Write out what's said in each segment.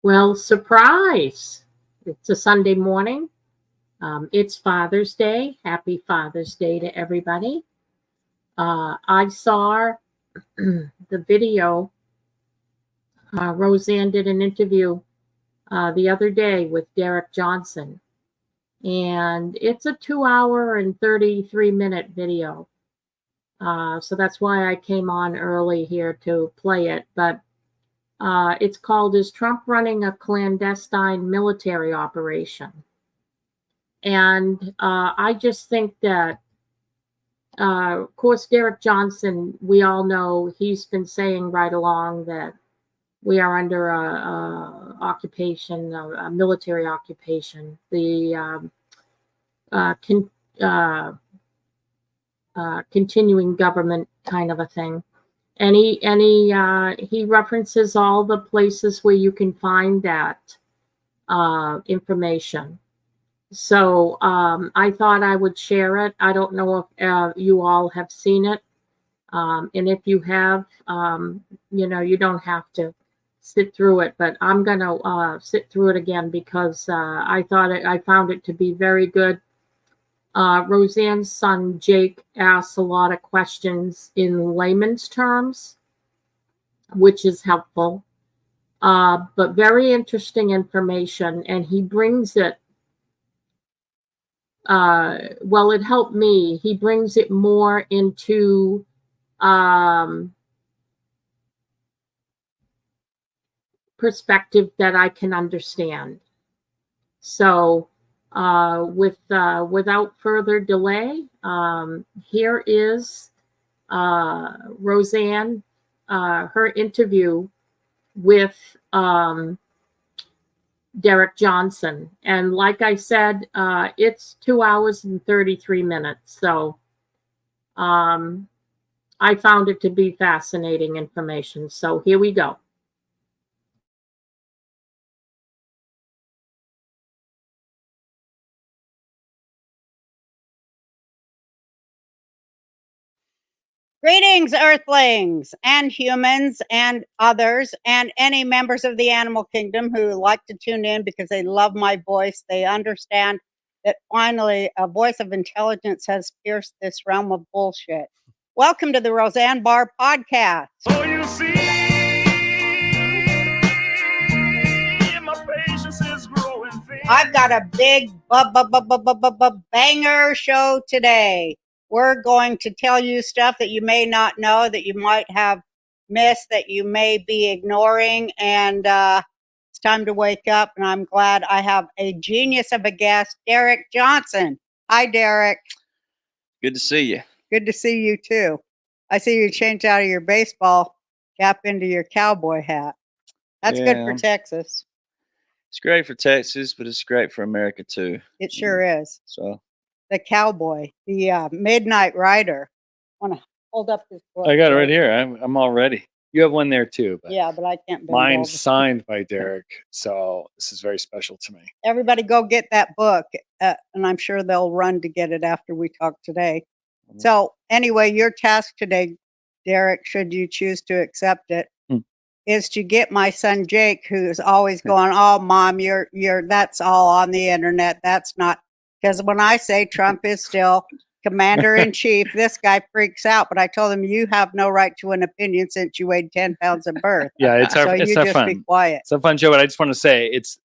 Well, surprise! It's a Sunday morning. It's Father's Day. Happy Father's Day to everybody. I saw the video. Roseanne did an interview the other day with Derek Johnson, and it's a 2 hour and 33-minute video. So that's why I came on early here to play it. But it's called "Is Trump Running a Clandestine Military Operation?" And I just think that, of course, Derek Johnson, we all know he's been saying right along that we are under a occupation, a military occupation, the continuing government kind of a thing. And he references all the places where you can find that information. So I thought I would share it. I don't know if you all have seen it. And if you have, you don't have to sit through it, but I'm going to sit through it again because I found it to be very good. Roseanne's son, Jake, asks a lot of questions in layman's terms, which is helpful, but very interesting information. And he brings it, it helped me. He brings it more into perspective that I can understand. So without further delay, here is Roseanne, her interview with Derek Johnson. And like I said, it's 2 hours and 33 minutes. So I found it to be fascinating information. So here we go. Greetings, Earthlings and humans and others and any members of the animal kingdom who like to tune in because they love my voice. They understand that finally a voice of intelligence has pierced this realm of bullshit. Welcome to the Roseanne Barr podcast. So you see, my patience is growing thin. I've got a big banger show today. We're going to tell you stuff that you may not know, that you might have missed, that you may be ignoring. And it's time to wake up. And I'm glad I have a genius of a guest, Derek Johnson. Hi, Derek. Good to see you. Good to see you, too. I see you changed out of your baseball cap into your cowboy hat. That's good for Texas. It's great for Texas, but it's great for America, too. It sure is. So. The cowboy, the Midnight Rider. I want to hold up this book. I got it right here. I'm all ready. You have one there too. But yeah, but I can't. Mine's signed by Derek, so this is very special to me. Everybody go get that book, and I'm sure they'll run to get it after we talk today. So anyway, your task today, Derek, should you choose to accept it, is to get my son Jake, who's always going, "Oh, Mom, you're that's all on the internet. That's not," because when I say Trump is still commander in chief, this guy freaks out. But I told him, "You have no right to an opinion since you weighed 10 pounds at birth." Yeah, it's our So you our just fun. be quiet. It's a fun show, but I just want to say it's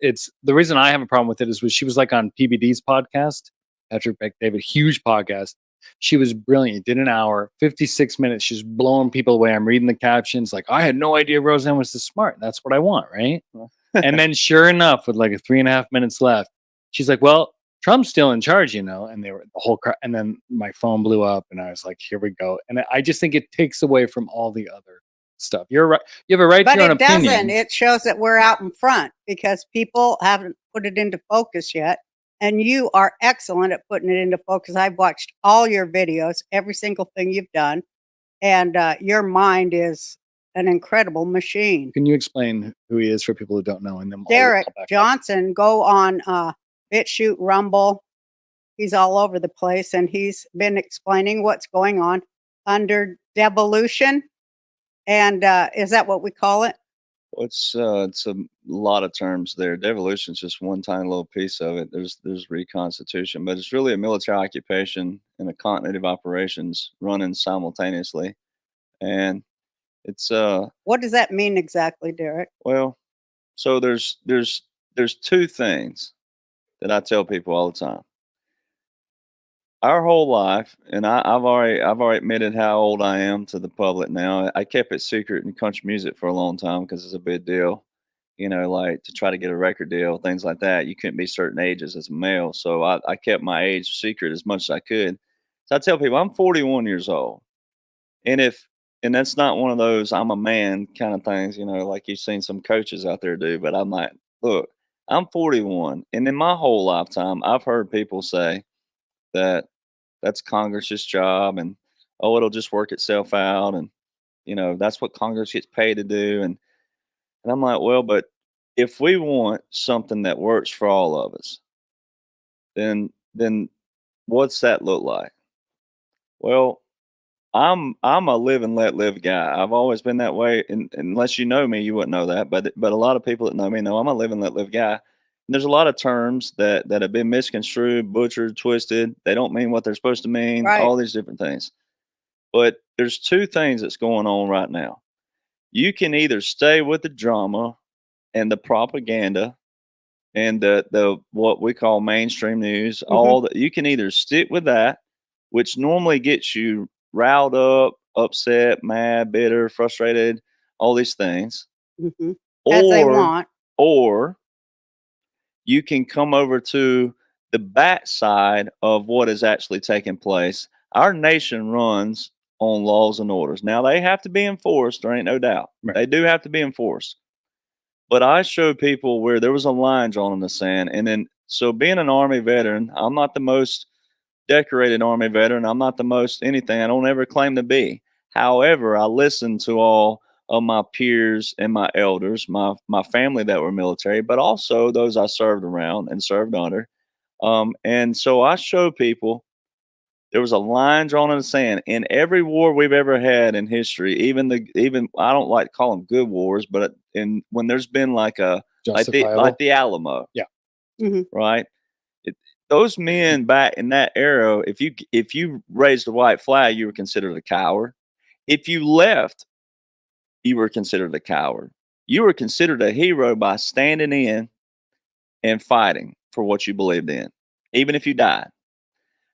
the reason I have a problem with it is she was like on PBD's podcast, Patrick Beck David, huge podcast. She was brilliant. Did an hour, 56 minutes. She's blowing people away. I'm reading the captions like, I had no idea Roseanne was this smart. That's what I want, right? And then sure enough, with like 3.5 minutes left, she's like, well, Trump's still in charge, you know, and they were the whole and then my phone blew up and I was like, here we go. And I just think it takes away from all the other stuff. You're right. You have a right But to your own it doesn't. opinion. It shows that we're out in front because people haven't put it into focus yet. And you are excellent at putting it into focus. I've watched all your videos, every single thing you've done. And your mind is an incredible machine. Can you explain who he is for people who don't know? And then Derek I'll back up. Johnson, go on BitChute, Rumble. He's all over the place. And he's been explaining what's going on under devolution. And is that what we call it? It's a lot of terms there. Devolution is just one tiny little piece of it. There's reconstitution, but it's really a military occupation and a continuity of operations running simultaneously. And it's What does that mean exactly, Derek? well, so there's two things that I tell people all the time. Our whole life, and I've already admitted how old I am to the public now. I kept it secret in country music for a long time because it's a big deal. You know, like to try to get a record deal, things like that. You couldn't be certain ages as a male. So I kept my age secret as much as I could. So I tell people I'm 41 years old. And that's not one of those I'm a man kind of things, you know, like you've seen some coaches out there do. But I'm like, look, I'm 41. And in my whole lifetime, I've heard people say that that's Congress's job and oh, it'll just work itself out. And, you know, that's what Congress gets paid to do. And I'm like, well, but if we want something that works for all of us, then what's that look like? Well, I'm a live and let live guy. I've always been that way. And unless you know me, you wouldn't know that. But a lot of people that know me know I'm a live and let live guy. And there's a lot of terms that have been misconstrued, butchered, twisted. They don't mean what they're supposed to mean. Right. All these different things. But there's two things that's going on right now. You can either stay with the drama and the propaganda and the what we call mainstream news, all that. You can either stick with that, which normally gets you riled up, upset, mad, bitter, frustrated, all these things. As they want. Or you can come over to the backside of what is actually taking place. Our nation runs on laws and orders. Now they have to be enforced, there ain't no doubt. Right. They do have to be enforced. But I showed people where there was a line drawn in the sand. And then, so being an Army veteran, I'm not the most decorated Army veteran. I'm not the most anything. I don't ever claim to be. However, I listened to all of my peers and my elders, my family that were military, but also those I served around and served under. And so I showed people there was a line drawn in the sand in every war we've ever had in history. Even I don't like to call them good wars, but when there's been like the Alamo, yeah, right. Those men back in that era, if you raised the white flag, you were considered a coward. If you left, you were considered a coward. You were considered a hero by standing in and fighting for what you believed in, even if you died.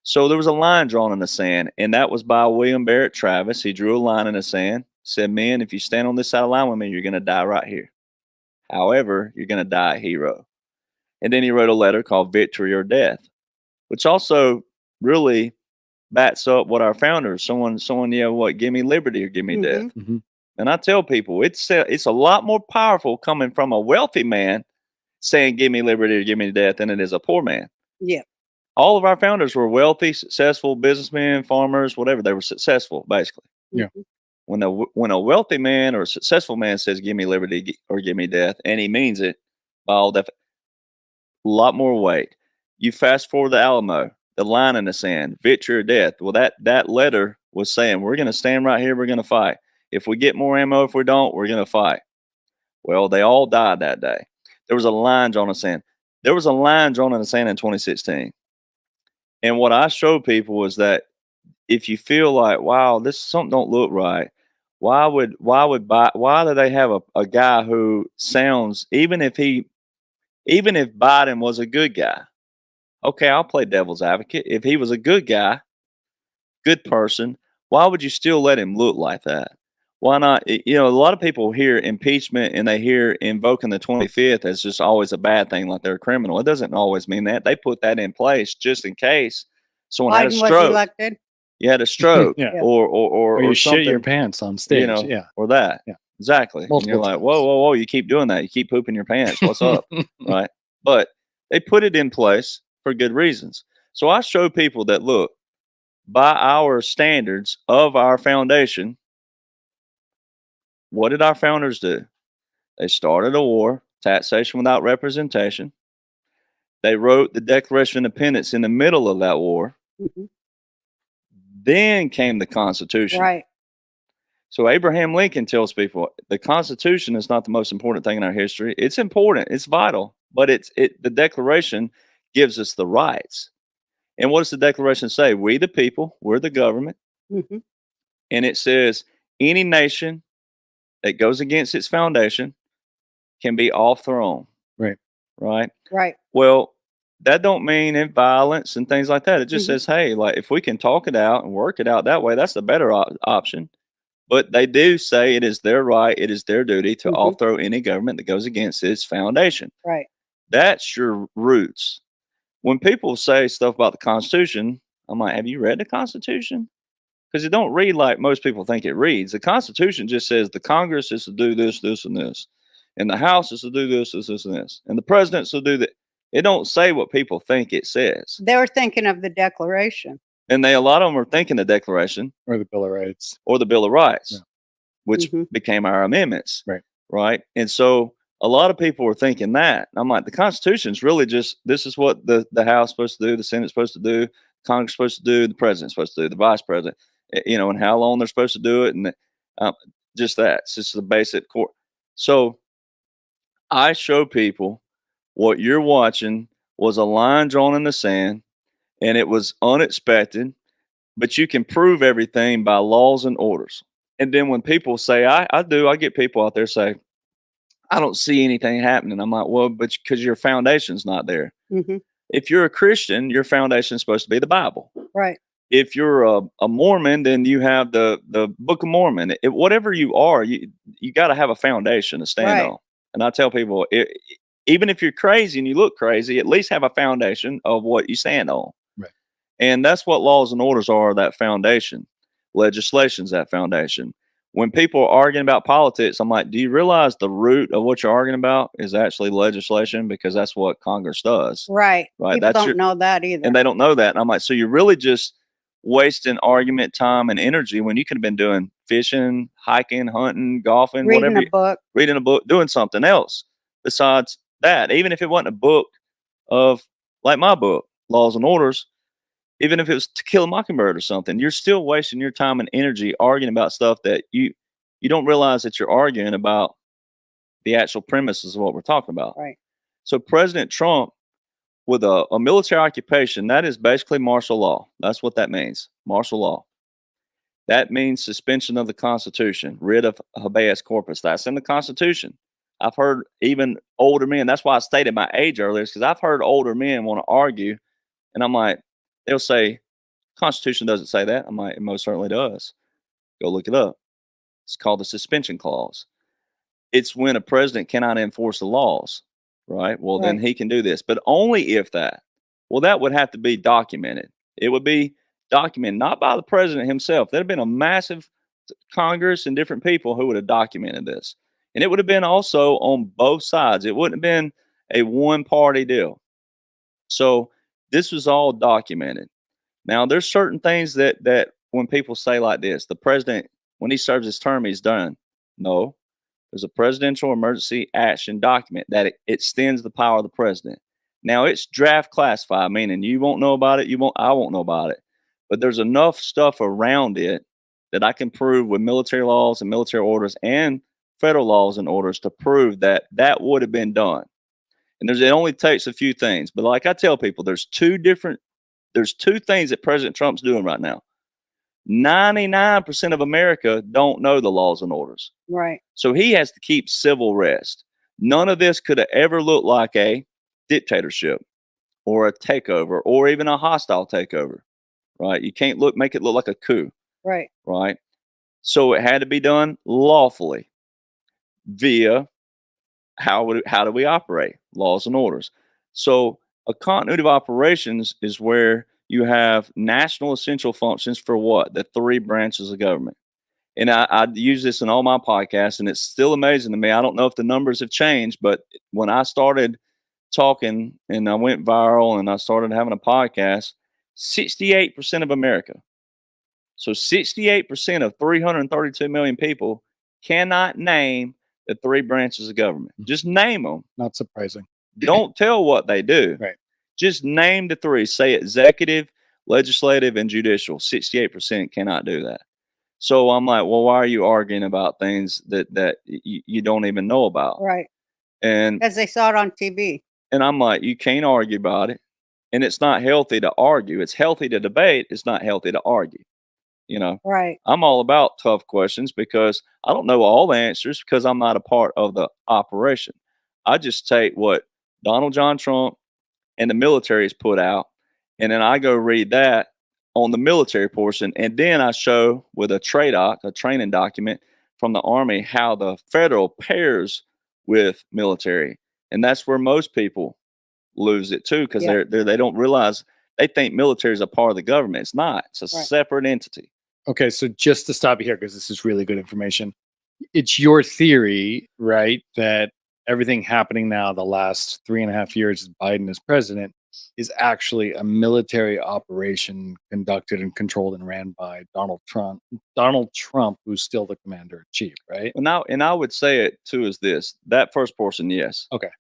So there was a line drawn in the sand, and that was by William Barrett Travis. He drew a line in the sand, said, men, if you stand on this side of the line with me, you're going to die right here. However, you're going to die a hero. And then he wrote a letter called Victory or Death, which also really backs up what our founders, someone, what, give me liberty or give me death. And I tell people it's a lot more powerful coming from a wealthy man saying, give me liberty or give me death than it is a poor man. Yeah. All of our founders were wealthy, successful businessmen, farmers, whatever. They were successful, basically. Yeah. When a wealthy man or a successful man says, give me liberty or give me death, and he means it, by all a lot more weight. You fast forward the Alamo. the line in the sand, victory or death. Well, that letter was saying, we're going to stand right here. We're going to fight. If we get more ammo, if we don't, we're going to fight. Well, they all died that day. There was a line drawn in the sand. There was a line drawn in the sand in 2016. And what I showed people was that if you feel like, wow, this something don't look right, why do they have a guy who sounds, even if Biden was a good guy, okay, I'll play devil's advocate. If he was a good guy, good person, why would you still let him look like that? Why not? You know, a lot of people hear impeachment and they hear invoking the 25th as just always a bad thing, like they're a criminal. It doesn't always mean that. They put that in place just in case someone had a Biden was stroke. elected. You had a stroke, Yeah. or you something, shit your pants on stage. you know, Yeah. or that. Yeah. Exactly. And you're Multiple like, times. whoa, you keep doing that. You keep pooping your pants. What's up? Right. But they put it in place for good reasons. So I show people that, look, by our standards of our foundation, what did our founders do? They started a war, taxation without representation. They wrote the Declaration of Independence in the middle of that war. Mhm. Then came the Constitution. Right. So Abraham Lincoln tells people the Constitution is not the most important thing in our history. It's important, it's vital, but the Declaration gives us the rights. And what does the Declaration say? We the people, we're the government, Hmm. and it says any nation that goes against its foundation can be overthrown. Right. Right. Right. Well, that don't mean in violence and things like that. It just Mhm. says, hey, like if we can talk it out and work it out that way, that's the better option. But they do say it is their right, it is their duty to Mhm. overthrow any government that goes against its foundation. Right. That's your roots. When people say stuff about the Constitution, I'm like, have you read the Constitution? Because it don't read like most people think it reads. The Constitution just says the Congress is to do this, this, and this, and the House is to do this, this, this, and this, and the president's to do that. It don't say what people think it says, They were thinking of the Declaration. and a lot of them are thinking the Declaration Or the Bill of Rights. or the Bill of Rights, Yeah. which Mhm. became our amendments, Right. right? And so a lot of people were thinking that. And I'm like, the Constitution's really just this is what the House is supposed to do, the Senate's supposed to do, Congress is supposed to do, the president's supposed to do, the vice president, you know, and how long they're supposed to do it, and just that. It's just the basic core. So I show people what you're watching was a line drawn in the sand, and it was unexpected, but you can prove everything by laws and orders. And then when people say, I get people out there say, I don't see anything happening. I'm like, well, but because your foundation's not there. Mhm. If you're a Christian, your foundation is supposed to be the Bible. Right. If you're a Mormon, then you have the Book of Mormon. Whatever you are, you got to have a foundation to stand Right. on. And I tell people, even if you're crazy and you look crazy, at least have a foundation of what you stand on. Right. And that's what laws and orders are, that foundation. Legislation's that foundation. When people are arguing about politics, I'm like, do you realize the root of what you're arguing about is actually legislation? Because that's what Congress does. Right. Right. People That's don't know that either. and they don't know that. And I'm like, so you're really just wasting argument time and energy when you could have been doing fishing, hiking, hunting, golfing, Reading whatever, a book. reading a book, doing something else besides that. Even if it wasn't a book of like my book, Laws and Orders, even if it was To Kill a Mockingbird or something, you're still wasting your time and energy arguing about stuff that you don't realize that you're arguing about the actual premises of what we're talking about. Right. So President Trump, with a military occupation, that is basically martial law. That's what that means, martial law. That means suspension of the Constitution, writ of habeas corpus. That's in the Constitution. I've heard even older men, that's why I stated my age earlier, because I've heard older men want to argue, and I'm like, they'll say, Constitution doesn't say that. I'm like, it most certainly does. Go look it up. It's called the suspension clause. It's when a president cannot enforce the laws, right? Well, then Right. he can do this, but only if that. Well, that would have to be documented. It would be documented not by the president himself. There'd have been a massive Congress and different people who would have documented this. And it would have been also on both sides. It wouldn't have been a one party deal. So this was all documented. Now, there's certain things that when people say like this, the president, when he serves his term, he's done. No, there's a presidential emergency action document that it extends the power of the president. Now it's draft classified, meaning you won't know about it, I won't know about it. But there's enough stuff around it that I can prove with military laws and military orders and federal laws and orders to prove that that would have been done. And it only takes a few things. But like I tell people, there's two things that President Trump's doing right now. 99% of America don't know the laws and orders. Right. So he has to keep civil rest. None of this could have ever looked like a dictatorship or a takeover or even a hostile takeover, right? You can't make it look like a coup, Right. right? So it had to be done lawfully via how do we operate? Laws and orders. So a continuity of operations is where you have national essential functions for what? The three branches of government. And I use this in all my podcasts, and it's still amazing to me. I don't know if the numbers have changed, but when I started talking and I went viral and I started having a podcast, 68% of America, so 68% of 332 million people cannot name the three branches of government. Just name them. Not surprising. Don't tell what they do. Right. Just name the three. Say executive, legislative, and judicial. 68% cannot do that. So I'm like, well, why are you arguing about things that you don't even know about? Right. And Because they saw it on TV. and I'm like, you can't argue about it. And it's not healthy to argue. It's healthy to debate. It's not healthy to argue. You know, Right. I'm all about tough questions because I don't know all the answers because I'm not a part of the operation. I just take what Donald John Trump and the military has put out, and then I go read that on the military portion, and then I show with a a training document from the Army, how the federal pairs with military, and that's where most people lose it too because Yeah. they don't realize they think military is a part of the government. It's not. It's a Right. separate entity. Okay, so just to stop you here, because this is really good information. It's your theory, right, that everything happening now, the last 3.5 years Biden is president, is actually a military operation conducted and controlled and ran by Donald Trump. Donald Trump, who's still the commander in chief, right? And I would say it too is this: that first portion, yes. Okay.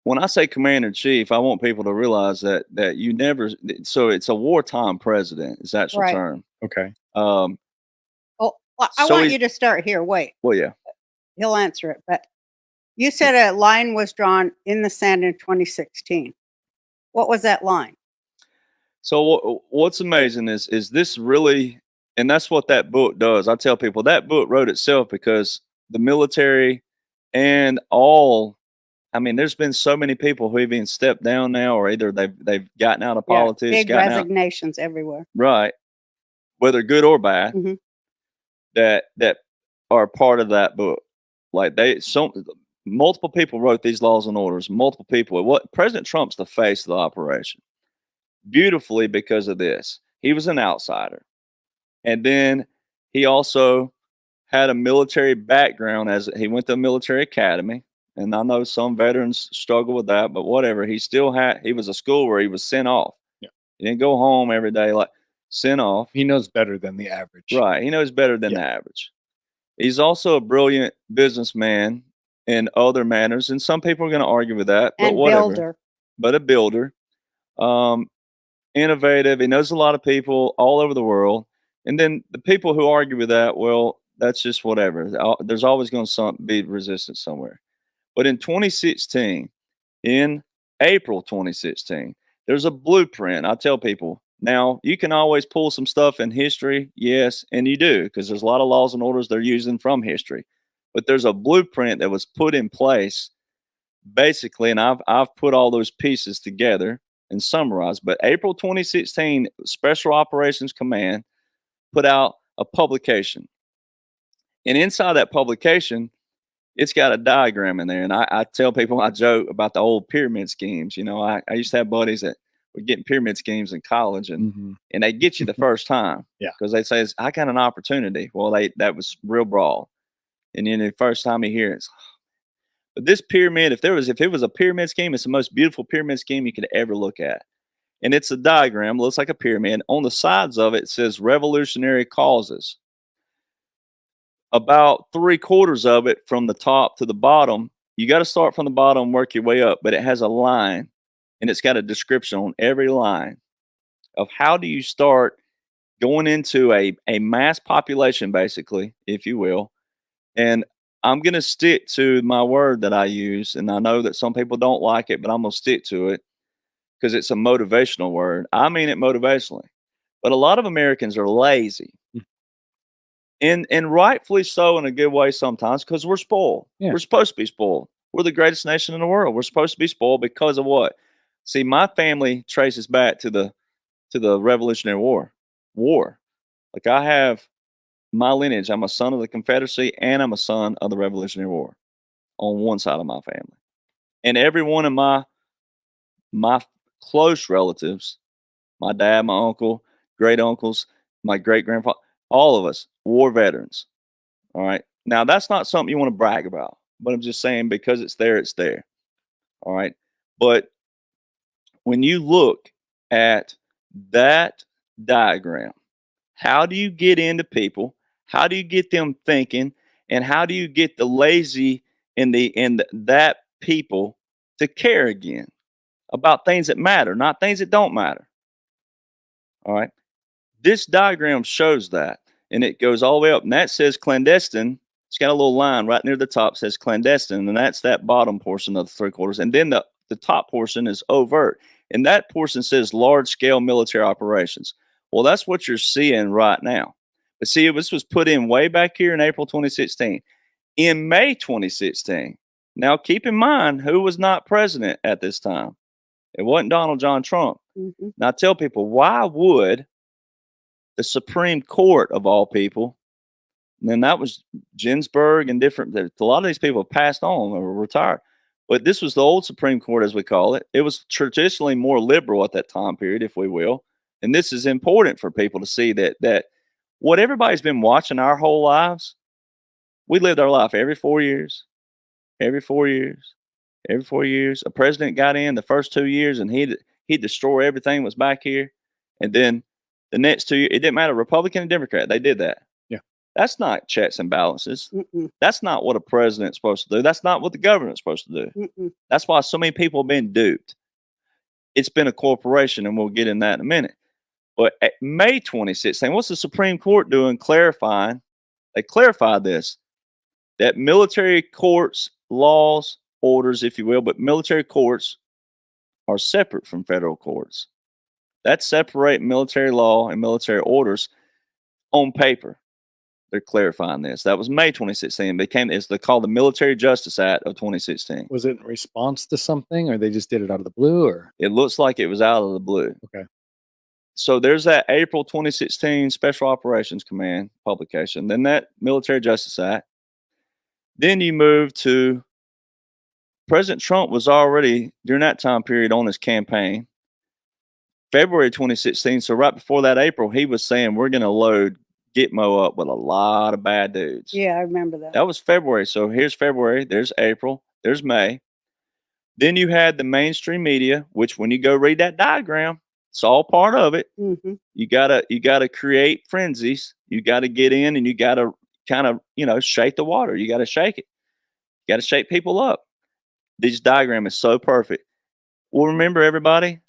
When I say commander in chief, I want people to realize that you never. So it's a wartime president. Is the actual Right. term. Okay. Oh, well, I So want he- you to start here. Wait, Well, yeah. he'll answer it. But you said a line was drawn in the sand in 2016. What was that line? So what's amazing is this really, and that's what that book does. I tell people that book wrote itself because the military and all. I mean, there's been so many people who have even stepped down now, or either they've gotten out of Yeah, politics, big gotten out, resignations everywhere. right, whether good or bad, Mhm. that are part of that book. Like multiple people wrote these laws and orders. Multiple people. What President Trump's the face of the operation, beautifully because of this. He was an outsider, and then he also had a military background as he went to a military academy. And I know some veterans struggle with that, but whatever. He was a school where he was sent off. Yeah. He didn't go home every day, like sent off. He knows better than the average. Right. He knows better than Yeah. the average. He's also a brilliant businessman in other manners. And some people are going to argue with that, but And whatever. builder. But a builder. Innovative. He knows a lot of people all over the world. And then the people who argue with that, well, that's just whatever. There's always going to be resistance somewhere. But in 2016, in April 2016, there's a blueprint. I tell people now you can always pull some stuff in history, yes, and you do because there's a lot of laws and orders they're using from history. But there's a blueprint that was put in place, basically, and I've put all those pieces together and summarized. But April 2016, Special Operations Command put out a publication, and inside that publication, it's got a diagram in there. And I tell people, I joke about the old pyramid schemes. You know, I used to have buddies that were getting pyramid schemes in college, and they get you the first time. Yeah. Because they say, I got an opportunity. Well, that was real broad. And then the first time you hear it, but this pyramid, if it was a pyramid scheme, it's the most beautiful pyramid scheme you could ever look at. And it's a diagram, looks like a pyramid. On the sides of it, it says revolutionary causes. About 3/4 of it from the top to the bottom. You got to start from the bottom, work your way up, but it has a line and it's got a description on every line of how do you start going into a mass population, basically, if you will. And I'm going to stick to my word that I use. And I know that some people don't like it, but I'm going to stick to it because it's a motivational word. I mean it motivationally. But a lot of Americans are lazy. And rightfully so in a good way sometimes because we're spoiled. Yeah. We're supposed to be spoiled. We're the greatest nation in the world. We're supposed to be spoiled because of what? See, my family traces back to the Revolutionary War. Like I have my lineage. I'm a son of the Confederacy and I'm a son of the Revolutionary War on one side of my family. And every one of my close relatives, my dad, my uncle, great uncles, my great grandfather, all of us war veterans. All right. Now that's not something you want to brag about, but I'm just saying because it's there, it's there. All right. But when you look at that diagram, how do you get into people? How do you get them thinking? And how do you get the lazy that people to care again about things that matter, not things that don't matter? All right. This diagram shows that, and it goes all the way up, and that says clandestine. It's got a little line right near the top says clandestine, and that's that bottom portion of the 3/4. And then the top portion is overt, and that portion says large scale military operations. Well, that's what you're seeing right now. But see, this was put in way back here in April 2016. In May 2016, now keep in mind who was not president at this time. It wasn't Donald John Trump. Mm-hmm. Now, I tell people, why would the Supreme Court of all people, and then that was Ginsburg and different, a lot of these people have passed on or retired. But this was the old Supreme Court, as we call it. It was traditionally more liberal at that time period, if we will. And this is important for people to see that what everybody's been watching our whole lives, we lived our life every 4 years, every 4 years, every 4 years. A president got in the first 2 years and he'd destroy everything that was back here. And then the next 2 years, it didn't matter, Republican and Democrat, they did that. Yeah. That's not checks and balances. Mm-mm. That's not what a president's supposed to do. That's not what the government's supposed to do. Mm-mm. That's why so many people have been duped. It's been a corporation, and we'll get in that in a minute. But at May 2016, what's the Supreme Court doing clarifying? They clarified this, that military courts, laws, orders, if you will, but military courts are separate from federal courts. That separate military law and military orders on paper. They're clarifying this. That was May 2016. They called the Military Justice Act of 2016. Was it in response to something, or they just did it out of the blue? Or It looks like it was out of the blue. okay, So there's that April 2016 Special Operations Command publication. Then that Military Justice Act. Then you move to President Trump was already during that time period on his campaign. February 2016. So right before that April, he was saying we're going to load Gitmo up with a lot of bad dudes. Yeah, I remember that. That was February. So here's February, there's April, there's May. Then you had the mainstream media, which when you go read that diagram, it's all part of it. Mm-hmm. You gotta create frenzies. You gotta get in and you gotta kind of, shake the water. You gotta shake it. You gotta shake people up. This diagram is so perfect. Well, remember everybody,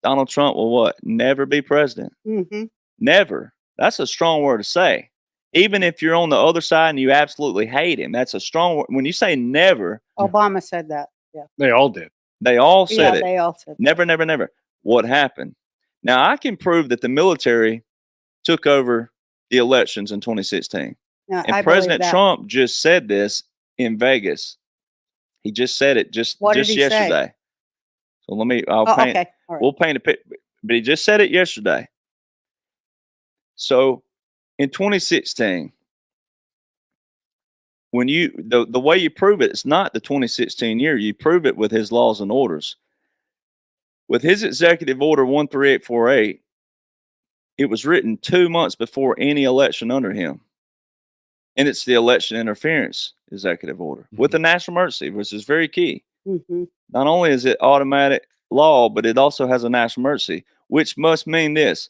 Donald Trump will what? Never be president. Mm-hmm. Never. That's a strong word to say. Even if you're on the other side and you absolutely hate him, that's a strong word. When you say never, Obama said that. Yeah. they all did. they all said it. They all said that. Never, never, never. What happened? Now, I can prove that the military took over the elections in 2016. No, And I believe President that. Trump just said this in Vegas. He just said it just What did he say? yesterday. So I'll Oh, paint, okay. All right. we'll paint a picture. But he just said it yesterday. So in 2016, when the way you prove it's not the 2016 year, you prove it with his laws and orders. With his executive order 13848, it was written 2 months before any election under him. And it's the election interference executive order with the national emergency, which is very key. Mm-hmm. Not only is it automatic law, but it also has a national emergency, which must mean this.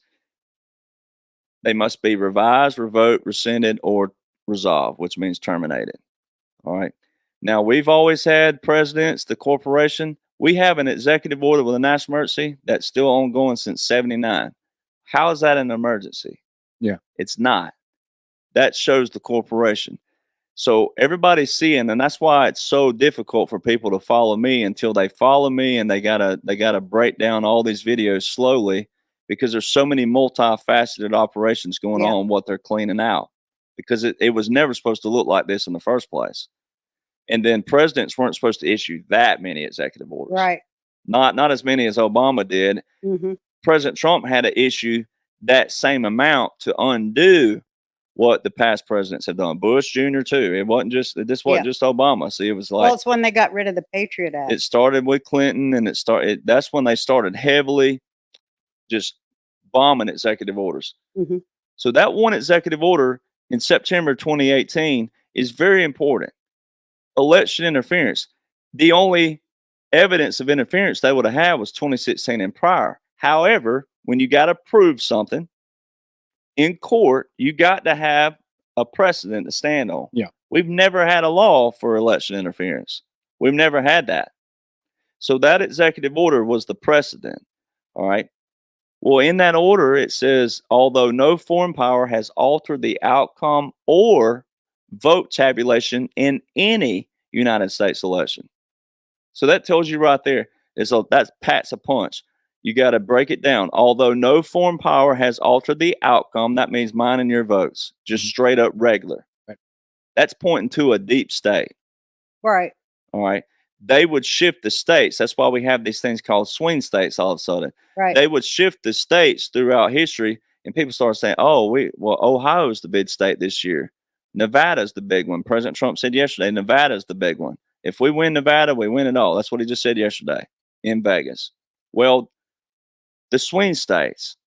They must be revised, revoked, rescinded, or resolved, which means terminated. All right. Now, we've always had presidents, the corporation, We have an executive order with a national emergency that's still ongoing since 79. How is that an emergency? Yeah. It's not. That shows the corporation. So everybody's seeing, and that's why it's so difficult for people to follow me until they follow me, and they gotta break down all these videos slowly, because there's so many multifaceted operations going Yeah. on, what they're cleaning out, because it was never supposed to look like this in the first place. And then presidents weren't supposed to issue that many executive orders. Right. Not as many as Obama did. Hmm. President Trump had to issue that same amount to undo what the past presidents have done. Bush Jr. too. It wasn't just this wasn't just Obama. See, it was like Well, it's when they got rid of the Patriot Act. it started with Clinton, and that's when they started heavily just bombing executive orders. Hmm. So that one executive order in September 2018 is very important. Election interference. The only evidence of interference they would have had was 2016 and prior. However, when you got to prove something in court, you got to have a precedent to stand on. Yeah. We've never had a law for election interference. We've never had that. So that executive order was the precedent. All right. Well, in that order, it says, although no foreign power has altered the outcome or vote tabulation in any United States election. So that tells you right there, that packs a punch. You got to break it down. Although no foreign power has altered the outcome, that means mine and your votes, just straight up regular. Right. That's pointing to a deep state. Right. All right. They would shift the states. That's why we have these things called swing states all of a sudden. Right. They would shift the states throughout history, and people started saying, Ohio's the big state this year. Nevada's the big one. President Trump said yesterday, Nevada's the big one. If we win Nevada, we win it all. That's what he just said yesterday in Vegas. Well, the swing states,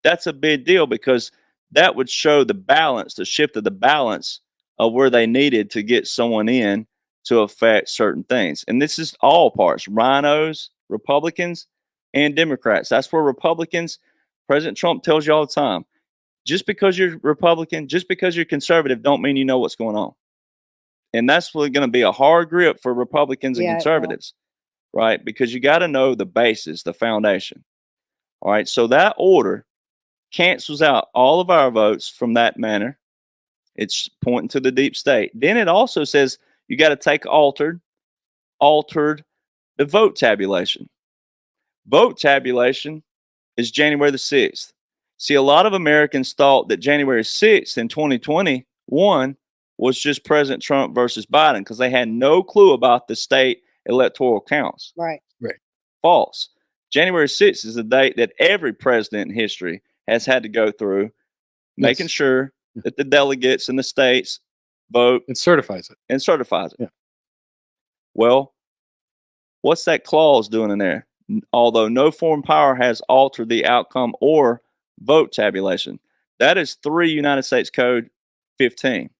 that's a big deal, because that would show the balance, the shift of the balance of where they needed to get someone in to affect certain things. And this is all parts, rhinos, Republicans, and Democrats. That's where Republicans, President Trump tells you all the time, just because you're Republican, just because you're conservative, don't mean you know what's going on. And that's really going to be a hard grip for Republicans and Yeah, it will. conservatives, right? Because you got to know the basis, the foundation. All right. So that order cancels out all of our votes from that manner. It's pointing to the deep state. Then it also says you got to take altered the vote tabulation. Vote tabulation is January the 6th. See, a lot of Americans thought that January 6th in 2021 was just President Trump versus Biden, because they had no clue about the state electoral counts. Right. False. January 6th is the date that every president in history has had to go through, making Yes. sure that the delegates in the states vote It certifies it. and certifies it. Yeah. Well, what's that clause doing in there? Although no foreign power has altered the outcome or vote tabulation. That is 3 United States Code 15.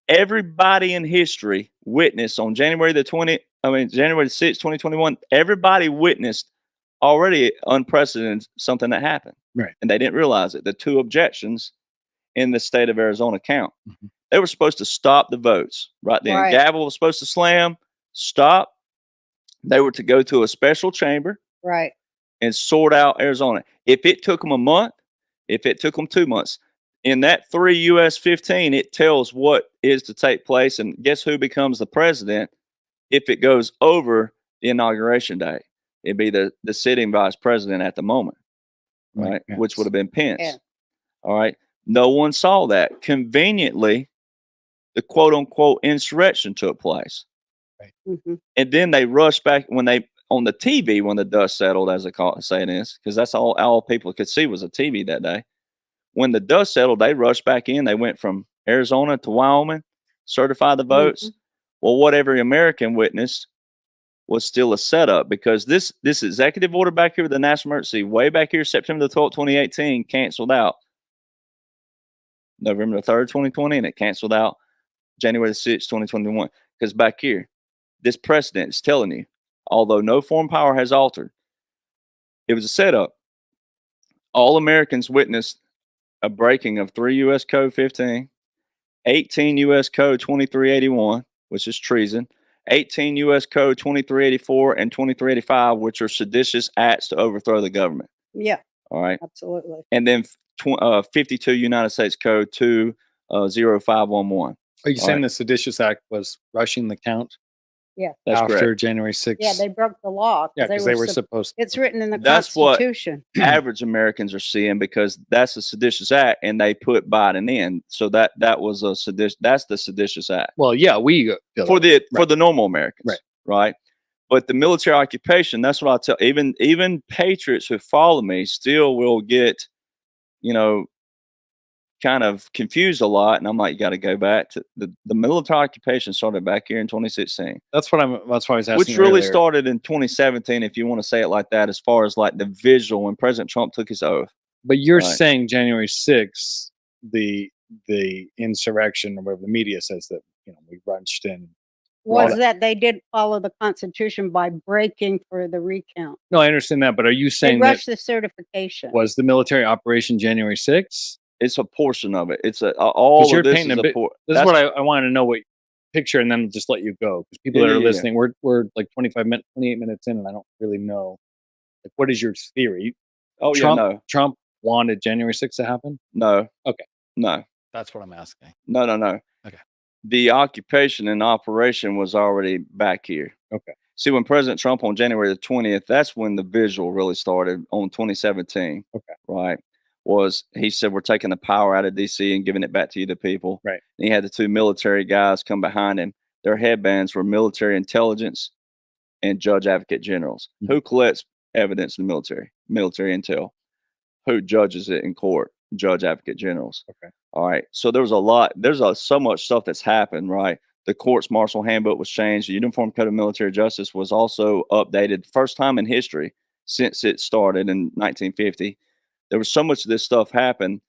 Everybody in history witnessed on January the 6th, 2021, everybody witnessed already unprecedented something that happened. Right. And they didn't realize it. The 2 objections in the state of Arizona count. Mhm. They were supposed to stop the votes right then. Right. Gavel was supposed to slam, stop. They were to go to a special chamber Right. and sort out Arizona. If it took them a month, if it took them 2 months, in that 3 US 15, it tells what is to take place, and guess who becomes the president if it goes over the inauguration day? It'd be the sitting vice president at the moment, right? Mike Which would have been Pence. Yeah. All right. No one saw that. Conveniently, the quote unquote insurrection took place. Hmm. And then they rushed back on the TV when the dust settled, as they say it is, because that's all people could see was a TV that day. When the dust settled, they rushed back in. They went from Arizona to Wyoming, certified the votes. Well, what every American witnessed was still a setup, because this executive order back here with the national emergency, way back here, September the 12th, 2018, canceled out November the 3rd, 2020, and it canceled out January the 6th, 2021. Because back here, this precedent is telling you, although no foreign power has altered, it was a setup. All Americans witnessed a breaking of 3 U.S. Code 15, 18 U.S. Code 2381, which is treason, 18 U.S. Code 2384 and 2385, which are seditious acts to overthrow the government. Yeah, All right. absolutely. And then 52 United States Code 20511. Are you saying right. the seditious act was rushing the count Yeah. That's after correct. January 6th? Yeah, they broke the law. Yeah, because they were sup- supposed to. It's written in the That's what- Constitution. Average Americans are seeing because that's a seditious act, and they put Biden in. So that was a seditious. That's the seditious act Well, yeah, we feel for that. the for the normal Americans, right? But the military occupation, that's what I tell even patriots who follow me still will get, kind of confused a lot. And I'm like, you got to go back to the military occupation started back here in 2016. That's why I was asking. Which you really earlier. started in 2017, if you want to say it like that, as far as like the visual when President Trump took his oath. But you're Right. saying January 6th, the insurrection, or whatever the media says that we runched in. Was that they did follow the Constitution by breaking for the recount. No, I understand that, but are you They saying that rushed the certification. was the military operation January 6th? It's a portion of it. It's all you're of this painting is a a bit- portion. This is what I wanted to know, what picture, and then just let you go, because people that are Yeah. listening, we're like 28 minutes in, and I don't really know. Like, what is your theory? Oh Trump, yeah, Trump wanted January 6th to happen. no. Okay. No. That's what I'm asking. No. Okay. The occupation and operation was already back here. Okay. See, when President Trump on January the 20th, that's when the visual really started on 2017. Okay. Right. He said, we're taking the power out of DC and giving it back to you, the people. Right. And he had the two military guys come behind him. Their headbands were military intelligence and judge advocate generals. Mhm. Who collects evidence in the military? Military intel. Who judges it in court? Judge advocate generals. Okay. All right. So there's so much stuff that's happened, right? The courts martial handbook was changed. The Uniform Code of Military Justice was also updated. First time in history since it started in 1950. There was so much of this stuff happen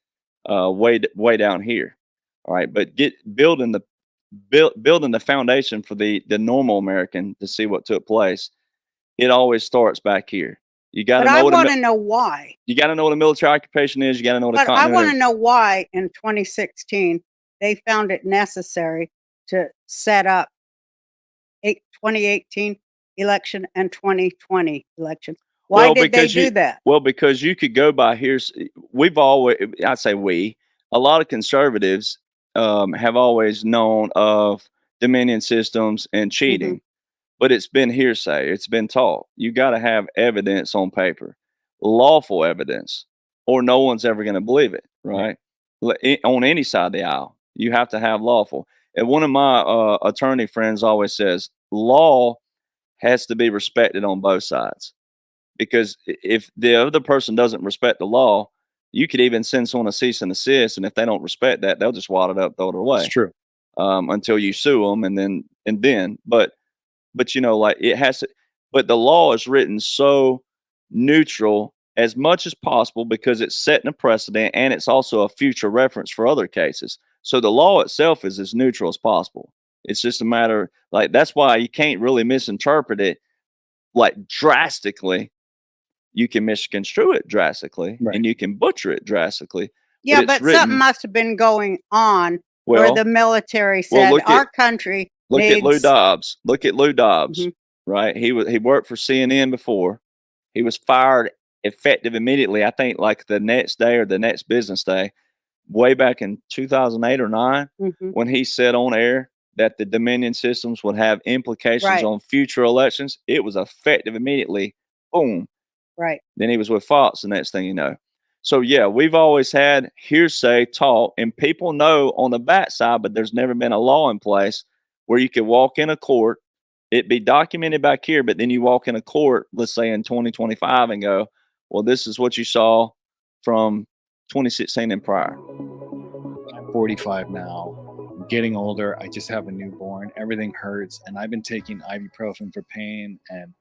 way down here. All right. But building the foundation for the normal American to see what took place, it always starts back here. You got to But know I what want to know why. you got to know what a military occupation is. You got to know what a But I continent want is. to know why in 2016 they found it necessary to set up 2018 election and 2020 election. Why did they do that? Well, because you could go by I say a lot of conservatives have always known of Dominion systems and cheating, but it's been hearsay. It's been taught. You got to have evidence on paper, lawful evidence, or no one's ever going to believe it, right? On any side of the aisle, you have to have lawful. And one of my attorney friends always says, law has to be respected on both sides. Because if the other person doesn't respect the law, you could even send someone a cease and desist, and if they don't respect that, they'll just wad it up, throw it away. It's true. Until you sue them, and then, but like it has to. But the law is written so neutral as much as possible because it's setting a precedent, and it's also a future reference for other cases. So the law itself is as neutral as possible. It's just a matter, like, that's why you can't really misinterpret it like drastically. You can misconstrue it drastically, Right. and you can butcher it drastically. Yeah, it's but written- something must have been going on where Well, the military well, said look at- our country look at Lou needs. Dobbs. Look at Lou Dobbs, Mhm. right? He worked for CNN before. He was fired effective immediately. I think like the next day or the next business day, way back in 2008 or 9, Mhm. when he said on air that the Dominion systems would have implications Right. on future elections. It was effective immediately. Boom. Right. Then he was with Fox the next thing you know. So yeah, we've always had hearsay taught, and people know on the backside, but there's never been a law in place where you could walk in a court, it be documented back here, but then you walk in a court, let's say in 2025, and go, well, this is what you saw from 2016 and prior. I'm 45 now. I'm getting older. I just have a newborn. Everything hurts, and I've been taking ibuprofen for pain. And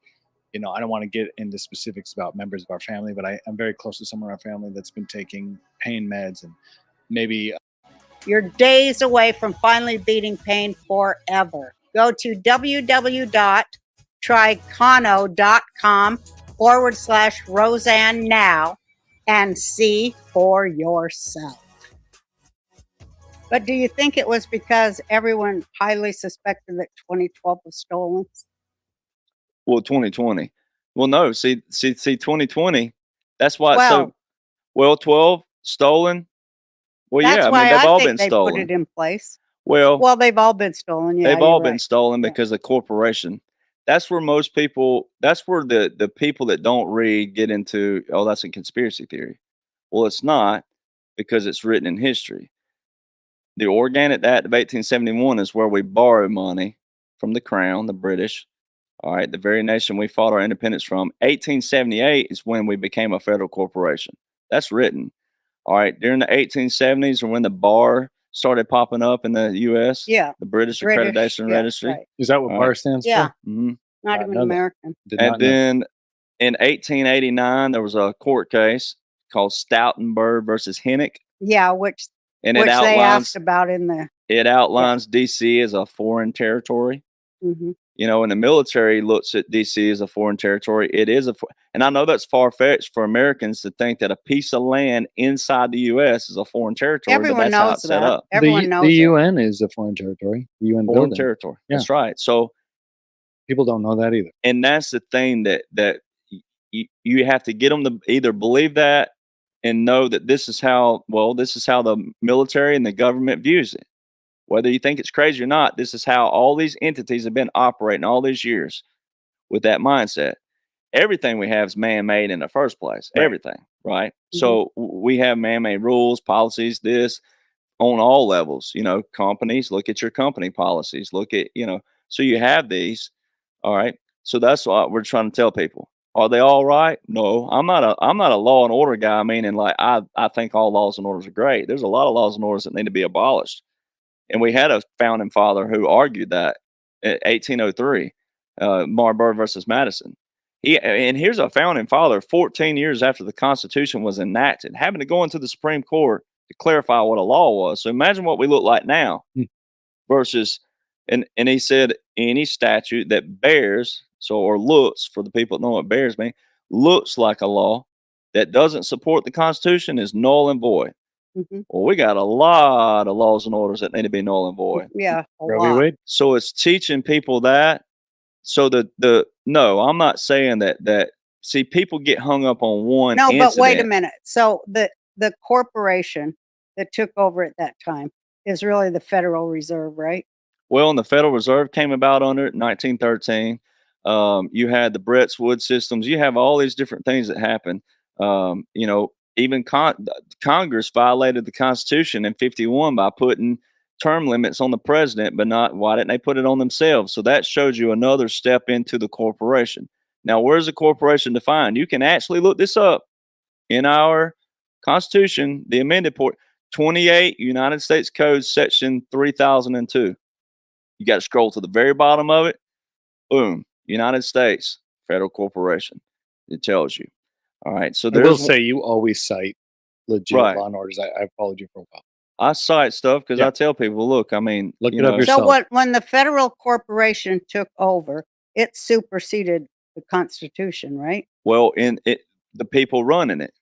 I don't want to get into specifics about members of our family, but I'm very close to someone in our family that's been taking pain meds, and maybe You're days away from finally beating pain forever. Go to www.tricano.com/Roseanne now and see for yourself. But do you think it was because everyone highly suspected that 2012 was stolen? Well, 2020. Well, no. See, 2020. That's why. Well, So, well, 12 stolen. Well, that's yeah. I mean, why they've I all think been they put it stolen. in place. Well, Well, they've all been stolen. Yeah, they've all you're been right. stolen Yeah. because of corporation. That's where most people. That's where the people that don't read get into. Oh, that's a conspiracy theory. Well, it's not, because it's written in history. The Organic Act of 1871 is where we borrow money from the crown, the British. All right, the very nation we fought our independence from. 1878 is when we became a federal corporation. That's written. All right, during the 1870s, or when the bar started popping up in the U.S., Yeah. the British British. Accreditation Yeah, Registry. right. Is that what All bar right. stands Yeah. for? hmm Not I even know that. American. Did not And know that. then in 1889, there was a court case called Stoutenberg versus Hennick, Yeah, which and it they outlines asked about in the. D.C. as a foreign territory. Hmm. You know, and the military looks at DC as a foreign territory. It is and I know that's far fetched for Americans to think that a piece of land inside the U.S. is a foreign territory, but Everyone that's how knows it's set that. up. Everyone The knows it. UN is a foreign territory. The UN Foreign building. territory. Yeah. That's right. So, People don't know that either. and that's the thing that you have to get them to either believe that and know that this is how the military and the government views it. Whether you think it's crazy or not, this is how all these entities have been operating all these years with that mindset. Everything we have is man-made in the first place. Right. Everything, right? Mhm. So we have man-made rules, policies, this on all levels. You know, companies, look at your company policies. Look at, so you have these. All right. So that's what we're trying to tell people. Are they all right? No, I'm not a law and order guy. Meaning, like, I think all laws and orders are great. There's a lot of laws and orders that need to be abolished. And we had a founding father who argued that in 1803, Marbury versus Madison. And here's a founding father 14 years after the Constitution was enacted, having to go into the Supreme Court to clarify what a law was. So imagine what we look like now Hmm. versus, and he said any statute that bears, or looks, for the people that know what bears mean, looks like a law that doesn't support the Constitution is null and void. Mhm. Well, we got a lot of laws and orders that need to be null and void. Yeah, a Roe v. lot. Wade. So it's teaching people that. So no, I'm not saying that. See, people get hung up on one No, incident. but wait a minute. So the corporation that took over at that time is really the Federal Reserve, right? Well, and the Federal Reserve came about under it in 1913. You had the Bretton Woods systems. You have all these different things that happen. Even Congress violated the Constitution in '51 by putting term limits on the president, but not. Why didn't they put it on themselves? So that shows you another step into the corporation. Now, where's the corporation defined? You can actually look this up in our Constitution, the amended port 28 United States Code, Section 3002. You got to scroll to the very bottom of it. Boom, United States Federal Corporation. It tells you. All right. So I will there's say you always cite legit Right. law and orders. I've followed you for a while. I cite stuff because Yeah. I tell people, look, I mean, Look you it up know, yourself. So when the Federal Corporation took over, it superseded the Constitution, right? well, in it, the people running it,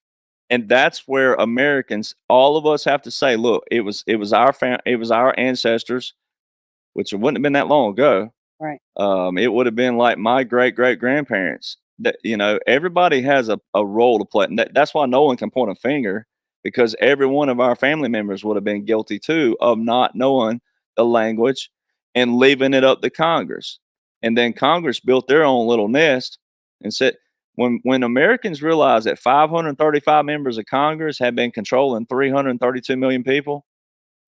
and that's where Americans, all of us, have to say, look, it was our ancestors, which it wouldn't have been that long ago. Right. It would have been like my great great grandparents. That everybody has a role to play. And that's why no one can point a finger, because every one of our family members would have been guilty too of not knowing the language and leaving it up to Congress. And then Congress built their own little nest and said, when Americans realized that 535 members of Congress had been controlling 332 million people,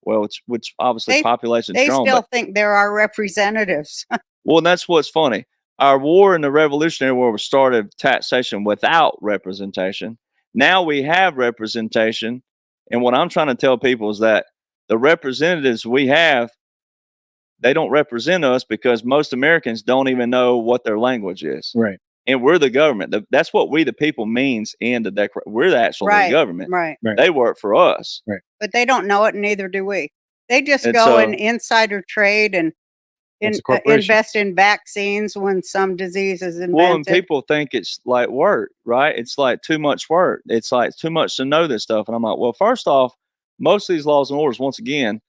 well, which obviously population's They grown, still but think they're our representatives. well, and that's what's funny. Our war in the Revolutionary War was started taxation without representation. Now we have representation. And what I'm trying to tell people is that the representatives we have, they don't represent us because most Americans don't even know what their language is. Right. And we're the government. That's what we, the people, means in the declaration. We're the actual Right. government. Right. Right. They work for us. But they don't know it, and neither do we. They just And go so- and insider trade and It's a corporation. invest in vaccines when some disease is invented. Well, and people think it's like work, right? It's like too much work. It's like too much to know this stuff. And I'm like, well, first off, most of these laws and orders, once again,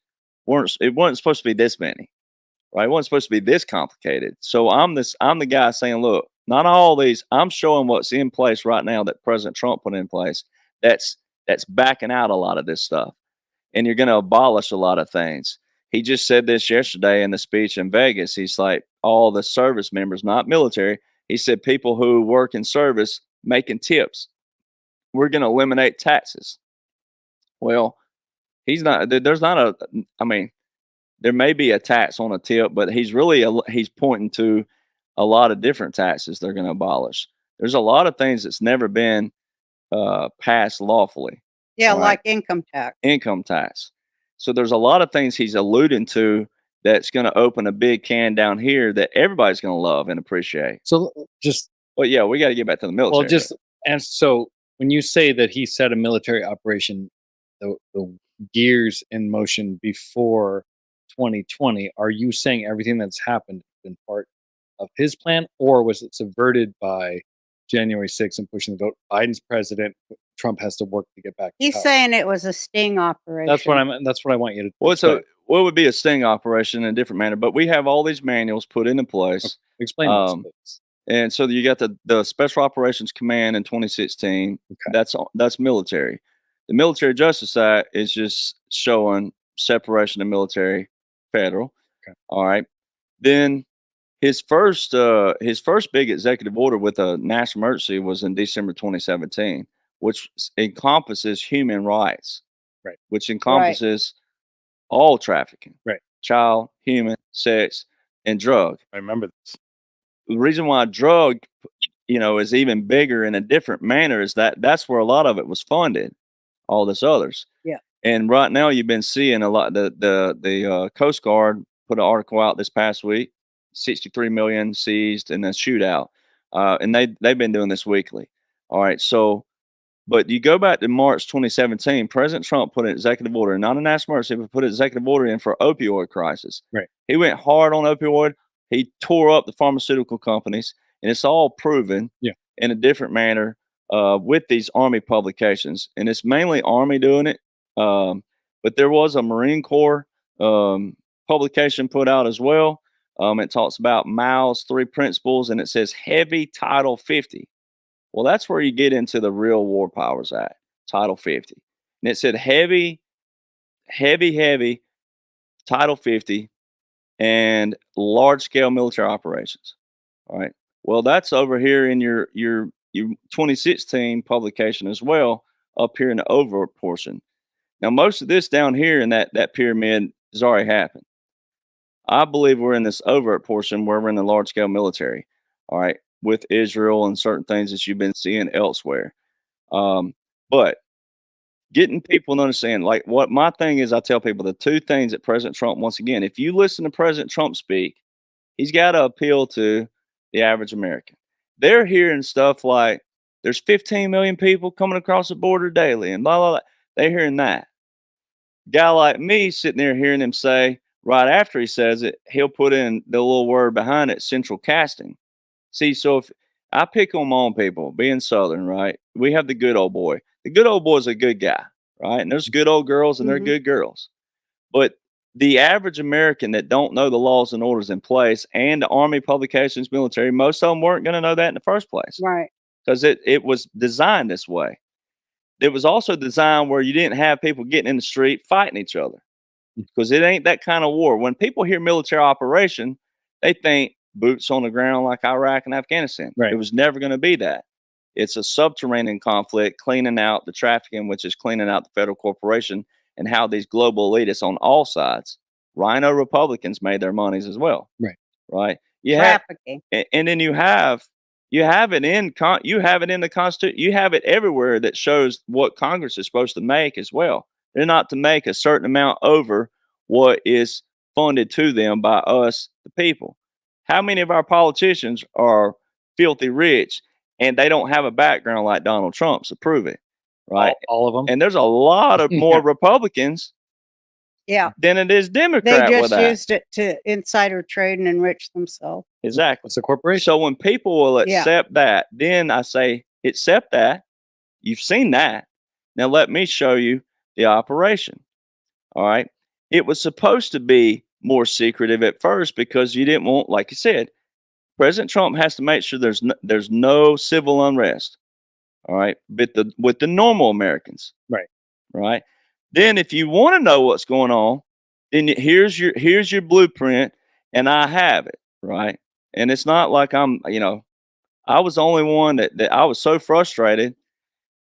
it wasn't supposed to be this many, right? It wasn't supposed to be this complicated. So I'm the guy saying, look, not all these. I'm showing what's in place right now that President Trump put in place. That's backing out a lot of this stuff, and you're going to abolish a lot of things. He just said this yesterday in the speech in Vegas. He's like, all the service members, not military. He said people who work in service making tips, we're going to eliminate taxes. Well, he's not. There's not a. I mean, there may be a tax on a tip, but he's pointing to a lot of different taxes they're going to abolish. There's a lot of things that's never been passed lawfully. Yeah, All right. like income tax. Income tax. So there's a lot of things he's alluding to that's going to open a big can down here that everybody's going to love and appreciate. So just Well, yeah, we got to get back to the military. well, just and so when you say that he set a military operation, the gears in motion before 2020, are you saying everything that's happened has been part of his plan, or was it subverted by January 6th and pushing the vote? Biden's president. Trump has to work to get back. To He's power. saying it was a sting operation. That's what I want you to. well, explain. what would be a sting operation in a different manner? But we have all these manuals put into place. Explain this, please. And so you got the Special Operations Command in 2016. Okay. That's military. The Military Justice Act is just showing separation of military, federal. Okay. All right. Then his first big executive order with a national emergency was in December 2017, which encompasses human rights. Right. Which encompasses all trafficking. Right. Child, human, sex, and drug. I remember this. The reason why drug, is even bigger in a different manner is that's where a lot of it was funded. All this others. Yeah. And right now you've been seeing a lot. The Coast Guard put an article out this past week. 63 million seized in a shootout, and they've been doing this weekly. All right. So, but you go back to March 2017. President Trump put an executive order, not a national emergency, but put an executive order in for opioid crisis. Right. He went hard on opioid. He tore up the pharmaceutical companies, and it's all proven in a different manner with these Army publications. And it's mainly Army doing it. But there was a Marine Corps publication put out as well. It talks about Mao's 3 principles, and it says heavy Title 50. Well, that's where you get into the Real War Powers Act, Title 50. And it said heavy Title 50 and large-scale military operations. All right. Well, that's over here in your 2016 publication as well, up here in the over portion. Now, most of this down here in that pyramid has already happened. I believe we're in this overt portion where we're in the large-scale military, all right, with Israel and certain things that you've been seeing elsewhere. But getting people to understand, like what my thing is, I tell people the 2 things that President Trump, once again, if you listen to President Trump speak, he's got to appeal to the average American. They're hearing stuff like there's 15 million people coming across the border daily and blah, blah, blah. They're hearing that. Guy like me sitting there hearing him say, right after he says it, he'll put in the little word behind it, central casting. See, so if I pick on my own people, being Southern, right? We have the good old boy. The good old boy is a good guy, right? And there's good old girls and they're good girls. But the average American that don't know the laws and orders in place and the Army publications, military, most of them weren't going to know that in the first place. Right. Because it was designed this way. It was also designed where you didn't have people getting in the street fighting each other. Because it ain't that kind of war. When people hear military operation, they think boots on the ground like Iraq and Afghanistan. Right. It was never going to be that. It's a subterranean conflict, cleaning out the trafficking, which is cleaning out the federal corporation, and how these global elitists on all sides, Rhino Republicans, made their monies as well. Right. Right. Trafficking. And then you have it in the Constitution. You have it everywhere that shows what Congress is supposed to make as well. They're not to make a certain amount over what is funded to them by us, the people. How many of our politicians are filthy rich and they don't have a background like Donald Trump's to prove it? Right. All of them. And there's a lot of more Republicans than it is Democrat. They with just that. used it to insider trade and enrich themselves. Exactly. It's a corporation. So when people will accept that, then I say, accept that. You've seen that. Now let me show you the operation. All right. it was supposed to be more secretive at first because you didn't want, like you said, President Trump has to make sure there's no civil unrest. All right, but with the normal Americans, Right. right? Then if you want to know what's going on, then here's your blueprint, and I have it, right? And it's not like I was the only one that I was so frustrated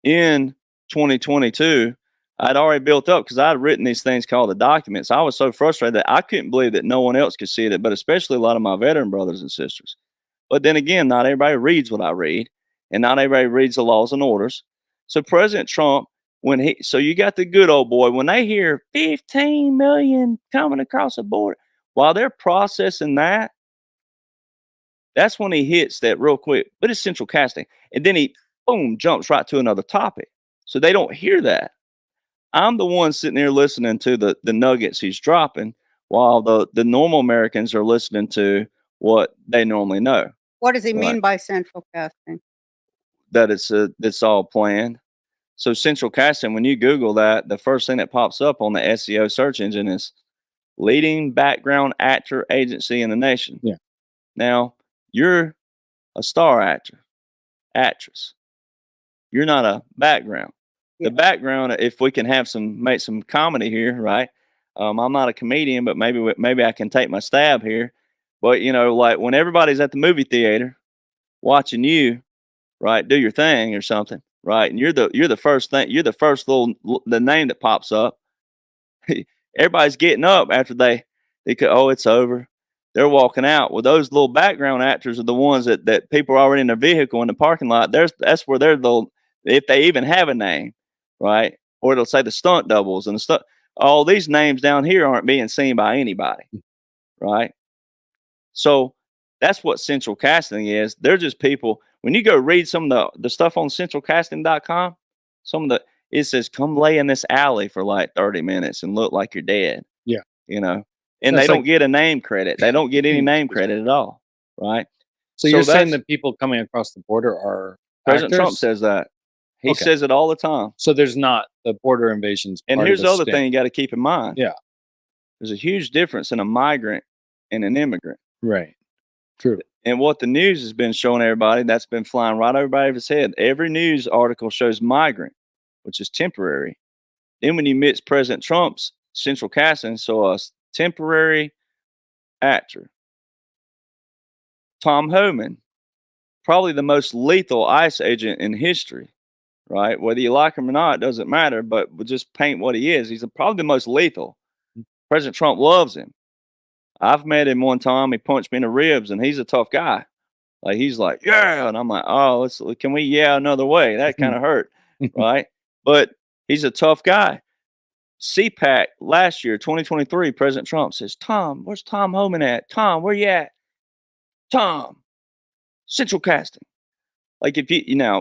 in 2022. I'd already built up because I'd written these things called the documents. I was so frustrated that I couldn't believe that no one else could see it, but especially a lot of my veteran brothers and sisters. But then again, not everybody reads what I read, and not everybody reads the laws and orders. So President Trump, so you got the good old boy, when they hear 15 million coming across the border, while they're processing that, that's when he hits that real quick. But it's central casting. And then he, boom, jumps right to another topic. So they don't hear that. I'm the one sitting there listening to the nuggets he's dropping while the normal Americans are listening to what they normally know. What does he Right. mean by central casting? That it's all planned. So central casting, when you Google that, the first thing that pops up on the SEO search engine is leading background actor agency in the nation. Yeah. Now, you're a star actress. You're not a background. Yeah. The background, if we can make some comedy here, right? I'm not a comedian, but maybe I can take my stab here. But like when everybody's at the movie theater watching you, right, do your thing or something, right? And you're the first thing, you're the first the name that pops up. Everybody's getting up after they go, oh, it's over. They're walking out. Well, those little background actors are the ones that people are already in their vehicle in the parking lot. That's where they're if they even have a name, right? Or it'll say the stunt doubles and the stuff. All these names down here aren't being seen by anybody, right? So that's what central casting is. They're just people. When you go read some of the stuff on centralcasting.com, it says come lay in this alley for like 30 minutes and look like you're dead. Yeah. And That's they don't get a name credit. They don't get any name credit at all. Right. So you're saying that people coming across the border are President Trump actors? says that. He Okay. says it all the time. So there's not the border invasions. And part here's of the other sting. thing you got to keep in mind. Yeah. There's a huge difference in a migrant and an immigrant. Right. True. And what the news has been showing everybody, that's been flying right over everybody's head. Every news article shows migrant, which is temporary. Then when you mix President Trump's central casting, so a temporary actor, Tom Homan, probably the most lethal ICE agent in history, right? Whether you like him or not, it doesn't matter, but we'll just paint what he is. He's probably the most lethal. President Trump loves him. I've met him one time. He punched me in the ribs, and he's a tough guy. Like, he's like, yeah. And I'm like, oh, can we yeah another way? That kind of hurt, right? But he's a tough guy. CPAC last year, 2023, President Trump says, Tom, where's Tom Homan at? Tom, where you at? Tom, central casting. Like if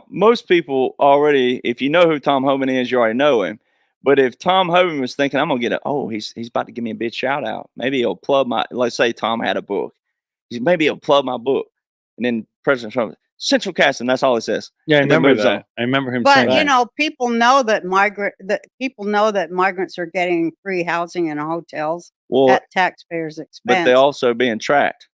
most people already, if you know who Tom Homan is, you already know him. But if Tom Homan was thinking, I'm gonna get he's about to give me a big shout out. Maybe he'll plug let's say Tom had a book. Maybe he'll plug my book. And then President Trump, central casting, that's all it says. Yeah, I And then remember moves that. on. I remember him But saying that. people know that migrants are getting free housing in hotels Well, at taxpayers' expense. but they're also being tracked.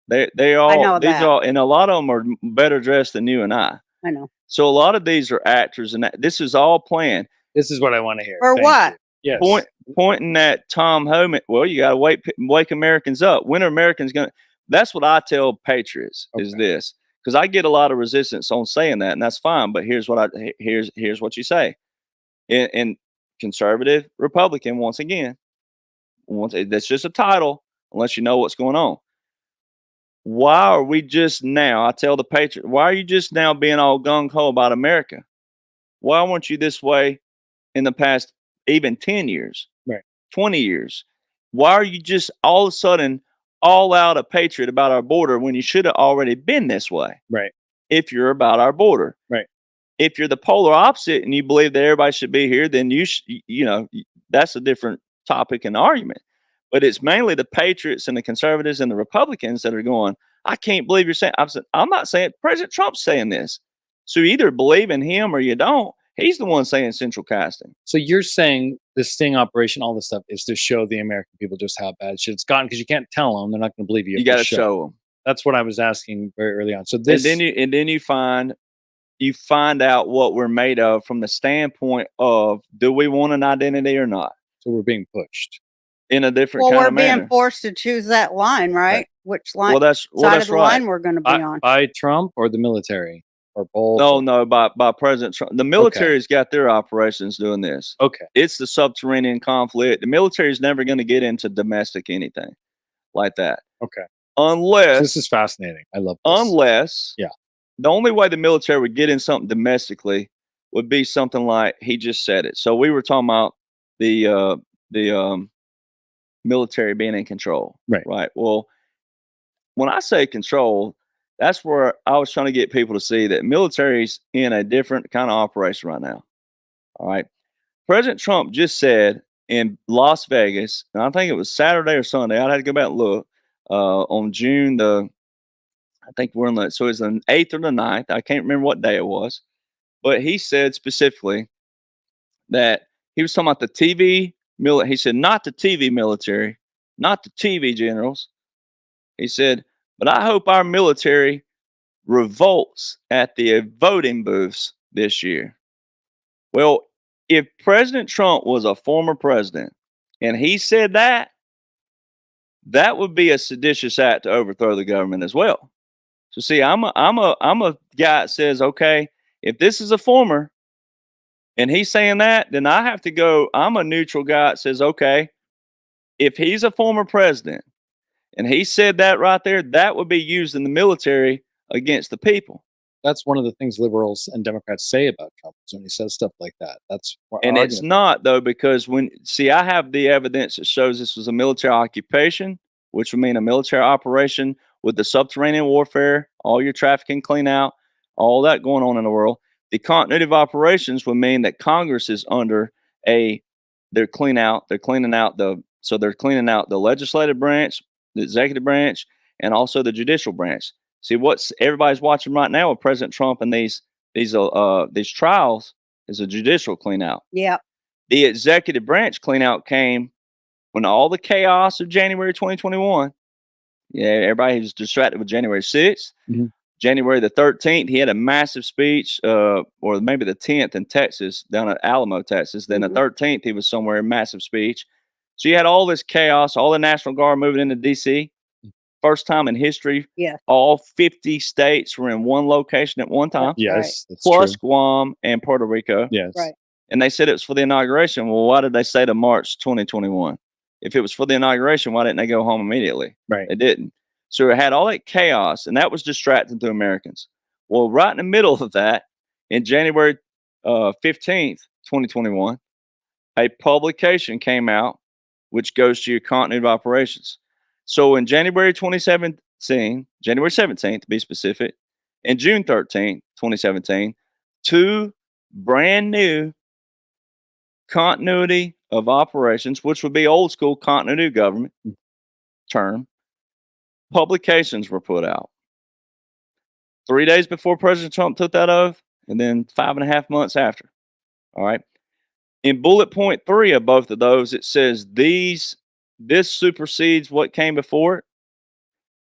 They all, I know these that. are all, and a lot of them are better dressed than you and I. I know. So a lot of these are actors, and this is all planned. This is what I want to hear. For Thank what? you. Yes. Pointing at Tom Homan. Well, you got to wake Americans up. When are Americans going to? That's what I tell patriots is this, because I get a lot of resistance on saying that, and that's fine. But here's what what you say. In conservative Republican, once again, that's just a title, unless you know what's going on. Why are we just now? I tell the patriot, why are you just now being all gung ho about America? Why weren't you this way in the past even 10 years, right, 20 years? Why are you just all of a sudden all out a patriot about our border when you should have already been this way? Right. If you're about our border. Right. If you're the polar opposite and you believe that everybody should be here, then that's a different topic and argument. But it's mainly the patriots and the conservatives and the Republicans that are going, I can't believe you're saying, I'm not saying President Trump's saying this. So you either believe in him or you don't. He's the one saying central casting. So you're saying the sting operation, all this stuff, is to show the American people just how bad shit's gotten, because you can't tell them; they're not going to believe you. You got to show them. That's what I was asking very early on. So this, And then you find out what we're made of from the standpoint of, do we want an identity or not? so we're being pushed. In a different Well, kind we're of being manner. forced to choose that line, right? Which line? Well, that's side of the right. line we're going to be on. By Trump or the military or both? No, by President Trump. The military's got their operations doing this. Okay. It's the subterranean conflict. The military's never going to get into domestic anything like that. Okay. Unless This is fascinating. I love this. Unless Yeah. The only way the military would get in something domestically would be something like he just said it. So we were talking about the military being in control. Right. Well, when I say control, that's where I was trying to get people to see that military's in a different kind of operation right now. All right. President Trump just said in Las Vegas, and I think it was Saturday or Sunday, I'd have to go back and look, on June I think we're in so it's the 8th or the 9th. I can't remember what day it was. But he said specifically that he was talking about the TV military. He said, not the TV military, not the TV generals. He said, but I hope our military revolts at the voting booths this year. Well, if President Trump was a former president and he said that, that would be a seditious act to overthrow the government as well. So see, I'm a guy that says, okay, if this is a former and he's saying that, then I have to go. I'm a neutral guy that says, okay, if he's a former president and he said that right there, that would be used in the military against the people. That's one of the things liberals and Democrats say about Trump, is when he says stuff like that. That's And it's not, though, because I have the evidence that shows this was a military occupation, which would mean a military operation with the subterranean warfare, all your trafficking clean out, all that going on in the world. The continuity of operations would mean that Congress is under they're cleaning out the legislative branch, the executive branch, and also the judicial branch. See, everybody's watching right now with President Trump and these trials is a judicial clean out. Yeah. The executive branch clean out came when all the chaos of January 2021. Yeah, everybody was distracted with January 6th. Mm-hmm. January the 13th, he had a massive speech, or maybe the 10th in Texas, down at Alamo, Texas. Then the 13th, he was somewhere, massive speech. So you had all this chaos, all the National Guard moving into D.C. First time in history, all 50 states were in one location at one time. Yes, that's plus true. Guam and Puerto Rico. Yes. Right. And they said it was for the inauguration. Well, why did they say to March 2021? If it was for the inauguration, why didn't they go home immediately? Right. They didn't. So it had all that chaos, and that was distracting to Americans. Well, right in the middle of that, in January 15th, 2021, a publication came out which goes to your continuity of operations. So in January 2017, January 17th to be specific, and June 13th, 2017, two brand new continuity of operations, which would be old school continuity of government term, publications were put out 3 days before President Trump took that oath, and then 5.5 months after. All right. In bullet point 3 of both of those, it says this supersedes what came before it.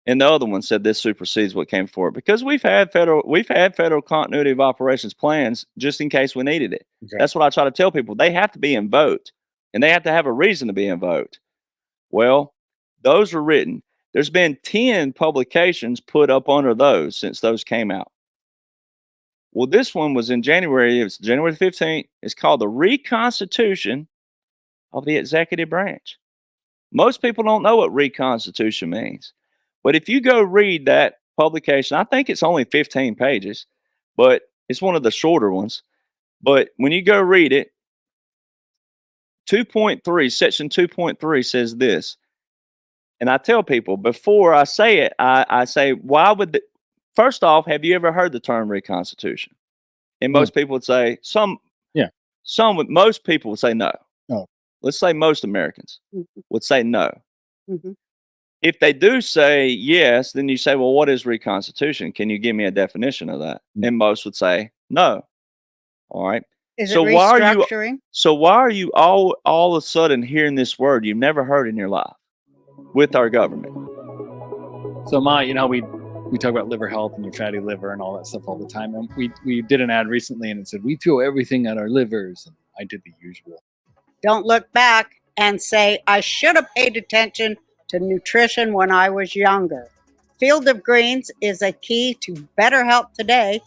And the other one said this supersedes what came before it, because we've had federal continuity of operations plans just in case we needed it. Okay. That's what I try to tell people. They have to be in vote, and they have to have a reason to be in vote. Well, those were written. There's been 10 publications put up under those since those came out. Well, this one was in January. It was January 15th. It's called the Reconstitution of the Executive Branch. Most people don't know what reconstitution means. But if you go read that publication, I think it's only 15 pages, but it's one of the shorter ones. But when you go read it, 2.3, section 2.3 says this. And I tell people before I say it, I say, why would first off, have you ever heard the term reconstitution? And most people would say most people would say no. Oh. Let's say most Americans would say no. Mm-hmm. If they do say yes, then you say, well, what is reconstitution? Can you give me a definition of that? And most would say no. All right. Is So it why are you restructuring? so why are you all of a sudden hearing this word you've never heard in your life with our government? So Ma, you know, we talk about liver health and your fatty liver and all that stuff all the time. And we did an ad recently and it said, we feel everything at our livers. And I did the usual. Don't look back and say, I should have paid attention to nutrition when I was younger. Field of Greens is a key to better health today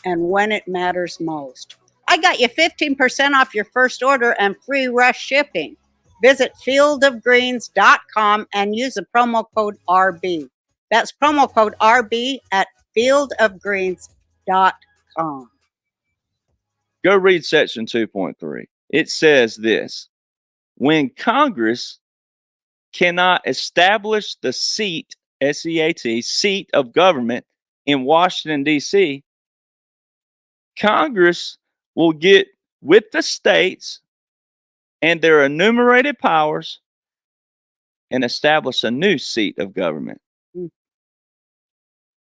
and when it matters most. I got you 15% off your first order and free rush shipping. Visit fieldofgreens.com and use the promo code RB. That's promo code RB at fieldofgreens.com. Go read section 2.3. It says this: when Congress cannot establish the seat, SEAT, seat of government in Washington, D.C., Congress will get with the states and their enumerated powers and establish a new seat of government. Mm.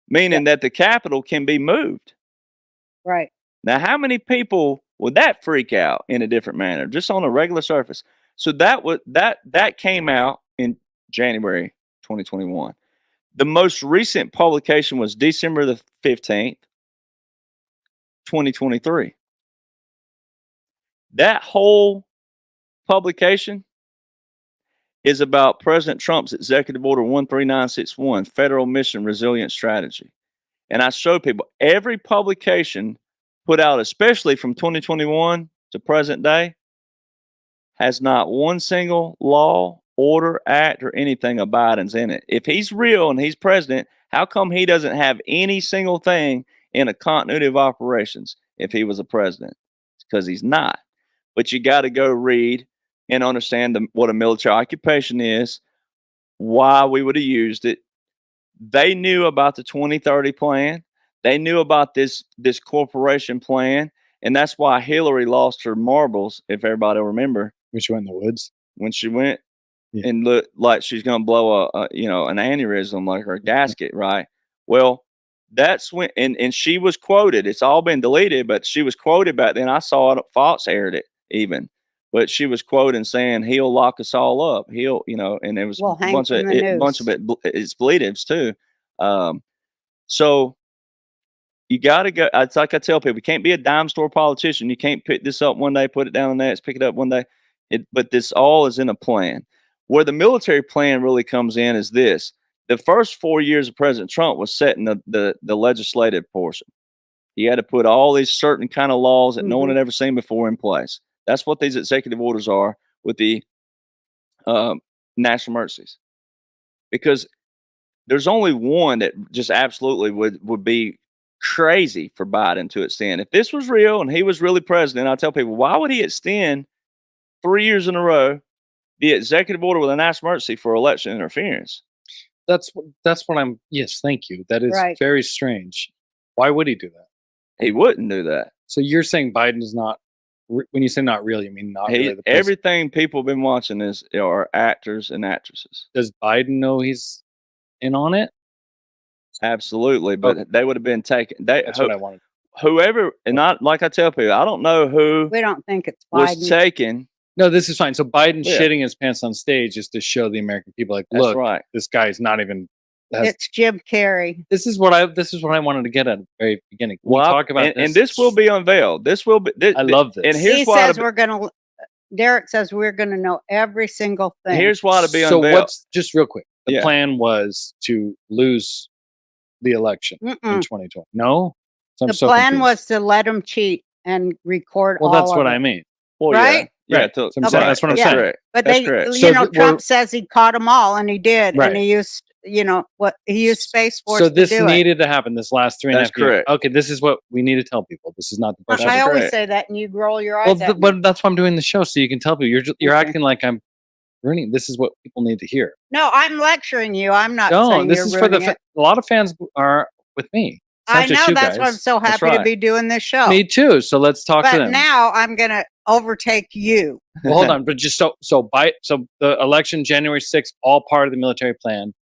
Meaning that the capital can be moved. Right. Now, how many people would that freak out in a different manner, just on a regular surface? So that came out in January 2021. The most recent publication was December the 15th, 2023. That whole publication is about President Trump's Executive Order 13961, Federal Mission Resilient Strategy. And I show people every publication put out, especially from 2021 to present day, has not one single law, order, act, or anything of Biden's in it. If he's real and he's president, how come he doesn't have any single thing in a continuity of operations if he was a president? It's because he's not. But you got to go read and understand what a military occupation is, why we would have used it. They knew about the 2030 plan. They knew about this corporation plan, and that's why Hillary lost her marbles, if everybody will remember. Which went in the woods. When she went Yeah. and looked like she's going to blow an aneurysm, like her gasket, right? Well, that's when, and she was quoted. It's all been deleted, but she was quoted back then. I saw it. Fox aired it even, but she was quoted saying, "He'll lock us all up. He'll, and it was We'll a hang bunch from of the it, bunch noose. of it. It's bleedings too. So you got to go. It's like I tell people, you can't be a dime store politician. You can't pick this up one day, put it down the next, pick it up one day. But this all is in a plan. Where the military plan really comes in is this: the first 4 years of President Trump was setting the legislative portion. He had to put all these certain kind of laws that no one had ever seen before in place. That's what these executive orders are with the national emergencies, because there's only one that just absolutely would be crazy for Biden to extend. If this was real and he was really president, I tell people, why would he extend 3 years in a row the executive order with a national emergency for election interference? That's what I'm. Yes, thank you. That is Right. very strange. Why would he do that? He wouldn't do that. So you're saying Biden is not. When you say not real, you mean not really the president. Everything people have been watching are actors and actresses. Does Biden know he's in on it? Absolutely, but they would have been taken. That's what I wanted. Whoever, and not like I tell people, I don't know who We don't think it's was Biden. taken. No, this is fine. So Biden Yeah. shitting his pants on stage is to show the American people, like, That's look, right. this guy's not even. It's Jim Carrey. This is what I wanted to get at the very beginning. We talk about and this will be unveiled. This will be. I love this. And He here's why. says Derek says we're going to know every single thing. Here's why to be so unveiled. what's just real quick? The Yeah. plan was to lose the election in 2020. No, So I'm The so plan confused. was to let him cheat and record Well, all that's of what it. I mean. Well, right? Yeah. Right. To, So I'm saying- that's what I'm saying. Correct. But That's they, correct. So Trump we're- says he caught them all, and he did, Right. and he used, he used Space Force So this to do needed to happen this last 3.5 That's years. correct. Okay, this is what we need to tell people. This is not the it. person. I That's always correct. say that, and you roll your eyes Well, at me. but that's why I'm doing the show, so you can tell people. You're Okay. acting like I'm ruining. This is what people need to hear. No, I'm lecturing you. I'm not No, saying this you're is for the. ruining it. A lot of fans are with me. It's not I just know you that's why I'm guys. so That's happy to right. be doing this show. Me too. So let's talk to But them. now I'm going to overtake you. Well, hold on, but just so the election January 6th, all part of the military plan.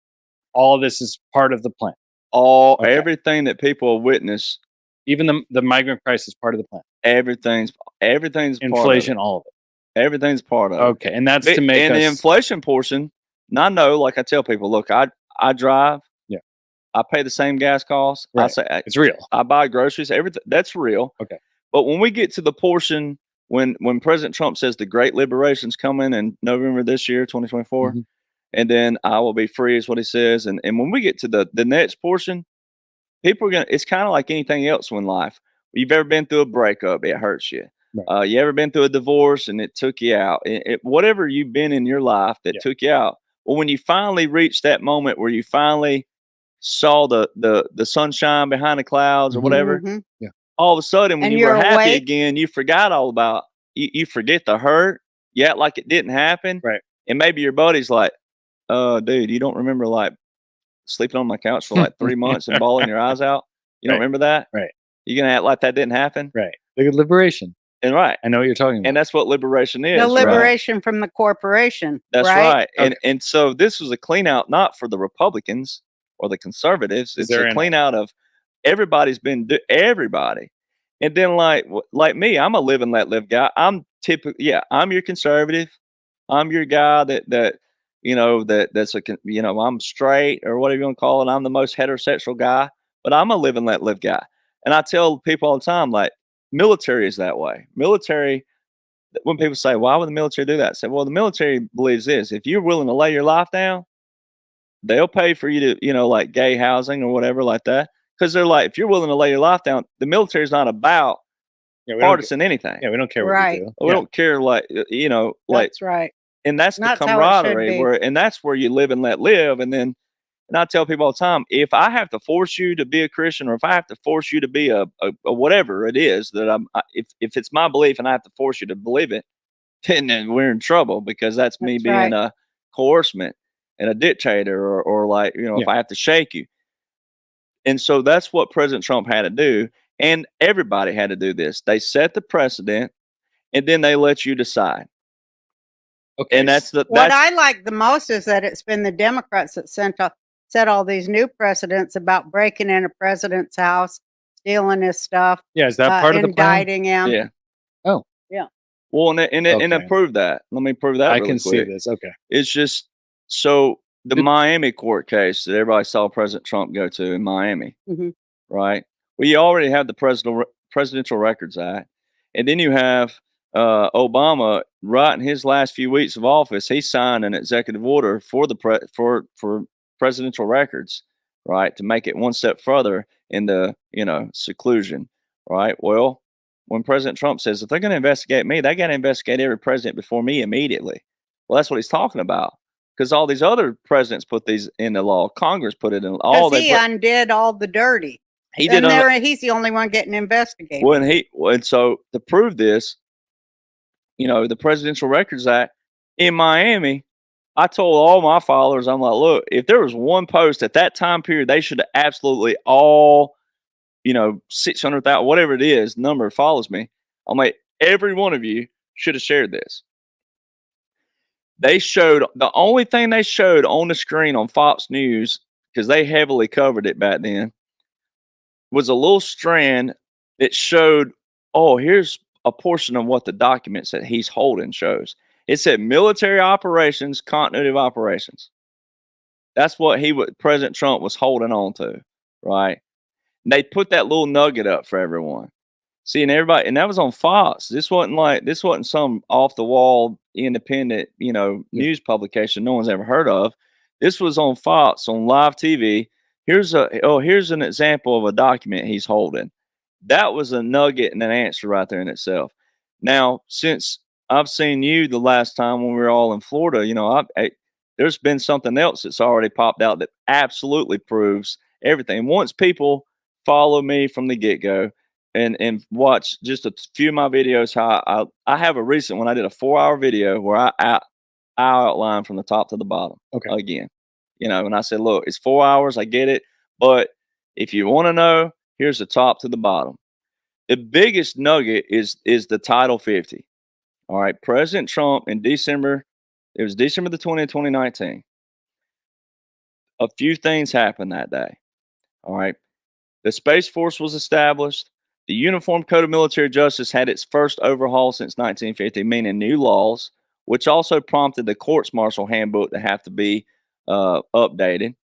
All of this is part of the plan. Okay. Everything that people have witnessed, Even the migrant crisis part of the plan. everything's Everything's inflation, part all of of it. Everything's part of it. Okay, and that's to make And the us. inflation portion. And I know, like I tell people, look, I drive. Yeah. I pay the same gas costs. I Right. say It's real. I buy groceries. Everything that's real. Okay. But when we get to the portion when President Trump says the Great Liberation's coming in November this year, 2024, Mhm. and then I will be free is what he says. And when we get to the next portion, people are gonna. It's kind of like anything else in life. You've ever been through a breakup, it hurts you. Right. You ever been through a divorce and it took you out? Whatever you've been in your life that Yeah. took you out. Well, when you finally reach that moment where you finally saw the sunshine behind the clouds or Mhm. whatever, Mhm. all of a sudden when And you were you're happy awake. again, you forgot all about you forget the hurt. You act like it didn't happen. Right. And maybe your buddy's like, dude, you don't remember like sleeping on my couch for like 3 months and bawling your eyes out? You don't Right. remember that? Right. You gonna act like that didn't happen? Right. Look at liberation. And right. I know what you're talking about. And that's what liberation is. The right? liberation from the corporation. That's right. right. And so this was a clean out not for the Republicans or the conservatives. It's they're a in clean out of everybody's been everybody. And then like me, I'm a live and let live guy. I'm typically I'm your conservative. I'm your guy that that's I'm straight or whatever you want to call it. I'm the most heterosexual guy, but I'm a live and let live guy. And I tell people all the time, like military is that way. Military, when people say, why would the military do that? I say, well, the military believes this. If you're willing to lay your life down, they'll pay for you to, like gay housing or whatever like that. Because they're like, if you're willing to lay your life down, the military is not about Yeah, we don't, partisan anything. yeah, we don't care what Right. you do. We Yeah. don't care like That's right. and that's the That's how it should camaraderie be. and that's where you live and let live. And I tell people all the time, if I have to force you to be a Christian or if I have to force you to be a whatever it is that if it's my belief and I have to force you to believe it, then we're in trouble because that's me That's being right. a coercement and a dictator or like, if I have to shake you. And so that's what President Trump had to do. And everybody had to do this. They set the precedent and then they let you decide. Okay. And that's What I like the most is that it's been the Democrats that set all these new precedents about breaking in a president's house, stealing his stuff, yeah. Is that part of the plan? indicting him. yeah. Oh. Yeah. Well, and Okay. prove that. Let me prove that I really can see quick. this. Okay. It's just so the It- Miami court case that everybody saw President Trump go to in Miami, Mhm. right? Well, you already have the Presidential Records Act, and then you have Obama right in his last few weeks of office. He signed an executive order for the for presidential records, right, to make it one step further in the seclusion, right? Well, when President Trump says if they're going to investigate me, they got to investigate every president before me immediately. Well, that's what he's talking about because all these other presidents put these in the law. Congress put it in all. Because he undid all the dirty. He did. He's the only one getting investigated. And so to prove this, the Presidential Records Act in Miami, I told all my followers, I'm like, look, if there was one post at that time period, they should have absolutely all, 600,000, whatever it is, number follows me. I'm like, every one of you should have shared this. The only thing they showed on the screen on Fox News, because they heavily covered it back then, was a little strand that showed, oh, here's a portion of what the documents that he's holding shows. It said military operations, continuity of operations. That's what President Trump was holding on to, right? And they put that little nugget up for everyone. See, and everybody, and that was on Fox. This wasn't some off the wall independent, news publication no one's ever heard of. This was on Fox on live TV. Here's an example of a document he's holding. That was a nugget and an answer right there in itself. Now, since I've seen you the last time when we were all in Florida, there's been something else that's already popped out that absolutely proves everything. Once people follow me from the get-go and watch just a few of my videos, how I have a recent one. I did a 4-hour video where I outline from the top to the bottom. Okay. Again, and I said, look, it's 4 hours. I get it. But if you want to know, here's the top to the bottom. The biggest nugget is the Title 50. All right. President Trump in December, it was December the 20th, 2019. A few things happened that day. All right. The Space Force was established. The Uniform Code of Military Justice had its first overhaul since 1950, meaning new laws, which also prompted the courts martial handbook to have to be updated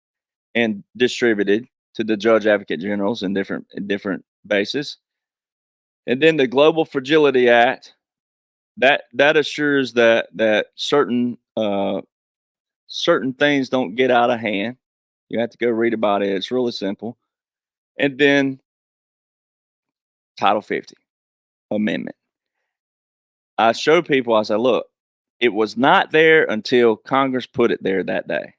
and distributed to the judge advocate generals in different bases. And then the Global Fragility Act that assures that certain things don't get out of hand. You have to go read about it. It's really simple. And then Title 50 Amendment. I show people, I say, look, it was not there until Congress put it there that day.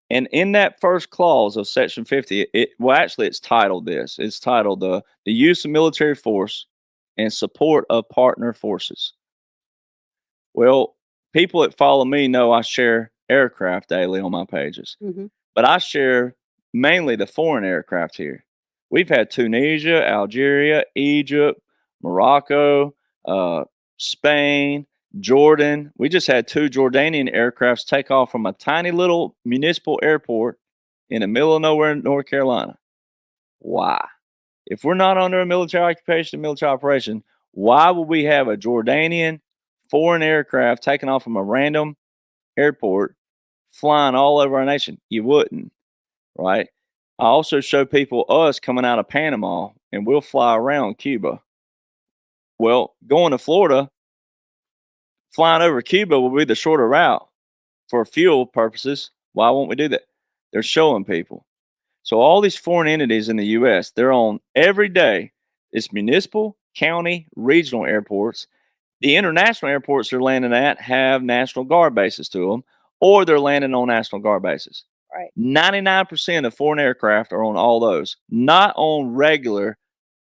And in that first clause of Section 50, it's titled this. It's titled the use of military force and support of partner forces. Well, people that follow me know I share aircraft daily on my pages, but I share mainly the foreign aircraft here. We've had Tunisia, Algeria, Egypt, Morocco, Spain, Jordan. We just had 2 Jordanian aircrafts take off from a tiny little municipal airport in the middle of nowhere in North Carolina. Why? If we're not under a military occupation, military operation, why would we have a Jordanian foreign aircraft taking off from a random airport flying all over our nation? You wouldn't, right? I also show people us coming out of Panama and we'll fly around Cuba. Well, going to Florida, flying over Cuba will be the shorter route for fuel purposes. Why won't we do that? They're showing people. So all these foreign entities in the U.S., they're on every day. It's municipal, county, regional airports. The international airports they're landing at have National Guard bases to them, or they're landing on National Guard bases. Right. 99% of foreign aircraft are on all those, not on regular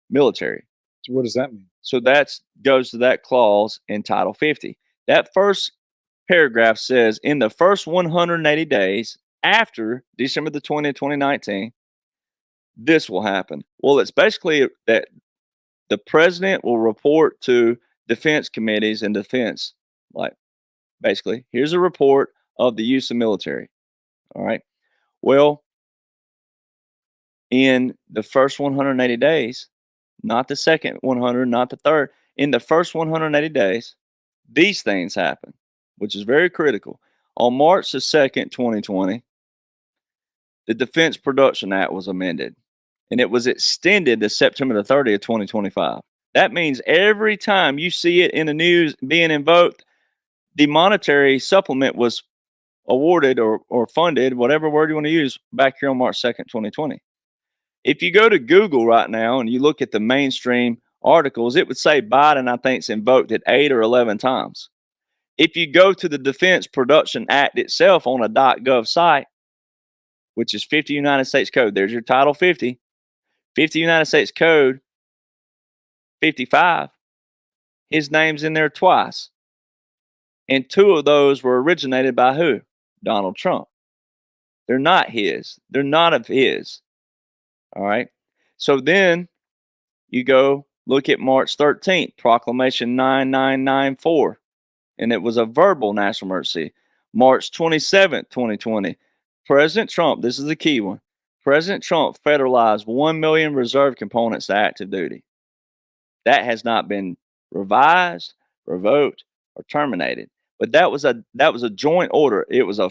military. So what does that mean? So that goes to that clause in Title 50. That first paragraph says, in the first 180 days after December the 20th, 2019, this will happen. Well, it's basically that the president will report to defense committees and defense, like, basically, here's a report of the use of military. All right. Well, in the first 180 days, not the second 100, not the third, in the first 180 days, these things happen, which is very critical. On March the 2nd, 2020, the Defense Production Act was amended, and it was extended to September the 30th, 2025. That means every time you see it in the news being invoked, the monetary supplement was awarded or funded, whatever word you want to use, back here on March 2nd, 2020. If you go to Google right now and you look at the mainstream articles, it would say Biden, I think, is invoked it 8 or 11 times. If you go to the Defense Production Act itself on a .gov site, which is 50 United States Code, there's your Title 50, 50 United States Code 55, his name's in there twice. And 2 of those were originated by who? Donald Trump. They're not his. They're not of his. All right. So then you go look at March 13th, Proclamation 9994, and it was a verbal national emergency. March 27th, 2020, President Trump, this is the key one, President Trump federalized 1 million reserve components to active duty. That has not been revised, revoked, or terminated. But that was a joint order. It was a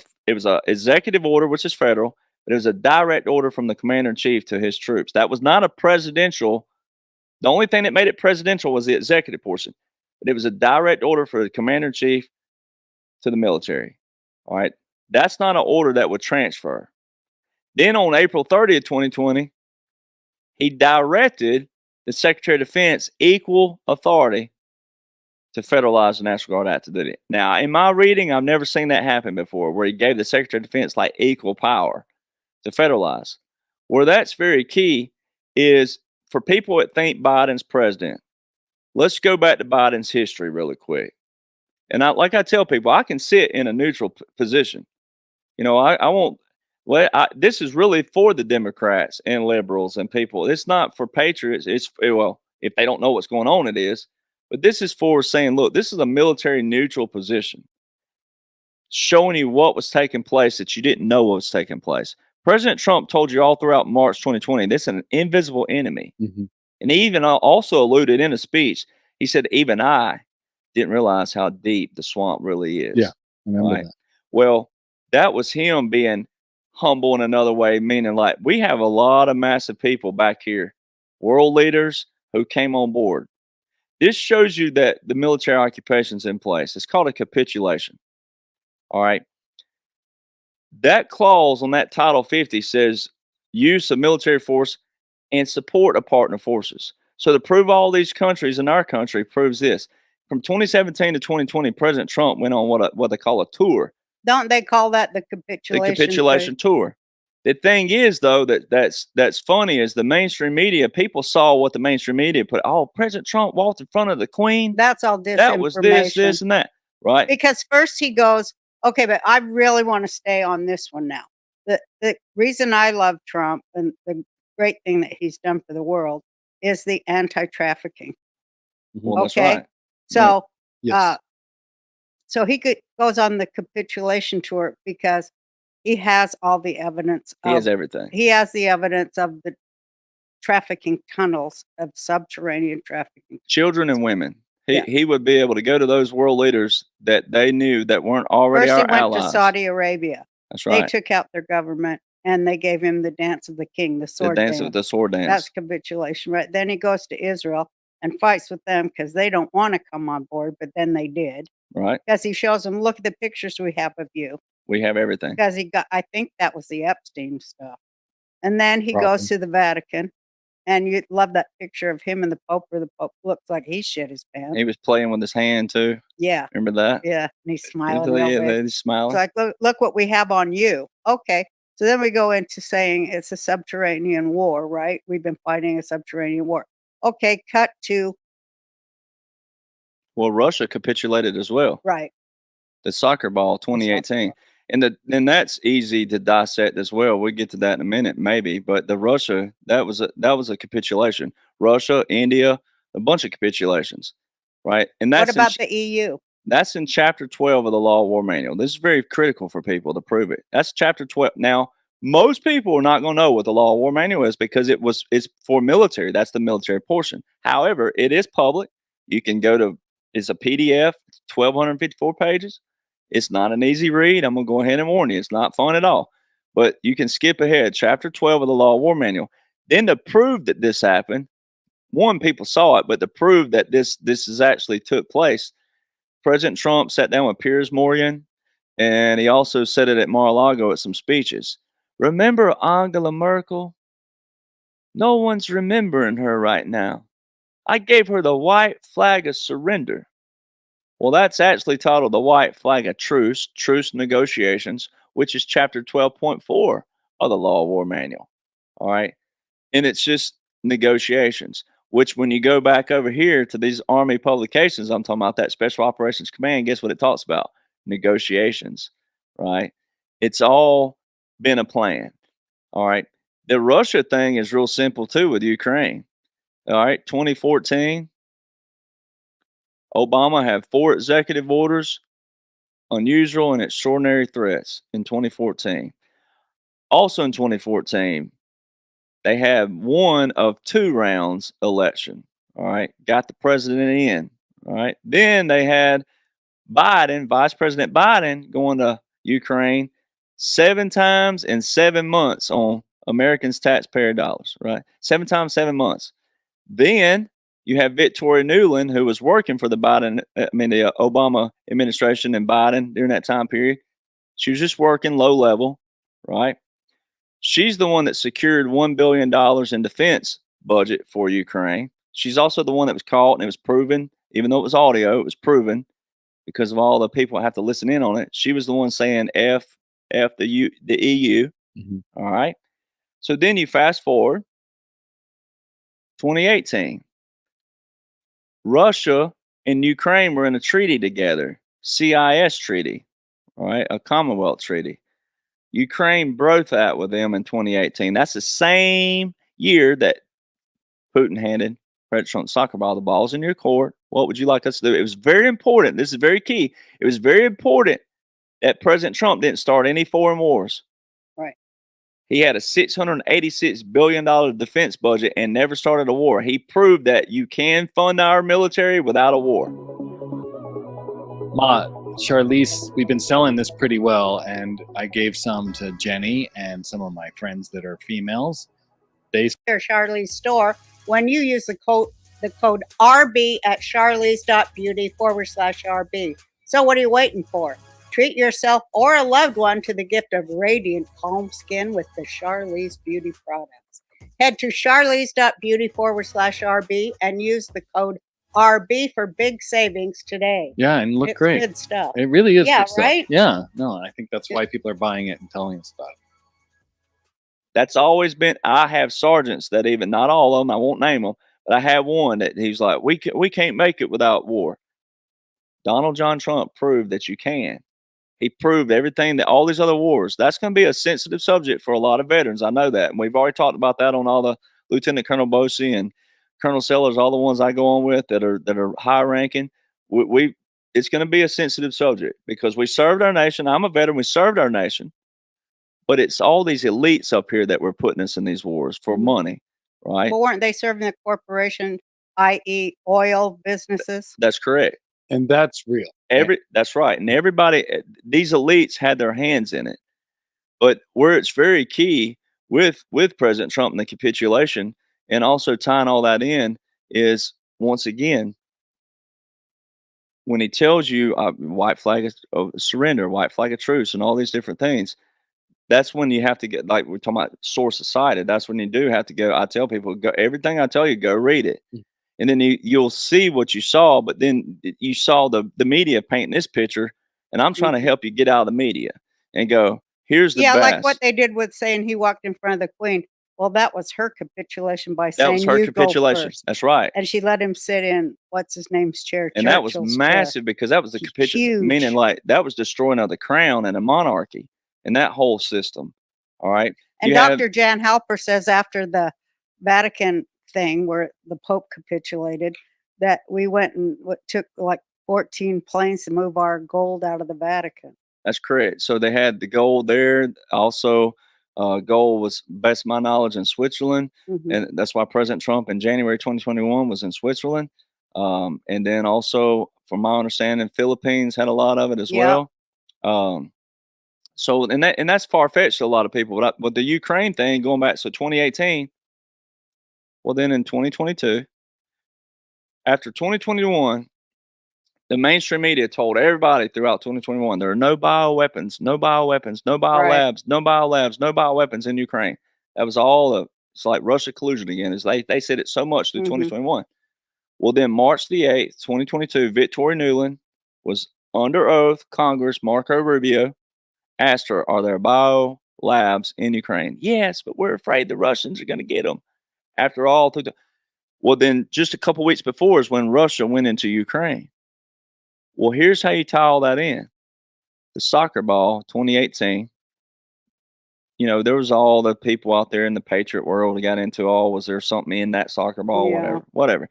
executive order, which is federal, but it was a direct order from the commander in chief to his troops. That was not a presidential. The only thing that made it presidential was the executive portion, but it was a direct order for the commander in chief to the military. All right. That's not an order that would transfer. Then on April 30th, 2020, he directed the Secretary of Defense equal authority to federalize the National Guard active duty. Now, in my reading, I've never seen that happen before, where he gave the Secretary of Defense like equal power to federalize. Where that's very key is for people that think Biden's president. Let's go back to Biden's history really quick. And like I tell people, I can sit in a neutral position. You know, I won't. Well, this is really for the Democrats and liberals and people. It's not for patriots. Well, if they don't know what's going on, it is. But this is for saying, look, this is a military neutral position, showing you what was taking place that you didn't know what was taking place. President Trump told you all throughout March 2020, this is an invisible enemy. Mm-hmm. And he even also alluded in a speech, he said, even I didn't realize how deep the swamp really is. Yeah, I remember Right. that. Well, that was him being humble in another way, meaning like we have a lot of massive people back here, world leaders who came on board. This shows you that the military occupation's in place. It's called a capitulation. All right. That clause on that Title 50 says use of military force and support of partner forces. So to prove all these countries in our country proves this. From 2017 to 2020, President Trump went on what they call a tour, Don't they call that the the capitulation? capitulation tour. The thing is, though, that's funny is the mainstream media. People saw what the mainstream media put. Oh, President Trump walked in front of the Queen. That's all That was this, disinformation. and that, right? Because first he goes, okay, but I really want to stay on this one now. The reason I love Trump and the great thing that he's done for the world is the anti-trafficking. Well, that's Okay. right. So, Yes. so he goes on the capitulation tour because he has all the evidence. He has everything. He has the evidence of the trafficking tunnels, of subterranean trafficking. Children and women. Yeah. He would be able to go to those world leaders that they knew that weren't already First, he our went allies. to Saudi Arabia. That's They right. took out their government and they gave him the dance of the king, the The sword dance dance. of the sword dance. That's capitulation, right? Then he goes to Israel and fights with them because they don't want to come on board, but then they did. Right. Because he shows them, look at the pictures we have of you. We have everything. Because he got, I think that was the Epstein stuff. And then he Probably. goes to the Vatican, and you love that picture of him and the Pope, where the Pope looks like he shit his pants. He was playing with his hand too. Yeah, Remember that? yeah, and he's smiling. Yeah, real big. he's It's smiling. like, look what we have on you. Okay. So then we go into saying it's a subterranean war, right? We've been fighting a subterranean war. Okay, cut to, Well, Russia capitulated as well. right. The soccer ball 2018. And that's easy to dissect as well. We'll get to that in a minute, maybe. But the Russia, that was a capitulation. Russia, India, a bunch of capitulations, right? And What that's about the EU? that's in chapter 12 of the Law of War Manual. This is very critical for people to prove it. That's chapter 12. Now, most people are not going to know what the Law of War Manual is because it's for military. That's the military portion. However, it is public. You can go to, it's a PDF, it's 1,254 pages. It's not an easy read. I'm going to go ahead and warn you. It's not fun at all. But you can skip ahead. Chapter 12 of the Law of War Manual. Then to prove that this happened, one, people saw it, but to prove that this is actually took place, President Trump sat down with Piers Morgan, and he also said it at Mar-a-Lago at some speeches. Remember Angela Merkel? No one's remembering her right now. I gave her the white flag of surrender. Well, that's actually titled the white flag of truce negotiations, which is chapter 12.4 of the Law of War Manual. All right. And it's just negotiations, which when you go back over here to these Army publications, I'm talking about that Special Operations Command, guess what it talks about? Negotiations, right? It's all been a plan. All right. The Russia thing is real simple too with Ukraine. All right. 2014, Obama had 4 executive orders, unusual and extraordinary threats in 2014. Also in 2014, they had 1 of 2 rounds election. All right. Got the president in. All right. Then they had Biden, Vice President Biden, going to Ukraine 7 times in 7 months on Americans' taxpayer dollars. Right. 7 times, 7 months. Then you have Victoria Nuland, who was working for the Obama administration and Biden during that time period. She was just working low level, right? She's the one that secured $1 billion in defense budget for Ukraine. She's also the one that was caught, and it was proven, even though it was audio, it was proven because of all the people that have to listen in on it. She was the one saying F the EU. Mhm. All right. So then you fast forward 2018. Russia and Ukraine were in a treaty together, CIS treaty, all right, a Commonwealth treaty. Ukraine broke that with them in 2018. That's the same year that Putin handed President Trump soccer ball. The ball's in your court. What would you like us to do? It was very important. This is very key. It was very important that President Trump didn't start any foreign wars. Right. He had a $686 billion defense budget and never started a war. He proved that you can fund our military without a war. Ma, Charlize, we've been selling this pretty well, and I gave some to Jenny and some of my friends that are females. They Charlize store when you use the code RB at charlize.beauty/RB. So what are you waiting for? Treat yourself or a loved one to the gift of radiant, calm skin with the Charlize Beauty products. Head to charlize.beauty/RB and use the code RB for big savings today. Yeah, and look It's great. good stuff. It really is Yeah, good stuff. right? Yeah, no, I think that's why people are buying it and telling us about it. That's always been. I have sergeants that even, not all of them, I won't name them, but I have one that he's like, we can't make it without war. Donald John Trump proved that you can. He proved everything that all these other wars. That's going to be a sensitive subject for a lot of veterans. I know that, and we've already talked about that on all the Lieutenant Colonel Bosey and Colonel Sellers, all the ones I go on with that are high ranking. It's going to be a sensitive subject because we served our nation. I'm a veteran. We served our nation, but it's all these elites up here that were putting us in these wars for money, right? But weren't they serving the corporation, i.e., oil businesses? That's correct. And that's real. That's right. And everybody, these elites had their hands in it. But where it's very key with President Trump and the capitulation, and also tying all that in, is once again, when he tells you white flag of surrender, white flag of truce, and all these different things, that's when you have to get, like we're talking about source cited. That's when you do have to go. I tell people, go, everything I tell you, go read it. And then you'll see what you saw, but then you saw the media painting this picture, and I'm trying to help you get out of the media and go, here's the best. Like what they did with saying he walked in front of the Queen. Well, that was her capitulation by saying that was her you capitulation. go first. That's right. And she let him sit in what's his name's chair. And that was massive because that was the capitulation, meaning like that was destroying of the crown and a monarchy and that whole system. All right. And Dr. Jan Halper says after the Vatican thing where the Pope capitulated, that we went and took like 14 planes to move our gold out of the Vatican. That's correct. So they had the gold there. Also, gold was, best of my knowledge, in Switzerland. And that's why President Trump in January 2021 was in Switzerland. And then also, from my understanding, Philippines had a lot of it as well. So, and that's far-fetched to a lot of people. But the Ukraine thing, going back to 2018, well, then in 2022, after 2021, the mainstream media told everybody throughout 2021 there are no bioweapons, no biolabs, no biolabs, no bioweapons in Ukraine. That was all it's like Russia collusion again. They said it so much through 2021. Well, then March the 8th, 2022, Victoria Nuland was under oath. Congress, Marco Rubio, asked her, are there biolabs in Ukraine? Yes, but we're afraid the Russians are going to get them. After all, well, then just a couple weeks before is when Russia went into Ukraine. Well, here's how you tie all that in. The soccer ball, 2018, there was all the people out there in the Patriot world that got into was there something in that soccer ball, whatever.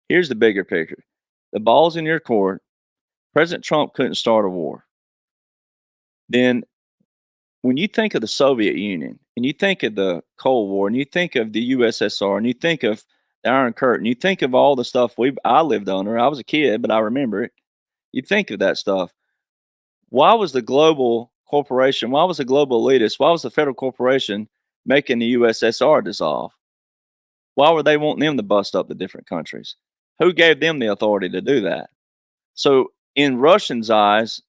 Here's the bigger picture. The ball's in your court. President Trump couldn't start a war. Then when you think of the Soviet Union and you think of the Cold War and you think of the USSR and you think of the Iron Curtain, you think of all the stuff I lived under. I was a kid, but I remember it. You think of that stuff. Why was the global corporation, why was the global elitist, why was the federal corporation making the USSR dissolve? Why were they wanting them to bust up the different countries? Who gave them the authority to do that? So in Russians' eyes,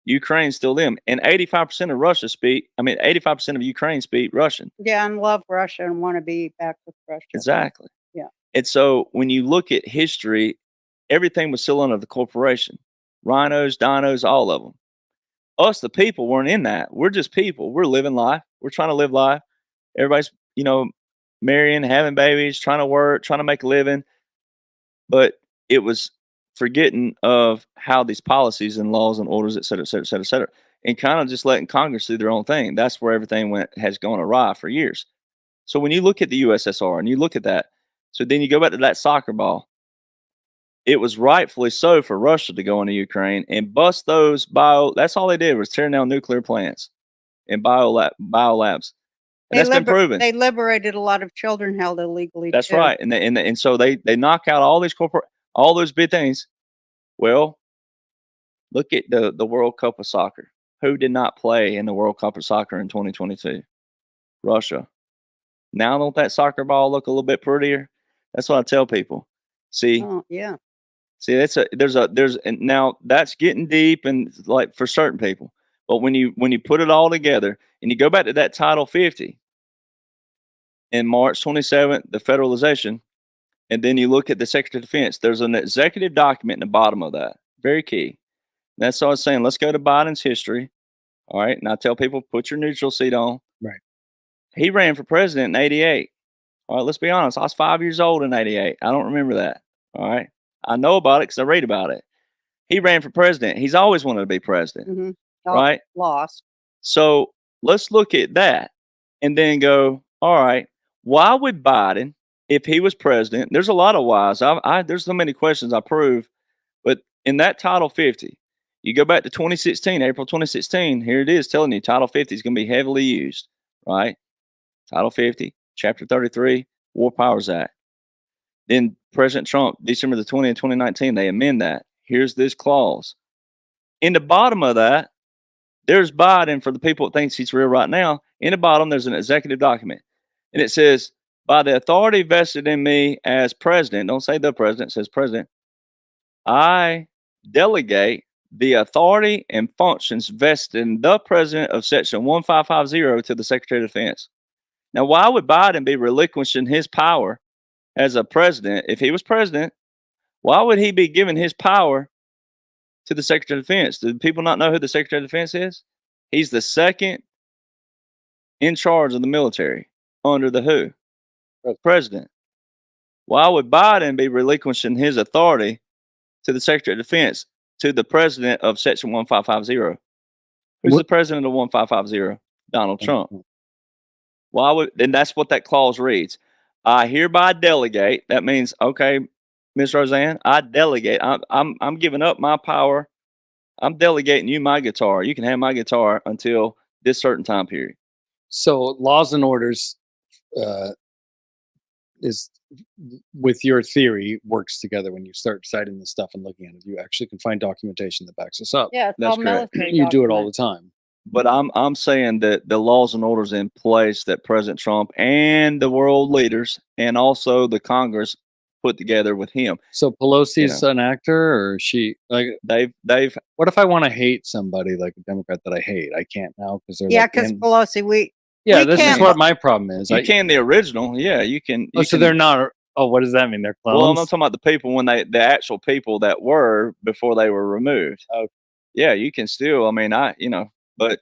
Ukraine's still them. And 85% of 85% of Ukraine speak Russian. Yeah, and love Russia and want to be back with Russia. Exactly. Yeah. And so when you look at history, everything was still under the corporation. Rhinos, dinos, all of them. Us, the people, weren't in that. We're just people. We're living life. We're trying to live life. Everybody's, marrying, having babies, trying to work, trying to make a living. But it was forgetting of how these policies and laws and orders, et cetera, et cetera, et cetera, et cetera, and kind of just letting Congress do their own thing. That's where everything has gone awry for years. So when you look at the USSR and you look at that, so then you go back to that soccer ball. It was rightfully so for Russia to go into Ukraine and bust those that's all they did was tearing down nuclear plants and biolabs. And that's been proven. They liberated a lot of children held illegally. That's too. right. And so they knock out all these all those big things. Well, look at the World Cup of Soccer. Who did not play in the World Cup of Soccer in 2022? Russia. Now don't that soccer ball look a little bit prettier? That's what I tell people. See, Oh, yeah. see, and now that's getting deep and like for certain people. But when you put it all together and you go back to that Title 50 in March 27th, the federalization, and then you look at the Secretary of Defense, there's an executive document in the bottom of that. Very key. And that's what I was saying. Let's go to Biden's history. All right. And I tell people, put your neutral seat on. Right. He ran for president in 88. All right. Let's be honest. I was 5 years old in 88. I don't remember that. All right. I know about it because I read about it. He ran for president. He's always wanted to be president. Mm-hmm. Right. Lost. So let's look at that and then go, all right, why would Biden, if he was president, there's a lot of whys. There's so many questions I prove, but in that Title 50, you go back to 2016, April 2016, here it is telling you Title 50 is going to be heavily used, right? Title 50, Chapter 33, War Powers Act. Then President Trump, December the 20th, 2019, they amend that. Here's this clause. In the bottom of that, there's Biden for the people that thinks he's real right now. In the bottom, there's an executive document. And it says, by the authority vested in me as president, don't say the president, it says president, I delegate the authority and functions vested in the president of section 1550 to the Secretary of Defense. Now, why would Biden be relinquishing his power as a president? If he was president, why would he be giving his power to the Secretary of Defense? Do people not know who the Secretary of Defense is? He's the second in charge of the military under the who? President. Why would Biden be relinquishing his authority to the Secretary of Defense to the president of section 1550? Who's the president of 1550? Donald Trump. Why would, and that's what that clause reads. I hereby delegate. That means, okay, Miss Roseanne, I delegate. I'm giving up my power. I'm delegating you my guitar. You can have my guitar until this certain time period. So laws and orders is with your theory works together when you start citing this stuff and looking at it. You actually can find documentation that backs this up. Yeah, it's That's all correct. military. You do it all documents. the time. But I'm saying that the laws and orders in place that President Trump and the world leaders and also the Congress put together with him. So Pelosi's an actor, or is she like they've what if I want to hate somebody like a Democrat that I hate? I can't now because they're Yeah, like because in- Pelosi, we this is can, what but- my problem is. you can the original, yeah, you can. So they're not. Oh, what does that mean? They're clones. Well, I'm not talking about the people when the actual people that were before they were removed. Oh. Yeah, you can still. I mean, but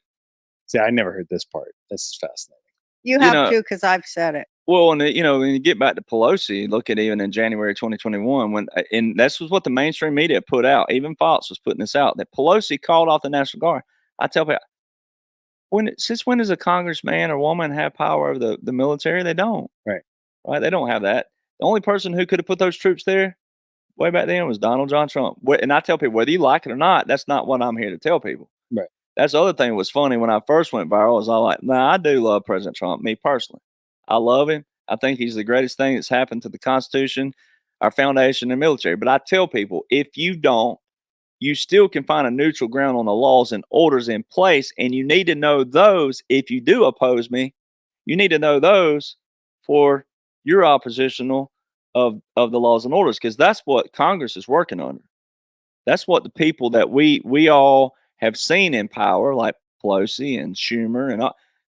see, I never heard this part. This is fascinating. you have to because I've said it. well, and when you get back to Pelosi, look at even in January 2021 when, and this was what the mainstream media put out. Even Fox was putting this out that Pelosi called off the National Guard. I tell people, since when does a congressman or woman have power over the military? They don't. Right. They don't have that. The only person who could have put those troops there way back then was Donald John Trump. And I tell people, whether you like it or not, that's not what I'm here to tell people. Right. That's the other thing that was funny when I first went viral was I like, I do love President Trump, me personally. I love him. I think he's the greatest thing that's happened to the Constitution, our foundation, and military. But I tell people, if you don't, you still can find a neutral ground on the laws and orders in place. And you need to know those. If you do oppose me, you need to know those for your oppositional of the laws and orders, because that's what Congress is working under. That's what the people that we all have seen in power, like Pelosi and Schumer, and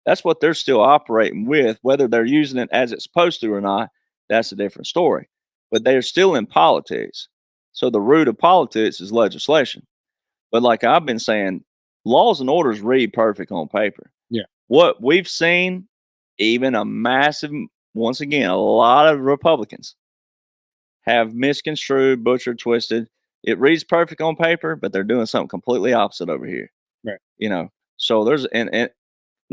that's what they're still operating with. Whether they're using it as it's supposed to or not, that's a different story. But they're still in politics. So the root of politics is legislation. But like I've been saying, laws and orders read perfect on paper. Yeah. What we've seen, even once again, a lot of Republicans have misconstrued, butchered, twisted. It reads perfect on paper, but they're doing something completely opposite over here. Right. So there's, and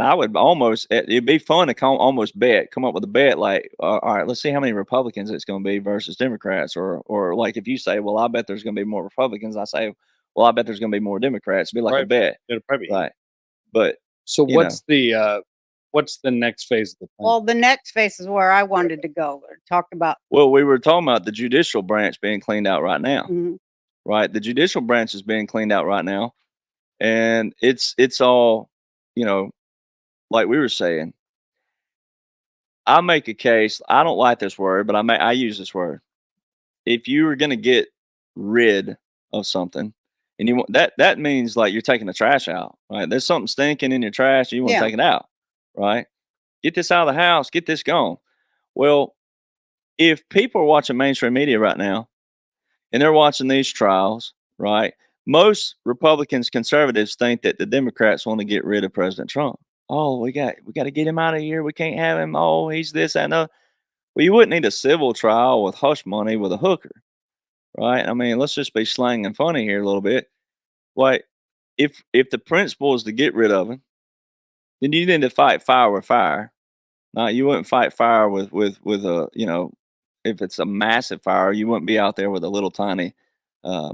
I would almost, it'd be fun to almost come up with a bet like, all right, let's see how many Republicans it's going to be versus Democrats. Or like if you say, well, I bet there's going to be more Republicans. I say, well, I bet there's going to be more Democrats. It'd be like a bet. It'll probably Right. But so what's the what's the next phase of the plan? Well, the next phase is where I wanted to go. Talk about. Well, we were talking about the judicial branch being cleaned out right now, Mhm. right? The judicial branch is being cleaned out right now, and it's all, you know, like we were saying. I make a case. I don't like this word, but I use this word. If you were going to get rid of something, and you want that means like you're taking the trash out, right? There's something stinking in your trash, and you want to Yeah. take it out, right? Get this out of the house. Get this gone. Well, if people are watching mainstream media right now, and they're watching these trials, right? Most Republicans, conservatives think that the Democrats want to get rid of President Trump. Oh, we got to get him out of here. We can't have him. Oh, he's this, that, and other. Well, you wouldn't need a civil trial with hush money with a hooker, right? I mean, let's just be slang and funny here a little bit. Like, if the principle is to get rid of him, then you need to fight fire with fire. Now, you wouldn't fight fire with a, you know, if it's a massive fire, you wouldn't be out there with a little tiny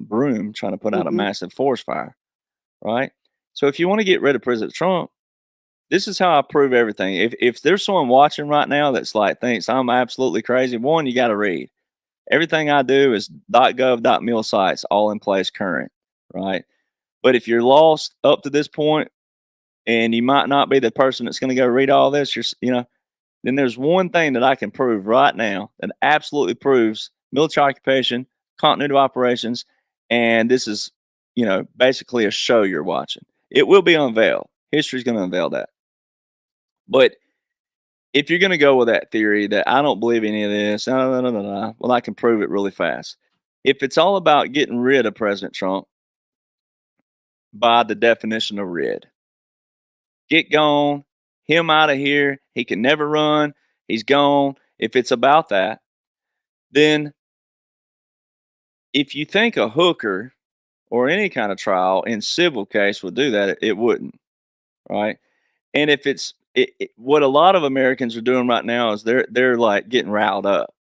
broom trying to put out a Mhm. massive forest fire, right? So if you want to get rid of President Trump, this is how I prove everything. If there's someone watching right now that's like thinks I'm absolutely crazy, one, you got to read. Everything I do is .gov.mil sites, all in place current, right? But if you're lost up to this point, and you might not be the person that's going to go read all this, you know, then there's one thing that I can prove right now that absolutely proves military occupation, continuity of operations, and this is, you know, basically a show you're watching. It will be unveiled. History's going to unveil that. But if you're going to go with that theory that I don't believe any of this, well, I can prove it really fast. If it's all about getting rid of President Trump, by the definition of rid, get gone, him out of here, he can never run, he's gone. If it's about that, then if you think a hooker or any kind of trial in civil case would do that, it wouldn't, right? And if it's what a lot of Americans are doing right now is they're like getting riled up.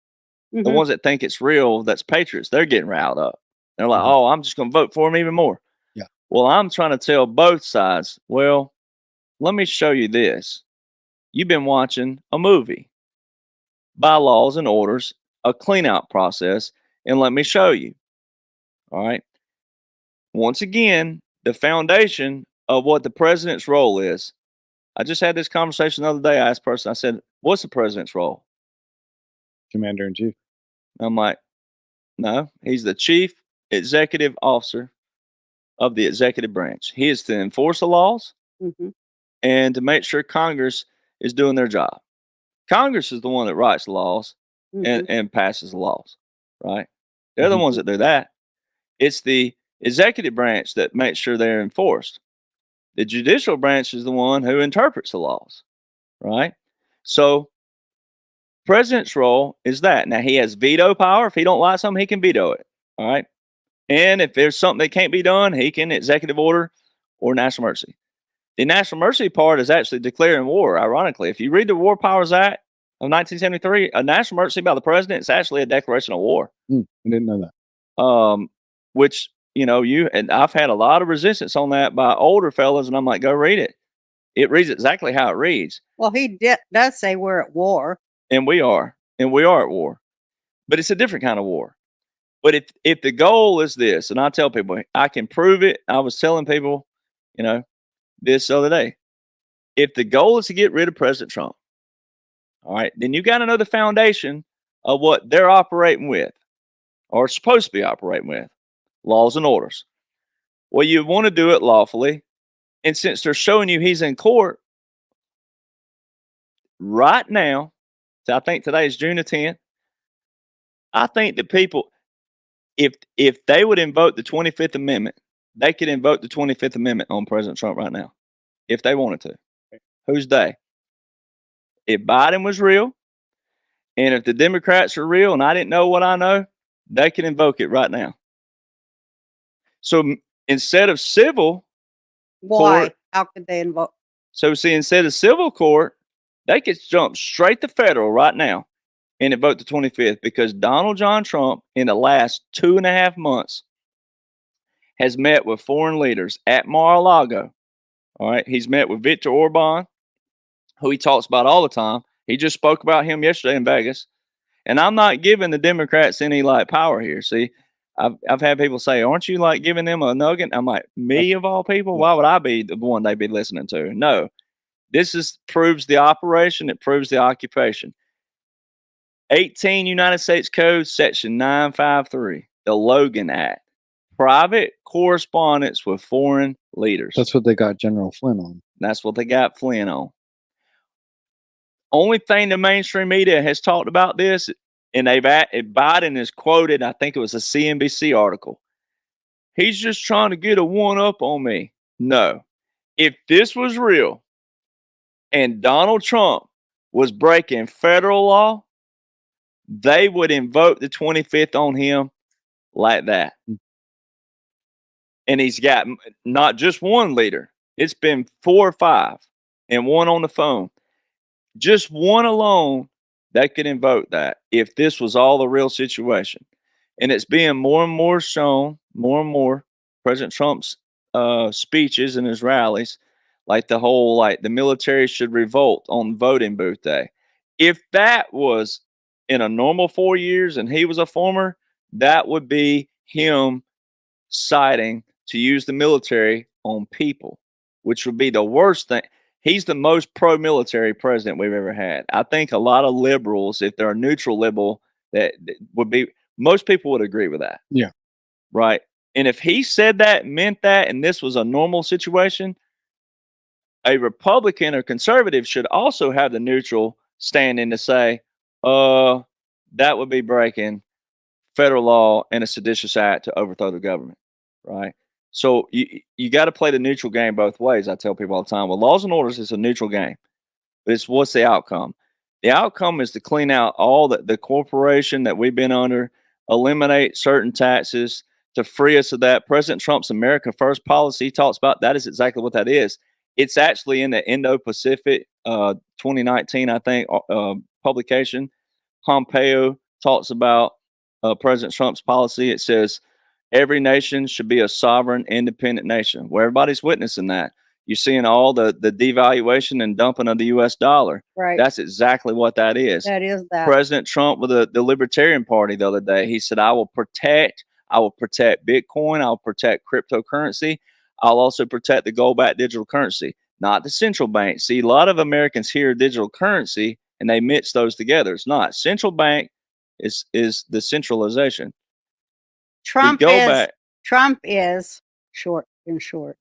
The Mhm. ones that think it's real, that's patriots, they're getting riled up. They're like, Mhm. oh, I'm just going to vote for him even more. Yeah. Well, I'm trying to tell both sides, well, let me show you this. You've been watching a movie, bylaws and orders, a clean out process, and let me show you. All right. Once again, the foundation of what the president's role is. I just had this conversation the other day. I asked a person, I said, what's the president's role? Commander in chief. I'm like, no, he's the chief executive officer of the executive branch. He is to enforce the laws Mhm. and to make sure Congress is doing their job. Congress is the one that writes the laws Mhm. and passes the laws, right? They're the Mhm. ones that do that. It's the executive branch that makes sure they're enforced. The judicial branch is the one who interprets the laws, right? So, president's role is that. Now he has veto power. If he don't like something, he can veto it. All right. And if there's something that can't be done, he can executive order or national emergency. The national emergency part is actually declaring war. Ironically, if you read the War Powers Act of 1973, a national emergency by the president is actually a declaration of war. I didn't know that. Which you know you and I've had a lot of resistance on that by older fellas, and I'm like, go read it. It reads exactly how it reads, Well, he does say we're at war. and we are at war, but it's a different kind of war. But if the goal is this, and I tell people I can prove it. I was telling people, you know, this the other day. If the goal is to get rid of President Trump, all right, then you got to know the foundation of what they're operating with or supposed to be operating with, laws and orders. Well, you want to do it lawfully. And since they're showing you he's in court right now, so I think today is June the 10th. I think the people, if they would invoke the 25th Amendment, they could invoke the 25th Amendment on President Trump right now if they wanted to. Who's they? If Biden was real, and if the Democrats are real, and I didn't know what I know, they can invoke it right now. So instead of civil Why? court, How could they invoke? so see, instead of civil court, they could jump straight to federal right now and invoke the 25th because Donald John Trump, in the last 2.5 months, has met with foreign leaders at Mar-a-Lago. All right. He's met with Viktor Orban. who he talks about all the time. He just spoke about him yesterday in Vegas. And I'm not giving the Democrats any like power here. See, I've had people say, "Aren't you like giving them a nugget?" I'm like, me of all people, why would I be the one they'd be listening to? No, this proves the operation. It proves the occupation. 18 United States Code, Section 953, the Logan Act, private correspondence with foreign leaders. That's what they got General Flynn on. That's what they got Flynn on. Only thing the mainstream media has talked about this, and Biden is quoted, I think it was a CNBC article. He's just trying to get a one up on me. No. If this was real and Donald Trump was breaking federal law, they would invoke the 25th on him like that. And he's got not just one leader, it's been 4 or 5 and one on the phone. Just one alone that could invoke that if this was all the real situation. And it's being more and more shown, more and more. President Trump's speeches and his rallies, like the whole, like the military should revolt on voting booth day. If that was in a normal 4 years and he was a former, that would be him citing to use the military on people, which would be the worst thing. He's the most pro-military president we've ever had. I think a lot of liberals, if they're a neutral liberal, that would be, most people would agree with that. Yeah. Right. And if he said that, meant that, and this was a normal situation, a Republican or conservative should also have the neutral standing to say, that would be breaking federal law and a seditious act to overthrow the government. Right. So you got to play the neutral game both ways. I tell people all the time, well, laws and orders is a neutral game. But it's what's the outcome? The outcome is to clean out all the corporation that we've been under, eliminate certain taxes to free us of that. President Trump's America First policy talks about that is exactly what that is. It's actually in the Indo-Pacific 2019, I think, publication. Pompeo talks about President Trump's policy. It says, every nation should be a sovereign, independent nation. Well, everybody's witnessing that. You're seeing all the devaluation and dumping of the U.S. dollar. Right. That's exactly what that is. That is that. President Trump with the Libertarian Party the other day, he said, I will protect Bitcoin. I'll protect cryptocurrency. I'll also protect the gold-backed digital currency, not the central bank. See, a lot of Americans hear digital currency and they mix those together. It's not. Central bank is the centralization. Trump is short and short.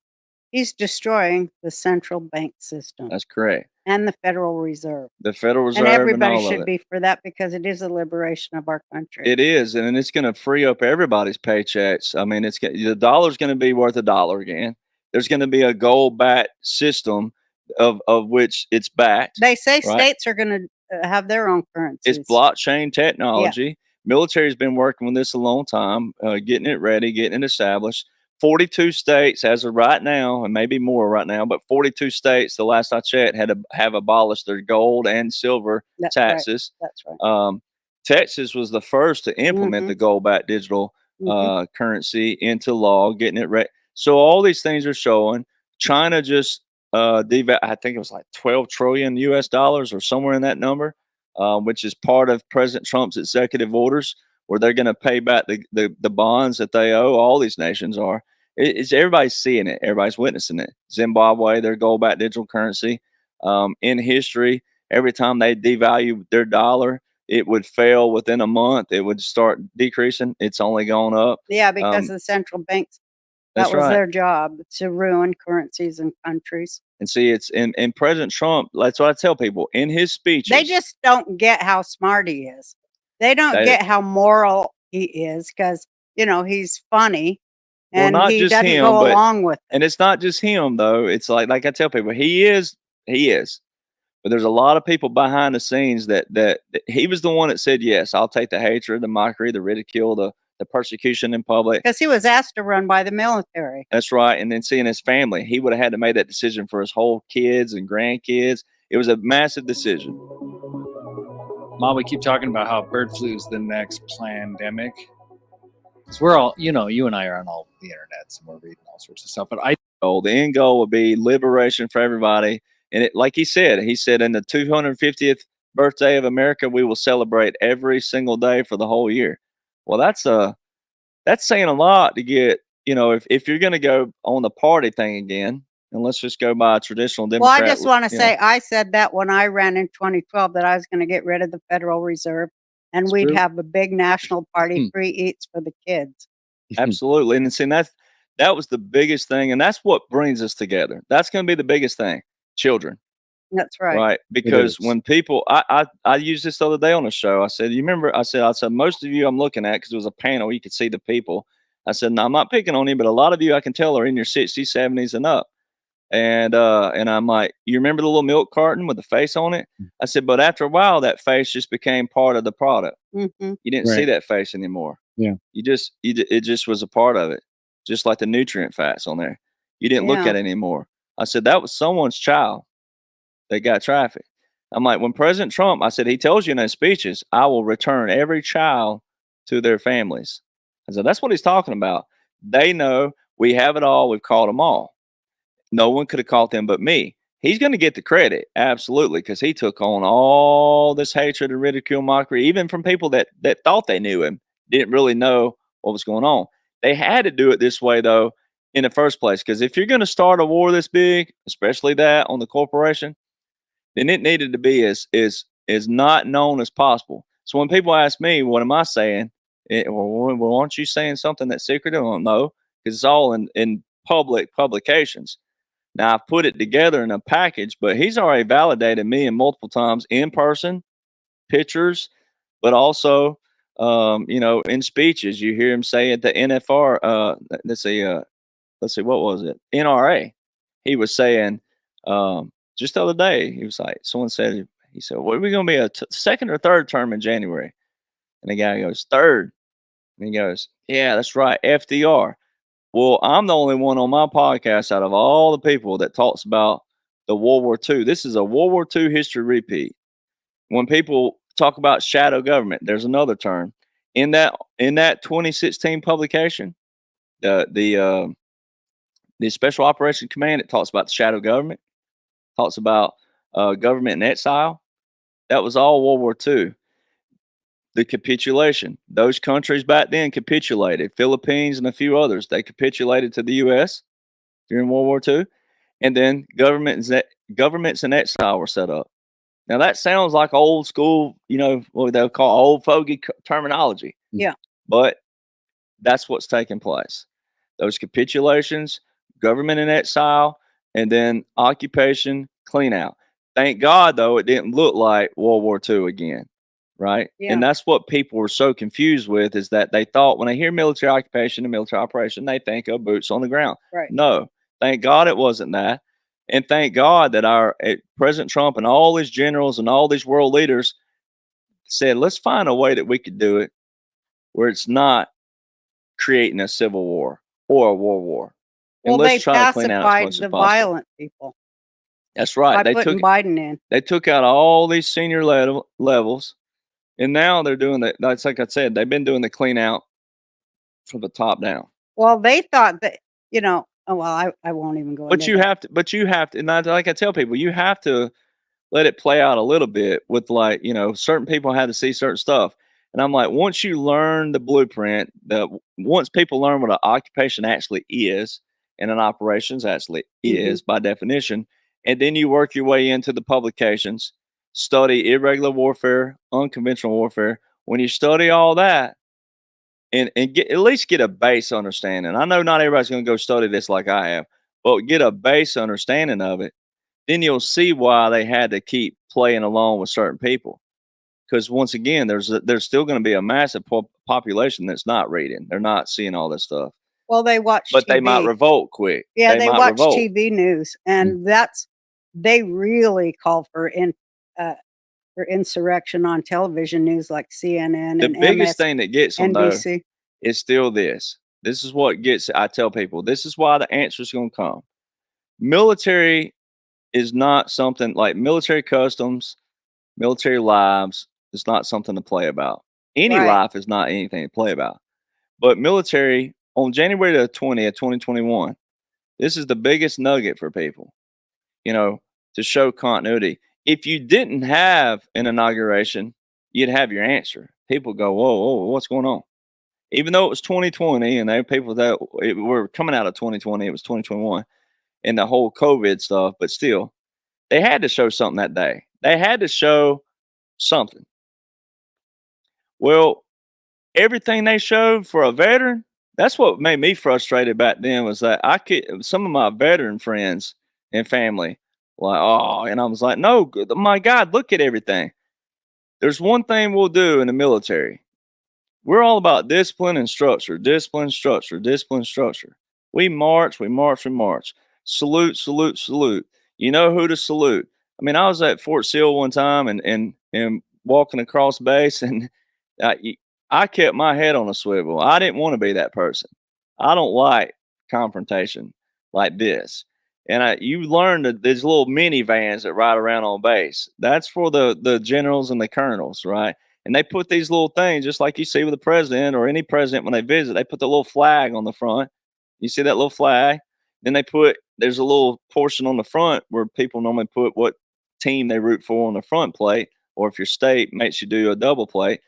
He's destroying the central bank system. That's correct. And the Federal Reserve. The Federal Reserve. And everybody all should be for that because it is a liberation of our country. It is, and it's going to free up everybody's paychecks. I mean, the dollar's going to be worth $1 again. There's going to be a gold-backed system of which it's backed. They say right? States are going to have their own currencies. It's blockchain technology. Yeah. Military's been working with this a long time, getting it ready, getting it established. 42 states as of right now, and maybe more right now, but 42 states, the last I checked, have abolished their gold and silver taxes. Right. That's right. Texas was the first to implement the gold-backed digital currency into law, getting it ready. So all these things are showing. China just I think it was like 12 trillion US dollars or somewhere in that number, which is part of President Trump's executive orders, where they're going to pay back the bonds that they owe. All these nations are. It's everybody's seeing it. Everybody's witnessing it. Zimbabwe, their gold-backed digital currency. In history, every time they devalue their dollar, it would fail within a month. It would start decreasing. It's only gone up. Yeah, because the central banks, that was their job, to ruin currencies and countries. And see, it's in President Trump, that's what I tell people, in his speeches. They just don't get how smart he is. They don't get how moral he is because, he's funny and he doesn't go along with it. And it's not just him, though. It's like I tell people, he is. But there's a lot of people behind the scenes that he was the one that said, yes, I'll take the hatred, the mockery, the ridicule, the persecution in public. Because he was asked to run by the military. That's right. And then seeing his family, he would have had to make that decision for his whole kids and grandkids. It was a massive decision. Mom, we keep talking about how bird flu is the next pandemic. Because we're all, you and I are on all the internet and we're reading all sorts of stuff. But the end goal would be liberation for everybody. And it, like he said, in the 250th birthday of America, we will celebrate every single day for the whole year. Well, that's saying a lot to get, if you're going to go on the party thing again, and let's just go by a traditional Well, I Democrat. just want to say, I said that when I ran in 2012 that I was going to get rid of the Federal Reserve and It's we'd true. have a big national party, free eats for the kids. Absolutely. And see, that was the biggest thing. And that's what brings us together. That's going to be the biggest thing. Children. That's right. Right. Because is. when people, I used this the other day on the show. I said, you remember, I said, most of you I'm looking at, because it was a panel, you could see the people. I said, no, I'm not picking on you, but a lot of you I can tell are in your 60s, 70s and up. And I'm like, you remember the little milk carton with the face on it? I said, but after a while, that face just became part of the product. Mm-hmm. You didn't see Right. that face anymore. Yeah. It just was a part of it, just like the nutrient fats on there. You didn't look Yeah. at it anymore. I said, that was someone's child that got trafficked. I'm like, when President Trump, I said, he tells you in his speeches, I will return every child to their families. I said, that's what he's talking about. They know we have it all. We've caught them all. No one could have caught them but me. He's going to get the credit, absolutely, because he took on all this hatred and ridicule, mockery, even from people that thought they knew him, didn't really know what was going on. They had to do it this way, though, in the first place, because if you're going to start a war this big, especially that on the corporation, then it needed to be as not known as possible. So when people ask me, what am I saying? Well, aren't you saying something that's secret? I don't know, because it's all in public publications. Now I've put it together in a package, but he's already validated me in multiple times in person, pictures, but also, in speeches. You hear him say at the NFR. Let's see, what was it? NRA. He was saying, just the other day, he was like, someone said, he said, what are we going to be a second or third term in January? And the guy goes, third. And he goes, yeah, that's right, FDR. Well, I'm the only one on my podcast out of all the people that talks about the World War II. This is a World War II history repeat. When people talk about shadow government, there's another term in that 2016 publication. The Special Operation Command, it talks about the shadow government, talks about government in exile. That was all World War II. The capitulation. Those countries back then capitulated. Philippines and a few others, they capitulated to the U.S. during World War II. And then governments in exile were set up. Now that sounds like old school, what they'll call old fogey terminology. Yeah. But that's what's taking place. Those capitulations, government in exile, and then occupation cleanout. Thank God, though, it didn't look like World War II again, right? Yeah. And that's what people were so confused with, is that they thought when they hear military occupation and military operation, they think of boots on the ground. Right. No, thank God it wasn't that. And thank God that our President Trump and all these generals and all these world leaders said, let's find a way that we could do it where it's not creating a civil war or a world war. And Well, they let's try to clean out as pacified much the as possible. violent people That's right. by putting Biden in. They took out all these senior levels, and now they're doing that. That's like I said, they've been doing the clean out from the top down. Well, they thought that, I won't even go But into you that. have to, and like I tell people, you have to let it play out a little bit with, like, certain people had to see certain stuff. And I'm like, once you learn the blueprint, once people learn what an occupation actually is and an operations actually is by definition, and then you work your way into the publications, study irregular warfare, unconventional warfare. When you study all that and at least get a base understanding. I know not everybody's going to go study this like I have, but get a base understanding of it. Then you'll see why they had to keep playing along with certain people. Because once again, there's still going to be a massive population that's not reading. They're not seeing all this stuff. Well, they watch But TV. they might revolt quick. Yeah, they might watch revolt. TV news, and they really call for insurrection on television news like CNN The and biggest thing that gets them, though, NBC. is still this. This is what gets. I tell people, this is why the answer is going to come. Military is not something like military customs, military lives is not something to play about. Any Right. life is not anything to play about. But military, on January the 20th, 2021, this is the biggest nugget for people. to show continuity. If you didn't have an inauguration, you'd have your answer. People go, whoa, what's going on? Even though it was 2020 and there were people that were coming out of 2020, it was 2021 and the whole COVID stuff, but still, they had to show something that day. They had to show something. Well, everything they showed for a veteran, that's what made me frustrated back then was that some of my veteran friends and family like, oh, and I was like, no, my God, look at everything. There's one thing we'll do in the military. We're all about discipline and structure, discipline, structure, discipline, structure. We march, we march, we march. Salute, salute, salute. You know who to salute. I mean, I was at Fort Sill one time and walking across base, and I kept my head on a swivel. I didn't want to be that person. I don't like confrontation like this. And you learn that there's little minivans that ride around on base. That's for the generals and the colonels, right? And they put these little things, just like you see with the president or any president when they visit, they put the little flag on the front. You see that little flag? Then there's a little portion on the front where people normally put what team they root for on the front plate, or if your state makes you do a double plate,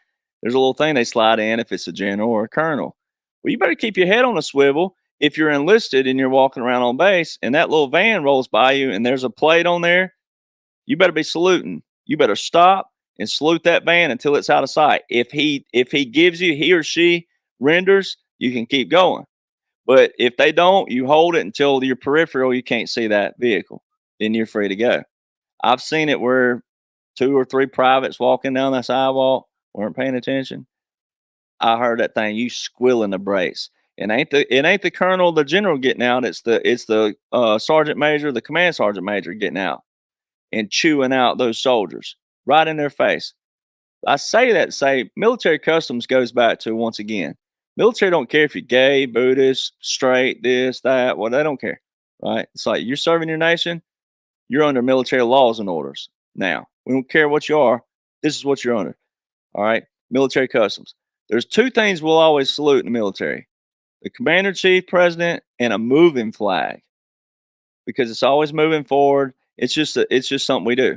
there's a little thing they slide in if it's a general or a colonel. Well, you better keep your head on a swivel if you're enlisted and you're walking around on base and that little van rolls by you and there's a plate on there. You better be saluting. You better stop and salute that van until it's out of sight. If he gives you, he or she renders, you can keep going. But if they don't, you hold it until your peripheral, you can't see that vehicle. Then you're free to go. I've seen it where 2 or 3 privates walking down the sidewalk weren't paying attention. I heard that thing, you squealing the brakes. It ain't the colonel, the general getting out. It's the sergeant major, the command sergeant major getting out and chewing out those soldiers right in their face. I say that to say military customs goes back to, once again, military don't care if you're gay, Buddhist, straight, this, that, well, they don't care, right? It's like you're serving your nation, you're under military laws and orders. Now, we don't care what you are. This is what you're under. All right. Military customs. There's 2 things we'll always salute in the military: the commander in chief, president, and a moving flag, because it's always moving forward. It's just something we do.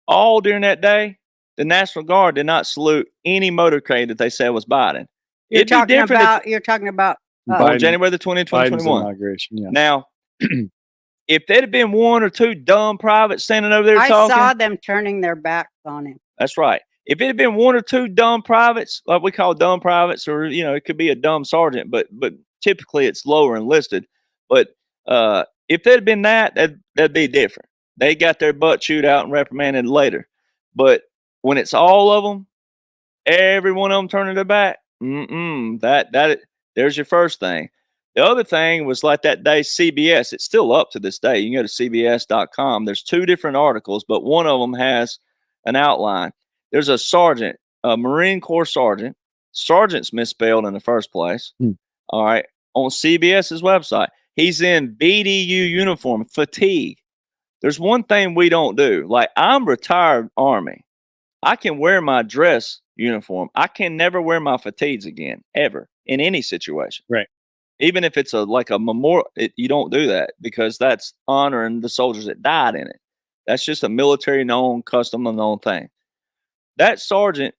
All during that day, the National Guard did not salute any motorcade that they said was Biden. You're talking about On January the 20th, Biden's 2021. inauguration. Yeah. Now, if there'd have been 1 or 2 dumb privates standing over there I talking, saw them turning their backs on him. that's right. If it had been 1 or 2 dumb privates, like we call dumb privates, or it could be a dumb sergeant, but typically it's lower enlisted. But if there'd been that'd be different. They got their butt chewed out and reprimanded later. But when it's all of them, every one of them turning their back, there's your first thing. The other thing was like that day, CBS. It's still up to this day. You can go to CBS.com. There's 2 different articles, but one of them has an outline. There's a sergeant, a Marine Corps sergeant. Sergeant's misspelled in the first place. All right. On CBS's website, he's in BDU uniform, fatigue. There's one thing we don't do. Like, I'm retired Army. I can wear my dress uniform. I can never wear my fatigues again, ever, in any situation. Right. Even if it's like a memorial, you don't do that because that's honoring the soldiers that died in it. That's just a military known, custom known thing. That sergeant,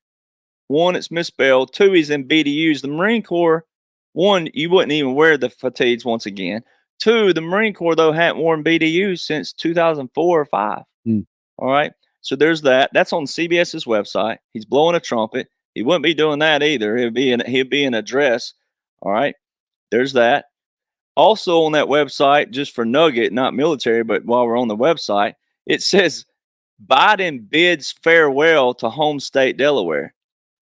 1, it's misspelled. 2, he's in BDUs. The Marine Corps, 1, you wouldn't even wear the fatigues once again. 2, the Marine Corps, though, hadn't worn BDUs since 2004 or 5. All right. So there's that. That's on CBS's website. He's blowing a trumpet. He wouldn't be doing that either. He'd be in a dress. All right. There's that. Also on that website, just for nugget, not military, but while we're on the website, it says Biden bids farewell to home state Delaware.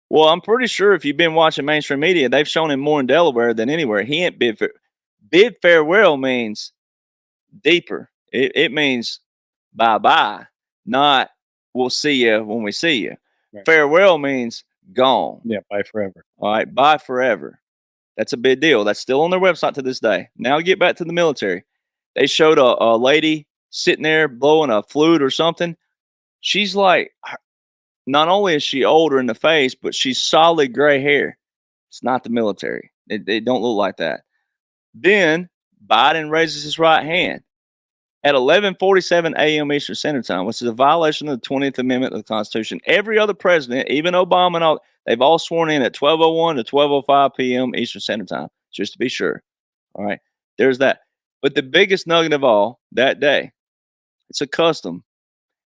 Well, I'm pretty sure if you've been watching mainstream media, they've shown him more in Delaware than anywhere. He ain't bid farewell means deeper. It means bye-bye, not we'll see you when we see you. Right. Farewell means gone. Yeah, bye forever. All right, bye forever. That's a big deal. That's still on their website to this day. Now get back to the military. They showed a lady sitting there blowing a flute or something. She's like, not only is she older in the face, but she's solid gray hair. It's not the military. They don't look like that. Then Biden raises his right hand. at 11:47 a.m. Eastern Standard Time, which is a violation of the 20th Amendment of the Constitution. Every other president, even Obama and all, they've all sworn in at 12:01 to 12:05 p.m. Eastern Standard Time, just to be sure. All right, there's that. But the biggest nugget of all that day, it's a custom.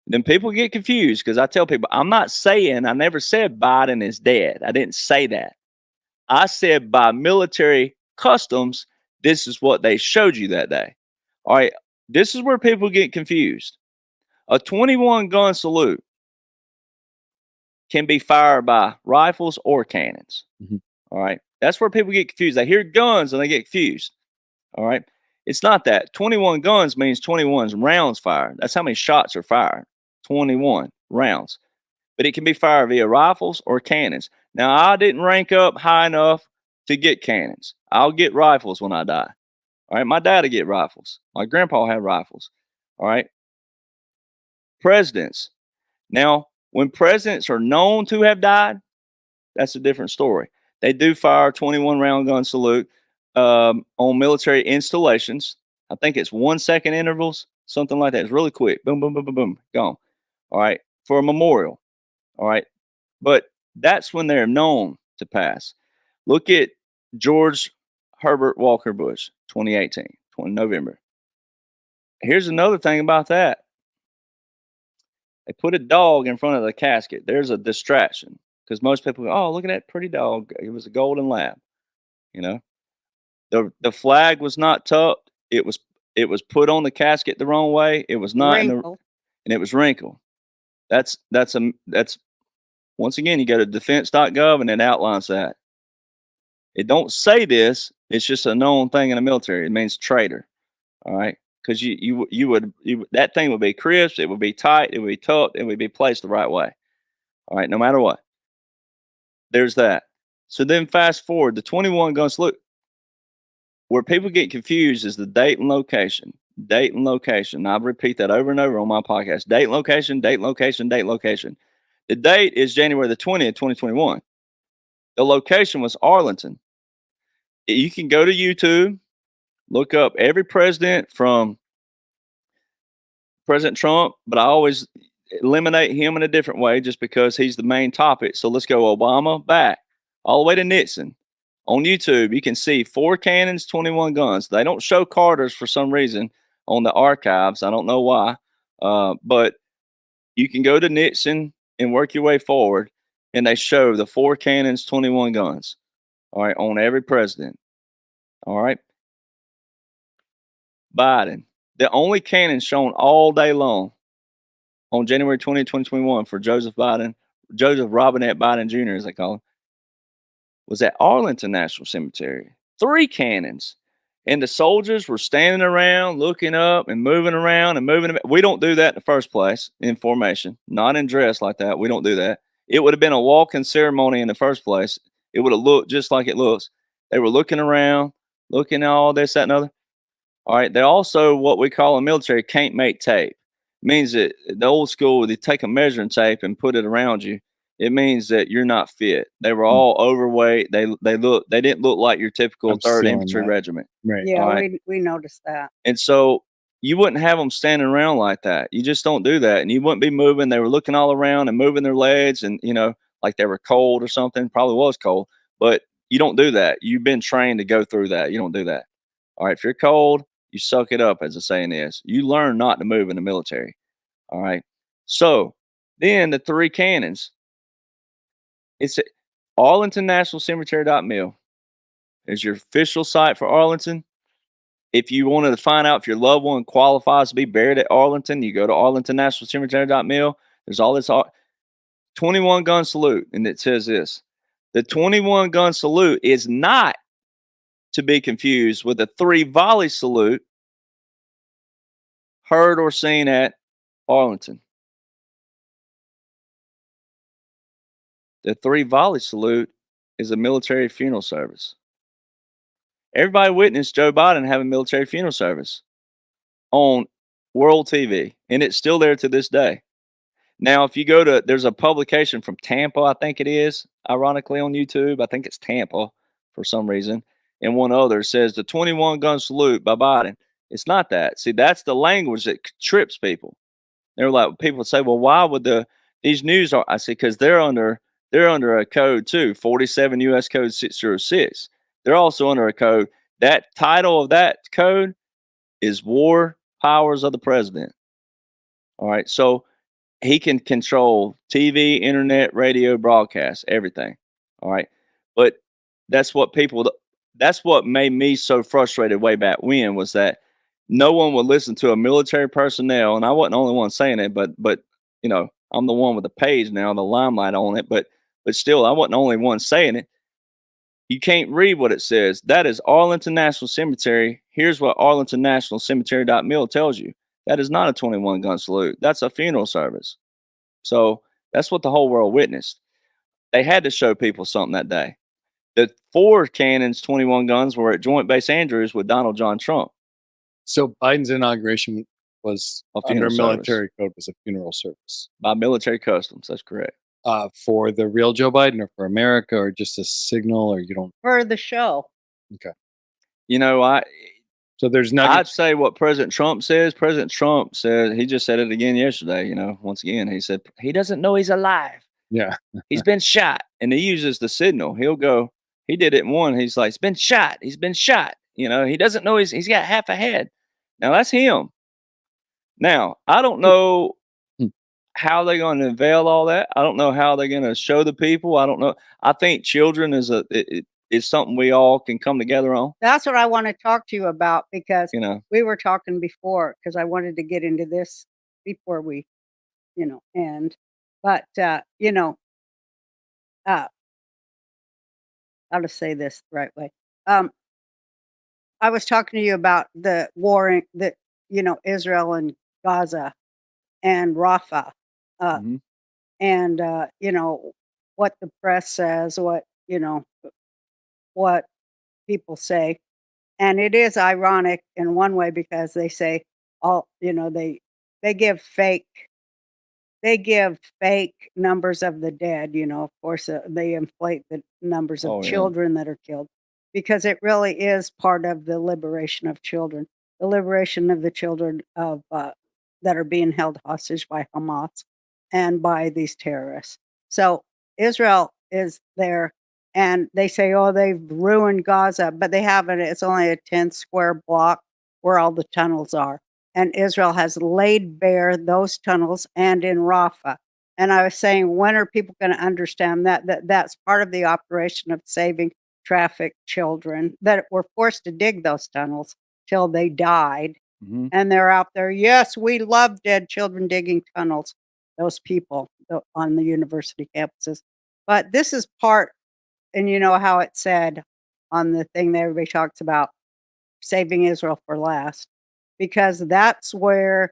Then people get confused because I tell people, I'm not saying, I never said Biden is dead. I didn't say that. I said by military customs, this is what they showed you that day. All right, this is where people get confused. A 21 gun salute can be fired by rifles or cannons. Mhm. All right, that's where people get confused. They hear guns and they get confused. All right, it's not that. 21 guns means 21 rounds fired. That's how many shots are fired. 21 rounds. But it can be fired via rifles or cannons. Now, I didn't rank up high enough to get cannons. I'll get rifles when I die. All right, my dad will get rifles. My grandpa had rifles. All right, presidents. Now, when presidents are known to have died, that's a different story. They do fire 21 round gun salute on military installations. I think it's 1 second intervals, something like that. It's really quick. Boom, boom, boom, boom, boom, gone. All right, for a memorial. All right, but that's when they're known to pass. Look at George Herbert Walker Bush, 2018, 20 November. Here's another thing about that. They put a dog in front of the casket. There's a distraction because most people go, oh, look at that pretty dog. It was a golden lab. You know, the flag was not tucked. It was put on the casket the wrong way. It was not Wrinkle. and it was wrinkled. That's once again, you go to defense.gov and it outlines that. It don't say this. It's just a known thing in the military. It means traitor. All right. Because you would that thing would be crisp, it would be tight, it would be tucked, it would be placed the right way. All right, no matter what. There's that. So then fast forward, the 21 gun salute. Where people get confused is the date and location. Date and location. I repeat that over and over on my podcast. Date and location, date and location, date and location. The date is January the 20th, 2021. The location was Arlington. You can go to YouTube, look up every president from President Trump, but I always eliminate him in a different way just because he's the main topic. So let's go Obama back all the way to Nixon. On YouTube, you can see 4 cannons, 21 guns. They don't show Carter's for some reason on the archives. I don't know why, but you can go to Nixon and work your way forward, and they show the 4 cannons, 21 guns. All right, on every president. All right. Biden, the only cannon shown all day long on January 20, 2021 for Joseph Robinette Biden Jr., as they call him, was at Arlington National Cemetery. 3 cannons. And the soldiers were standing around, looking up and moving around and moving. We don't do that in the first place in formation, not in dress like that. We don't do that. It would have been a walking ceremony in the first place. It would have looked just like it looks. They were looking around, looking at all this, that, and other. All right. They also, what we call in military, can't make tape. It means that the old school, they take a measuring tape and put it around you. It means that you're not fit. They were all overweight. They didn't look like your typical I'm 3rd feeling Infantry that. Regiment. Right. Yeah, All right. we noticed that. And so you wouldn't have them standing around like that. You just don't do that. And you wouldn't be moving. They were looking all around and moving their legs and, like they were cold or something. Probably was cold, but you don't do that. You've been trained to go through that. You don't do that. All right. If you're cold, you suck it up, as the saying is. You learn not to move in the military. All right. So then the 3 cannons. It's at Arlington National Cemetery.mil is your official site for Arlington. If you wanted to find out if your loved one qualifies to be buried at Arlington, you go to Arlington National Cemetery.mil. There's all this 21 gun salute. And it says this: the 21 gun salute is not to be confused with the 3 volley salute heard or seen at Arlington. The 3 volley salute is a military funeral service. Everybody witnessed Joe Biden have a military funeral service on world TV, and it's still there to this day. Now, if you go to, there's a publication from Tampa, I think it is, ironically on YouTube. I think it's Tampa for some reason. And one other says the 21 gun salute by Biden It's not that. See, that's the language that trips people. They're like, people say, well, why would these news are? I say, because they're under a code too, 47 U.S. Code 606. They're also under a code. That title of that code is War Powers of the President. All right, so he can control TV, internet, radio, broadcast, everything. All right, but that's what people. That's what made me so frustrated way back when, was that no one would listen to a military personnel, and I wasn't the only one saying it, but you know, I'm the one with the page now, the limelight on it, but still, I wasn't the only one saying it. You can't read what it says. That is Arlington National Cemetery. Here's what Arlington National Cemetery.mil tells you. That is not a 21 gun salute. That's a funeral service. So that's what the whole world witnessed. They had to show people something that day. The 4 cannons, 21 guns, were at Joint Base Andrews with Donald John Trump. So Biden's inauguration was A under funeral military code, was a funeral service by military customs. That's correct. for the real Joe Biden, or for America, or just a signal, or you don't. For the show. Okay. You know, So there's I'd nuggets. say what President Trump says. President Trump said, he just said it again yesterday. You know, once again, he said he doesn't know he's alive. Yeah. He's been shot, and he uses the signal. He'll go. He did it in one. He's like, he's been shot. He's been shot. You know, he doesn't know he's got half a head. Now that's him. Now I don't know how they're going to unveil all that. I don't know how they're going to show the people. I don't know. I think children is something we all can come together on. That's what I want to talk to you about, because You know, we were talking before, because I wanted to get into this before we, end. But, how to say this the right way. I was talking to you about the war that, Israel and Gaza and Rafah, Mhm. and, what the press says, what people say. And it is ironic in one way, because they say they give fake numbers of the dead. Of course, they inflate the numbers of Oh yeah. children that are killed, because it really is part of the liberation of children, the liberation of the children of that are being held hostage by Hamas and by these terrorists. So Israel is there, and they say, oh, they've ruined Gaza, but they haven't. It's only a 10 square block where all the tunnels are. And Israel has laid bare those tunnels, and in Rafah. And I was saying, when are people going to understand that's part of the operation of saving trafficked children, that were forced to dig those tunnels till they died? Mhm. And they're out there. Yes, we love dead children digging tunnels, those people on the university campuses. But this is part, and you know how it said on the thing that everybody talks about, saving Israel for last, because that's where,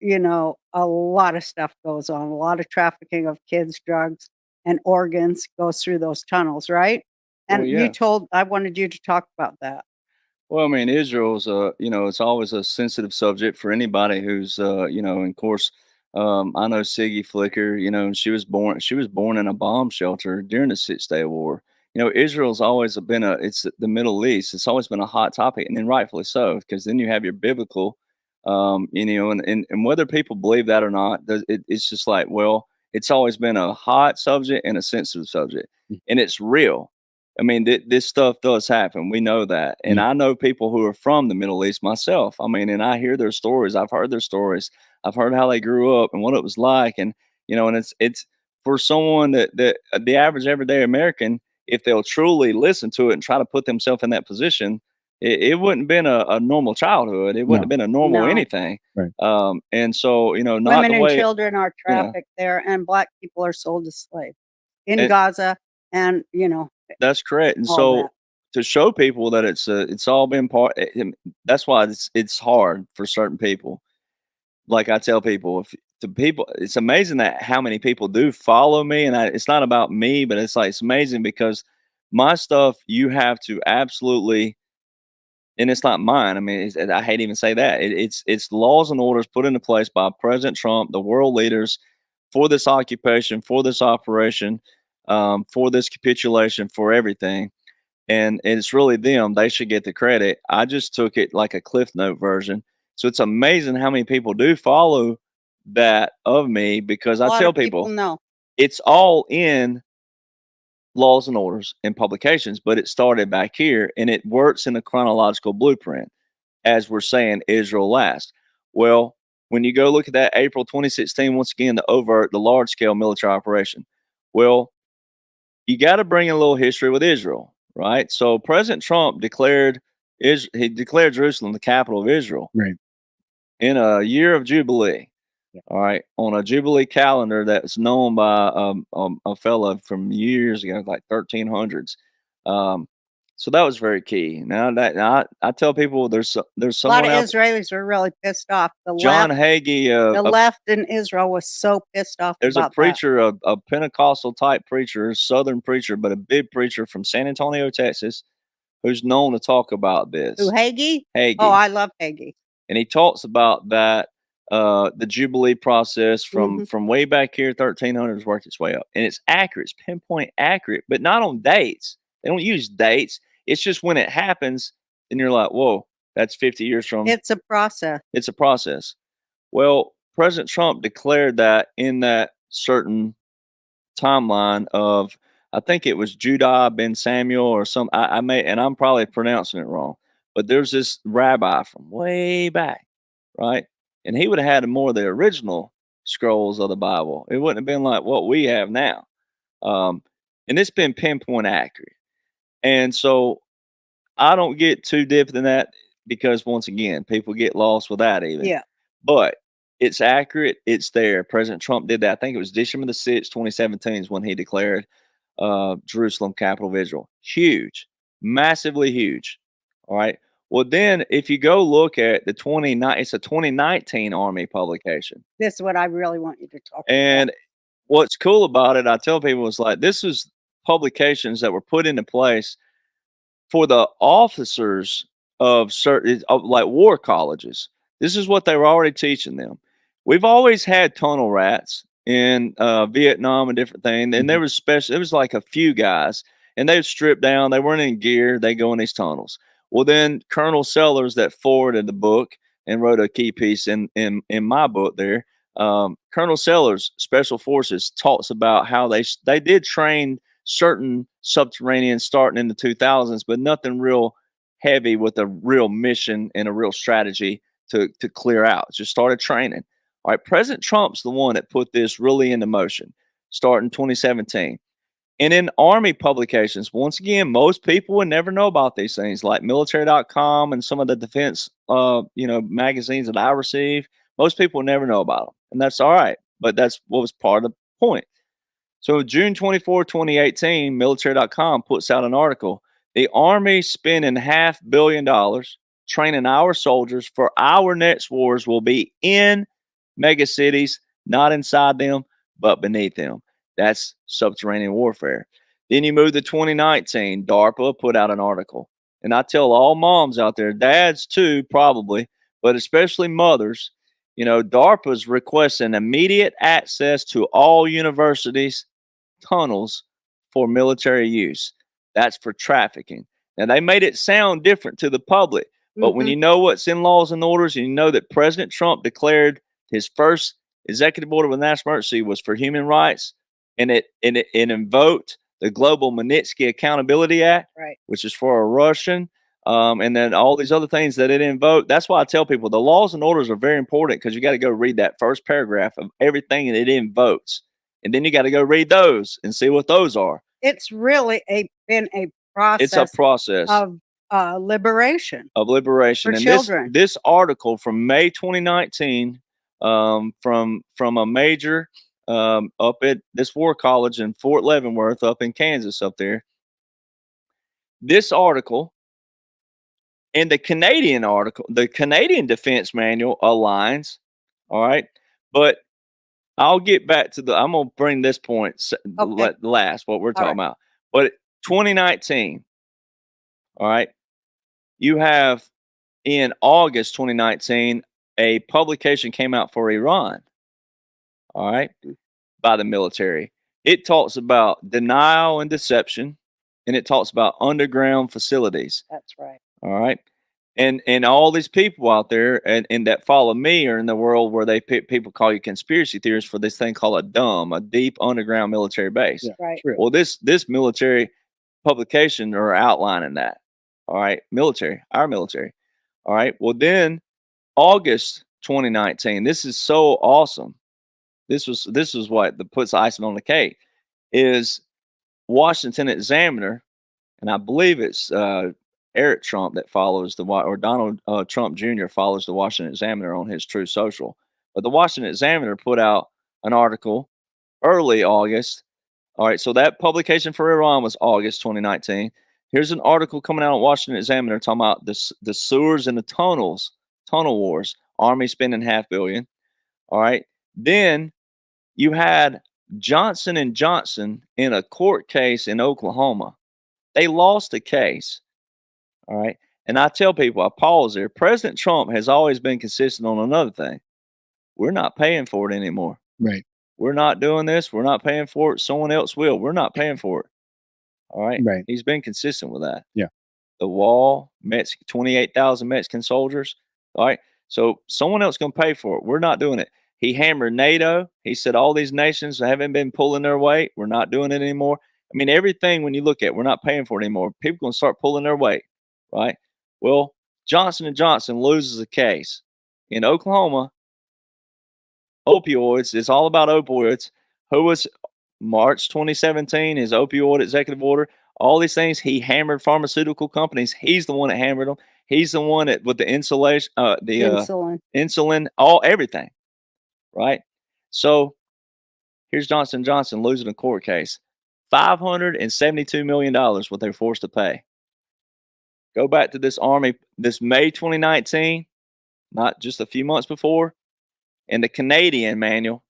a lot of stuff goes on. A lot of trafficking of kids, drugs, and organs goes through those tunnels, right? Well, And yeah. I wanted you to talk about that. Well, I mean, Israel's it's always a sensitive subject for anybody who's and of course, I know Siggy Flicker, and she was born in a bomb shelter during the 6 Day War. Israel's always been it's the Middle East. It's always been a hot topic, and then rightfully so, because then you have your biblical, and whether people believe that or not, it's just like, well, it's always been a hot subject and a sensitive subject, and it's real. I mean, this stuff does happen. We know that. And I know people who are from the Middle East myself. I mean, and I hear their stories. I've heard their stories. I've heard how they grew up and what it was like. And, and it's for someone that the average everyday American, if they'll truly listen to it and try to put themselves in that position, it wouldn't have been a normal childhood. It wouldn't have been a normal No. anything. Right. And so, not Women the and way, children are trafficked there, and Black people are sold as slaves in And- Gaza, and That's correct. And all so that. to show people that it's all been that's why it's hard for certain people. Like I tell people, if to people, it's amazing that how many people do follow me, and it's not about me, but it's amazing because my stuff you have to absolutely, and it's not mine. I mean, I hate to even say that. It's laws and orders put into place by President Trump, the world leaders, for this occupation, for this operation, for this capitulation, for everything. and it's really them. They should get the credit. I just took it like a Cliff Note version. So it's amazing how many people do follow that of me, because A I lot tell of people people know. it's all in laws and orders and publications, but it started back here and it works in a chronological blueprint. As we're saying, Israel last. Well, when you go look at that April 2016, once again, the large scale military operation. Well, you got to bring in a little history with Israel, right? So President Trump he declared Jerusalem the capital of Israel Right. in a year of Jubilee. Yeah. All right, on a Jubilee calendar that's known by a fella from years ago, like 1300s. So that was very key. I tell people there's A lot someone of out, Israelis are really pissed off. John Hagee, The left in Israel was so pissed off there's a about that. preacher, a Pentecostal type preacher, Southern preacher, but a big preacher from San Antonio, Texas, who's known to talk about this. Who, Hagee? Hagee. Oh, I love Hagee. And he talks about that the Jubilee process from way back here, 1300s, worked its way up, and it's accurate, it's pinpoint accurate, but not on dates. They don't use dates. It's just when it happens, and you're like, whoa, that's 50 years from. It's a process. It's a process. Well, President Trump declared that in that certain timeline of, I think it was Judah ben Samuel or some. I may, and I'm probably pronouncing it wrong, but there's this rabbi from way back, right? And he would have had more of the original scrolls of the Bible. It wouldn't have been like what we have now. And it's been pinpoint accurate. And so I don't get too deep in that, because once again, people get lost with that even. Yeah. But it's accurate. It's there. President Trump did that. I think it was December the 6th, 2017 is when he declared Jerusalem capital of Israel. Huge, massively huge. All right. Well, then if you go look at the 29, it's a 2019 Army publication. This is what I really want you to talk And what's cool about it, I tell people, is like, this is publications that were put into place for the officers of certain, like war colleges. This is what they were already teaching them. We've always had tunnel rats in Vietnam and different things, and there was special. It was like a few guys, and they would strip down. They weren't in gear. They go in these tunnels. Well, then Colonel Sellers, that forwarded the book and wrote a key piece in my book there. Colonel Sellers, Special Forces, talks about how they did train certain subterraneans starting in the 2000s, but nothing real heavy with a real mission and a real strategy to clear out. Just started training. All right, President Trump's the one that put this really into motion, starting 2017. And in Army publications, once again, most people would never know about these things, like military.com and some of the defense magazines that I receive. Most people would never know about them. And that's all right. But that's what was part of the point. So June 24, 2018, military.com puts out an article. The Army spending $500 million training our soldiers for our next wars will be in mega cities, not inside them, but beneath them. That's subterranean warfare. Then you move to 2019, DARPA put out an article. And I tell all moms out there, dads too, probably, but especially mothers, DARPA's requesting immediate access to all universities' tunnels for military use. That's for trafficking. Now, they made it sound different to the public, but when you know what's in laws and orders, and you know that President Trump declared his first executive order with national emergency was for human rights, and it invoked the Global Magnitsky Accountability Act, right, which is for a Russian, and then all these other things that it invoked. That's why I tell people the laws and orders are very important, because you got to go read that first paragraph of everything that it invokes. And then you got to go read those and see what those are. It's really been a process. It's a process of liberation. Of liberation. For and children. This article from May 2019, from a major up at this war college in Fort Leavenworth up in Kansas up there. This article and the Canadian article, the Canadian Defense Manual aligns. All right. But I'll get back to I'm going to bring this point last, what we're talking about. But 2019, all right, you have in August 2019, a publication came out for Iran, all right, by the military. It talks about denial and deception, and it talks about underground facilities. That's right. All right. And all these people out there and that follow me are in the world where people call you conspiracy theorists for this thing called a deep underground military base. Yeah, Right. it's real. Well, this military publication are outlining that. All right, our military. All right. Well, then August 2019. This is so awesome. This was what puts icing on the cake is Washington Examiner, and I believe it's Eric Trump that follows or Donald Trump Jr. follows the Washington Examiner on his True Social. But the Washington Examiner put out an article early August. All right, so that publication for Iran was August 2019. Here's an article coming out on Washington Examiner talking about the sewers and the tunnel wars. Army spending $500 million. All right, then you had Johnson and Johnson in a court case in Oklahoma. They lost the case. All right. And I tell people, I pause there. President Trump has always been consistent on another thing. We're not paying for it anymore. Right. We're not doing this. We're not paying for it. Someone else will. We're not paying for it. All right. Right. He's been consistent with that. Yeah. The wall, 28,000 Mexican soldiers. All right. So someone else going to pay for it. We're not doing it. He hammered NATO. He said all these nations haven't been pulling their weight. We're not doing it anymore. I mean, everything when you look at, we're not paying for it anymore. People going to start pulling their weight, right? Well, Johnson & Johnson loses a case. In Oklahoma, opioids, it's all about opioids. Who was March 2017, his opioid executive order, all these things, he hammered pharmaceutical companies. He's the one that hammered them. He's the one that with the insulation, Insulin. insulin, everything, right? So here's Johnson & Johnson losing a court case. $572 million what they're forced to pay. Go back to this Army, this May 2019, not just a few months before, and the Canadian manual,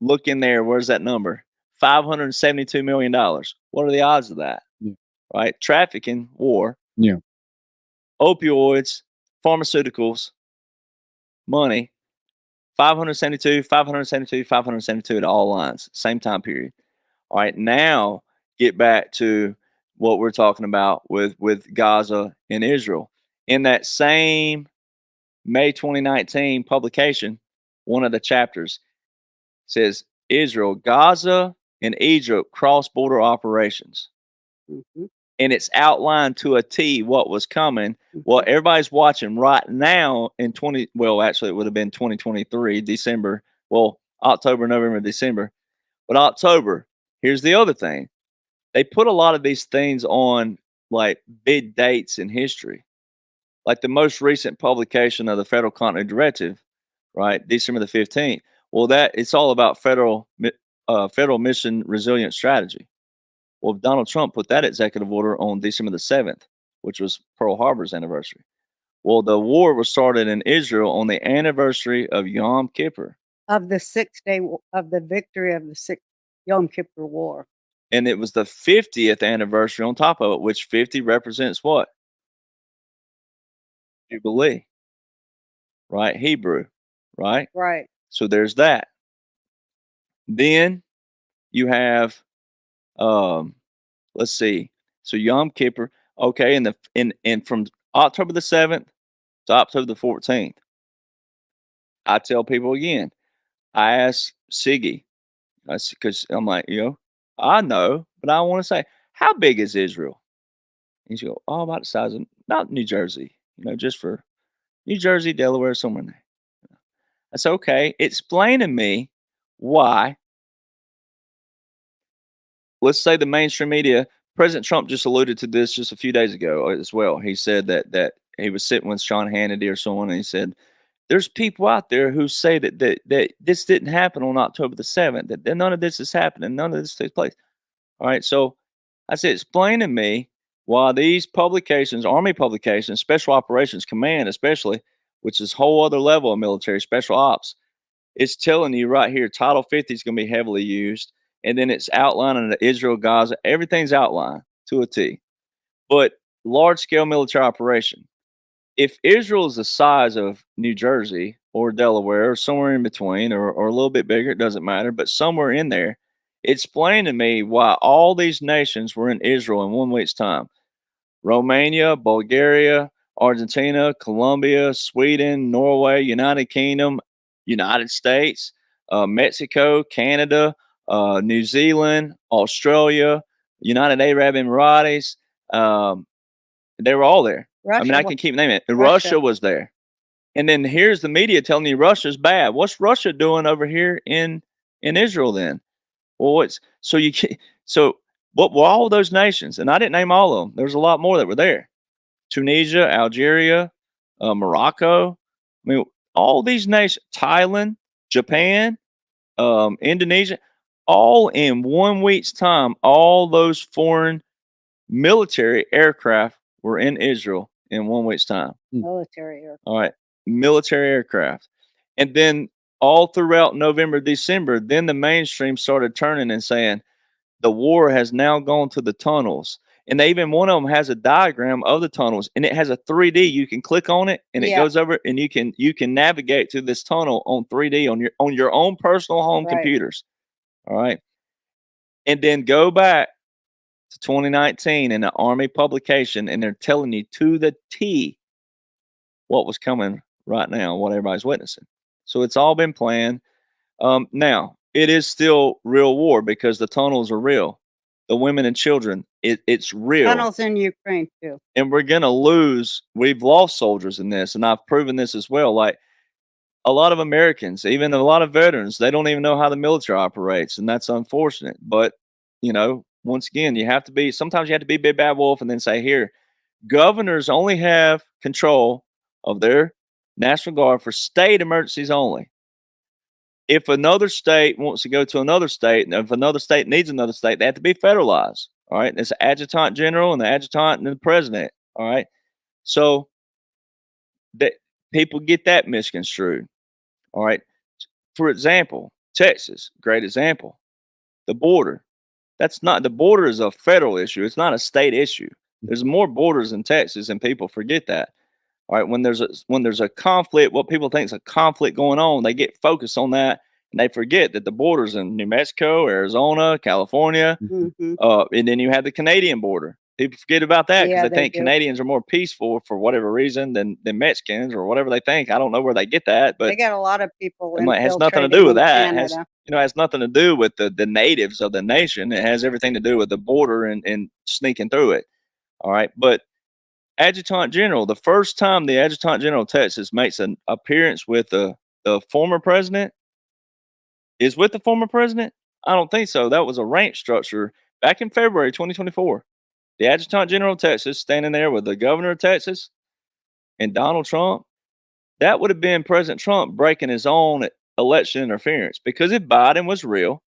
look in there, where's that number? $572 million. What are the odds of that? Yeah. Right? Trafficking, war. Yeah. Opioids, pharmaceuticals, money. 572 at all lines, same time period. All right, now get back to what we're talking about with Gaza and Israel. In that same May 2019 publication, one of the chapters says Israel, Gaza, and Egypt cross-border operations. Mm-hmm. And it's outlined to a T what was coming. What everybody's watching right now in actually it would have been 2023, December. Well, October, November, December. But October, here's the other thing. They put a lot of these things on like big dates in history. Like the most recent publication of the Federal Continuity Directive, right? December the 15th. Well, it's all about federal mission resilient strategy. Well, Donald Trump put that executive order on December the 7th, which was Pearl Harbor's anniversary. Well, the war was started in Israel on the anniversary of Yom Kippur. Of the 6th day of the victory of the Yom Kippur War. And it was the 50th anniversary on top of it, which 50 represents what? Jubilee, right? Hebrew, right? Right. So there's that. Then you have, let's see. So Yom Kippur, okay, and from October the 7th to October the 14th. I tell people again, I ask Siggy, because I'm like, I know, but I want to say, how big is Israel? And she go, about the size of, not New Jersey, just for New Jersey, Delaware, somewhere in there. I said, okay, explain to me why. Let's say the mainstream media, President Trump just alluded to this just a few days ago as well. He said that he was sitting with Sean Hannity or someone, and he said, there's people out there who say that this didn't happen on October the 7th, that none of this is happening, none of this takes place. All right, so I said, explain to me why these publications, Army publications, Special Operations Command especially, which is a whole other level of military, special ops, it's telling you right here, Title 50 is going to be heavily used, and then it's outlining the Israel, Gaza, everything's outlined to a T. But large-scale military operation, if Israel is the size of New Jersey or Delaware or somewhere in between or a little bit bigger, it doesn't matter, but somewhere in there, Explain to me why all these nations were in Israel in 1 week's time. Romania, Bulgaria, Argentina, Colombia, Sweden, Norway, United Kingdom, United States, Mexico, Canada, New Zealand, Australia, United Arab Emirates. They were all there. I mean, I can keep naming it. Russia was there. And then here's the media telling you Russia's bad. What's Russia doing over here in Israel then? Well, what's so you can so what were all those nations? And I didn't name all of them. There was a lot more that were there. Tunisia, Algeria, Morocco. I mean, all these nations, Thailand, Japan, Indonesia, all in 1 week's time, all those foreign military aircraft were in Israel in 1 week's time. Military aircraft. All right, military aircraft. And then all throughout November, December, then the mainstream started turning and saying the war has now gone to the tunnels. And they even one of them has a diagram of the tunnels, and it has a 3D. You can click on it, and it goes over, and you can navigate through this tunnel on 3D on your own personal home computers. All right, and then go back to 2019 in an Army publication, and they're telling you to the T what was coming right now, what everybody's witnessing. So it's all been planned. Now it is still real war because the tunnels are real. The women and children, it's real. Tunnels in Ukraine too. And we're gonna lose. We've lost soldiers in this, and I've proven this as well. Like a lot of Americans, even a lot of veterans, they don't even know how the military operates, and that's unfortunate. But once again, sometimes you have to be big bad wolf and then say, here, governors only have control of their National Guard for state emergencies only. If another state wants to go to another state, and if another state needs another state, they have to be federalized. All right. It's the adjutant general and the adjutant and the president. All right. So that people get that misconstrued. All right. For example, Texas, great example. The border. The border is a federal issue. It's not a state issue. There's more borders in Texas, and people forget that. All right, when there's a conflict, what people think is a conflict going on, they get focused on that, and they forget that the borders in New Mexico, Arizona, California, and then you have the Canadian border. People forget about that because they think Canadians are more peaceful for whatever reason than Mexicans or whatever they think. I don't know where they get that, but they got a lot of people. It has nothing to do with that. It has nothing to do with the natives of the nation. It has everything to do with the border and sneaking through it. All right, but Adjutant General, the first time the Adjutant General of Texas makes an appearance with the former president, is with the former president? I don't think so. That was a rank structure back in February 2024. The Adjutant General of Texas standing there with the governor of Texas and Donald Trump. That would have been President Trump breaking his own election interference, because if Biden was real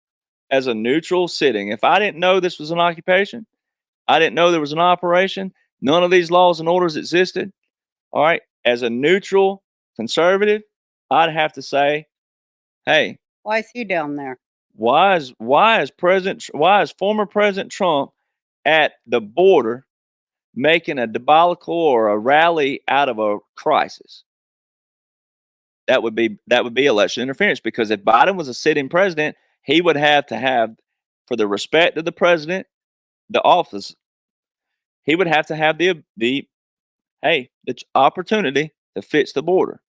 as a neutral sitting, if I didn't know this was an occupation, I didn't know there was an operation, none of these laws and orders existed. All right. As a neutral conservative, I'd have to say, hey, why is he down there? Why is former President Trump at the border making a debacle or a rally out of a crisis? That would be election interference, because if Biden was a sitting president, he would have to have, for the respect of the president, the office, he would have to have the opportunity to fix the border.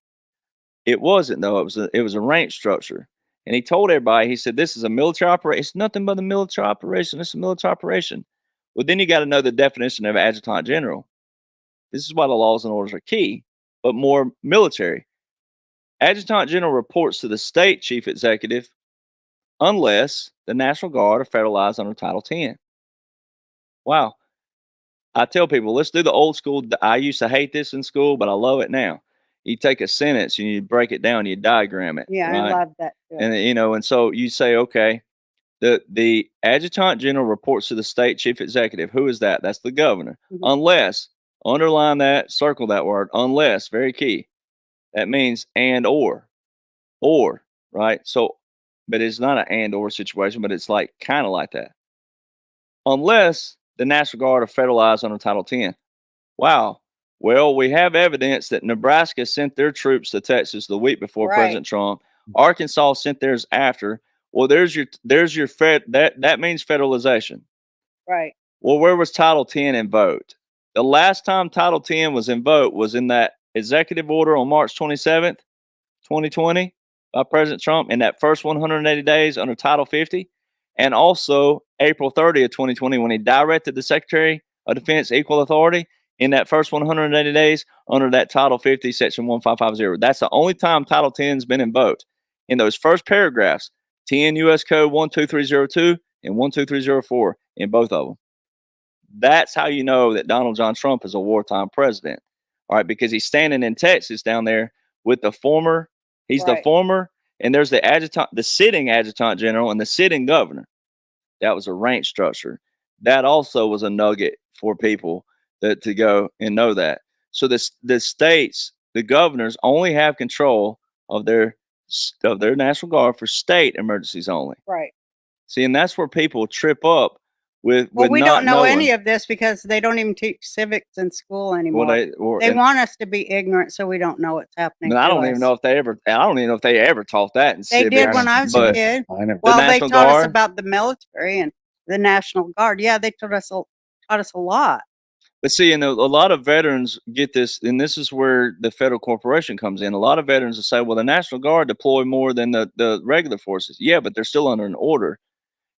It wasn't, though. It was a rank structure. And he told everybody, he said, this is a military operation. It's nothing but a military operation. It's a military operation. Well, then you got to know the definition of adjutant general. This is why the laws and orders are key, but more military. Adjutant general reports to the state chief executive unless the National Guard are federalized under Title 10. Wow. I tell people, let's do the old school. I used to hate this in school, but I love it now. You take a sentence and you break it down, you diagram it. Yeah, right? I love that too. And and so you say, okay, the adjutant general reports to the state chief executive. Who is that? That's the governor. Unless, underline that, circle that word, unless, very key. That means and or, right? So, but it's not an and or situation, but it's like kind of like that. Unless the National Guard are federalized under Title 10. Wow. Well, we have evidence that Nebraska sent their troops to Texas the week before President Trump. Arkansas sent theirs after. Well, there's your that means federalization. Right. Well, where was Title 10 in vote? The last time Title 10 was in vote was in that executive order on March 27th, 2020 by President Trump in that first 180 days under Title 50, and also April 30th, 2020 when he directed the Secretary of Defense Equal Authority in that first 180 days under that Title 50, Section 1550. That's the only time Title 10 has been in vote. In those first paragraphs, 10 U.S. Code 12302 and 12304 in both of them. That's how you know that Donald John Trump is a wartime president. All right, because he's standing in Texas down there with the former, he's the Right. former, and there's the adjutant, the sitting adjutant general and the sitting governor. That was a rank structure. That also was a nugget for people that to go and know that. So the states, the governors only have control of their National Guard for state emergencies only. Right. See, and that's where people trip up with Well, we not don't know knowing. any of this because they don't even teach civics in school anymore. Well, They want us to be ignorant so we don't know what's happening. and I to don't even us. know if they ever. I don't even know if they ever taught that in They civics. did when I was a but kid. I never. Well, they National taught us Guard? about the military and the National Guard. Yeah, they taught us a lot. But see, and a lot of veterans get this, and this is where the federal corporation comes in. A lot of veterans will say, "Well, the National Guard deploy more than the regular forces." Yeah, but they're still under an order.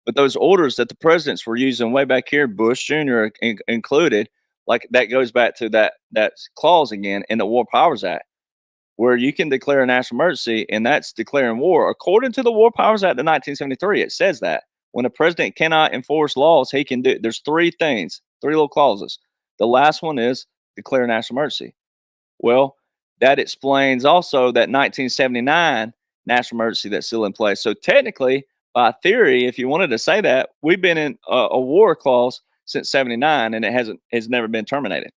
But those orders that the presidents were using way back here, Bush Jr. Included, like that goes back to that clause again in the War Powers Act, where you can declare a national emergency, and that's declaring war. According to the War Powers Act of 1973, it says that when a president cannot enforce laws, he can do. There's three things, three little clauses. The last one is declare a national emergency. Well, that explains also that 1979 national emergency that's still in place. So technically, by theory, if you wanted to say that, we've been in a war clause since 79 and has never been terminated.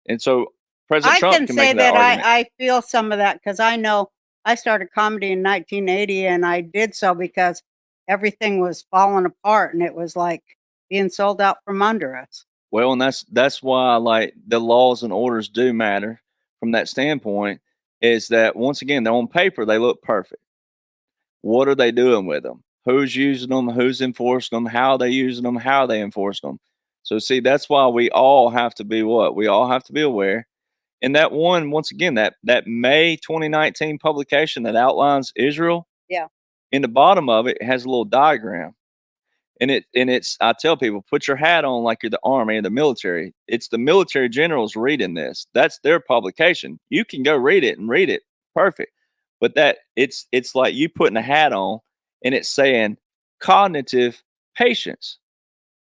And so President I Trump can can say make that that argument. I feel some of that because I know I started comedy in 1980 and I did so because everything was falling apart and it was like being sold out from under us. Well, and that's why like the laws and orders do matter from that standpoint, is that once again, they're on paper, they look perfect. What are they doing with them? Who's using them? Who's enforcing them? How are they using them? How are they enforcing them? So see, that's why we all have to be what? We all have to be aware. And that one, once again, that May 2019 publication that outlines Israel, Yeah. in the bottom of it has a little diagram. And it's I tell people, put your hat on like you're the army or the military. It's the military generals reading this. That's their publication. You can go read it and read it. Perfect. But that it's like you putting a hat on and it's saying cognitive patience.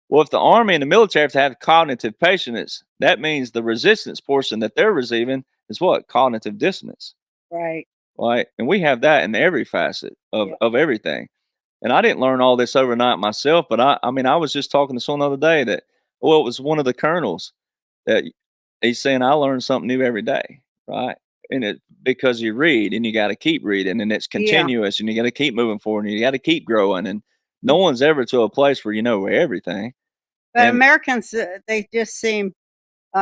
Well, if the army and the military have to have cognitive patience, that means the resistance portion that they're receiving is what? Cognitive dissonance. Right. Right. And we have that in every facet of everything. And I didn't learn all this overnight myself, but I mean, I was just talking to someone the other day that, well, it was one of the colonels that he's saying, I learn something new every day. Right. And it, because you read and you got to keep reading and it's continuous and you got to keep moving forward and you got to keep growing. And no one's ever to a place where you know everything. But And- Americans, they just seem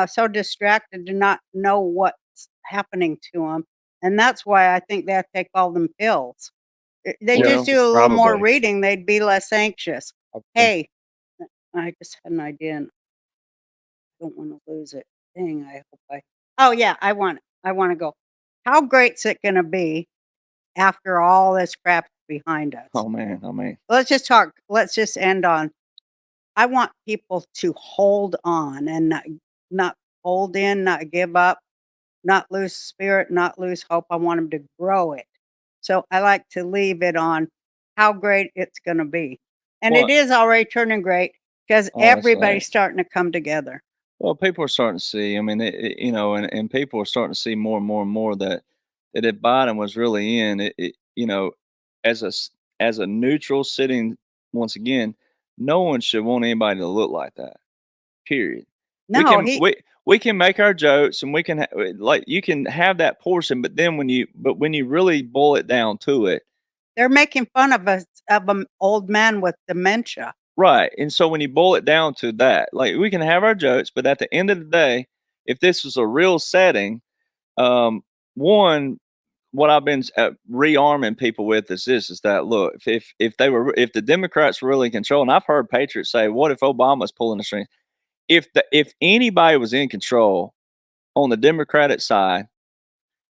so distracted to not know what's happening to them. And that's why I think they have to take all them pills. They Well, just do a little more probably. reading, they'd be less anxious. Hey, I just had an idea and I don't want to lose it. Dang, I hope I. Oh yeah, I want to go. How great's it going to be after all this crap behind us? Oh man, I mean, Let's just talk. Let's just end on. I want people to hold on and not hold in, not give up, not lose spirit, not lose hope. I want them to grow it. So I like to leave it on how great it's going to be. And Well- it is already turning great because Oh, that's everybody's right. starting to come together. well, people are starting to see. I mean, you know, and people are starting to see more and more and more that if Biden was really in it, you know, as a neutral sitting, once again, no one should want anybody to look like that. Period. No, We can make our jokes and we can like you can have that portion, but then when you really boil it down to it, they're making fun of us of an old man with dementia. right? And so when you boil it down to that, like we can have our jokes, but at the end of the day, if this was a real setting, one, what I've been rearming people with is this: is that look, if the Democrats were really in control, and I've heard patriots say, "What if Obama's pulling the strings?" If anybody was in control on the Democratic side,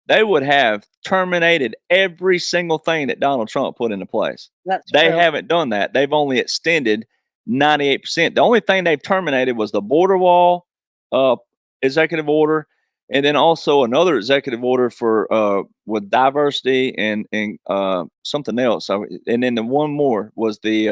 they would have terminated every single thing that Donald Trump put into place. That's They true. haven't done that. They've only extended 98%. The only thing they've terminated was the border wall executive order, and then also another executive order for with diversity and something else. And then the one more was the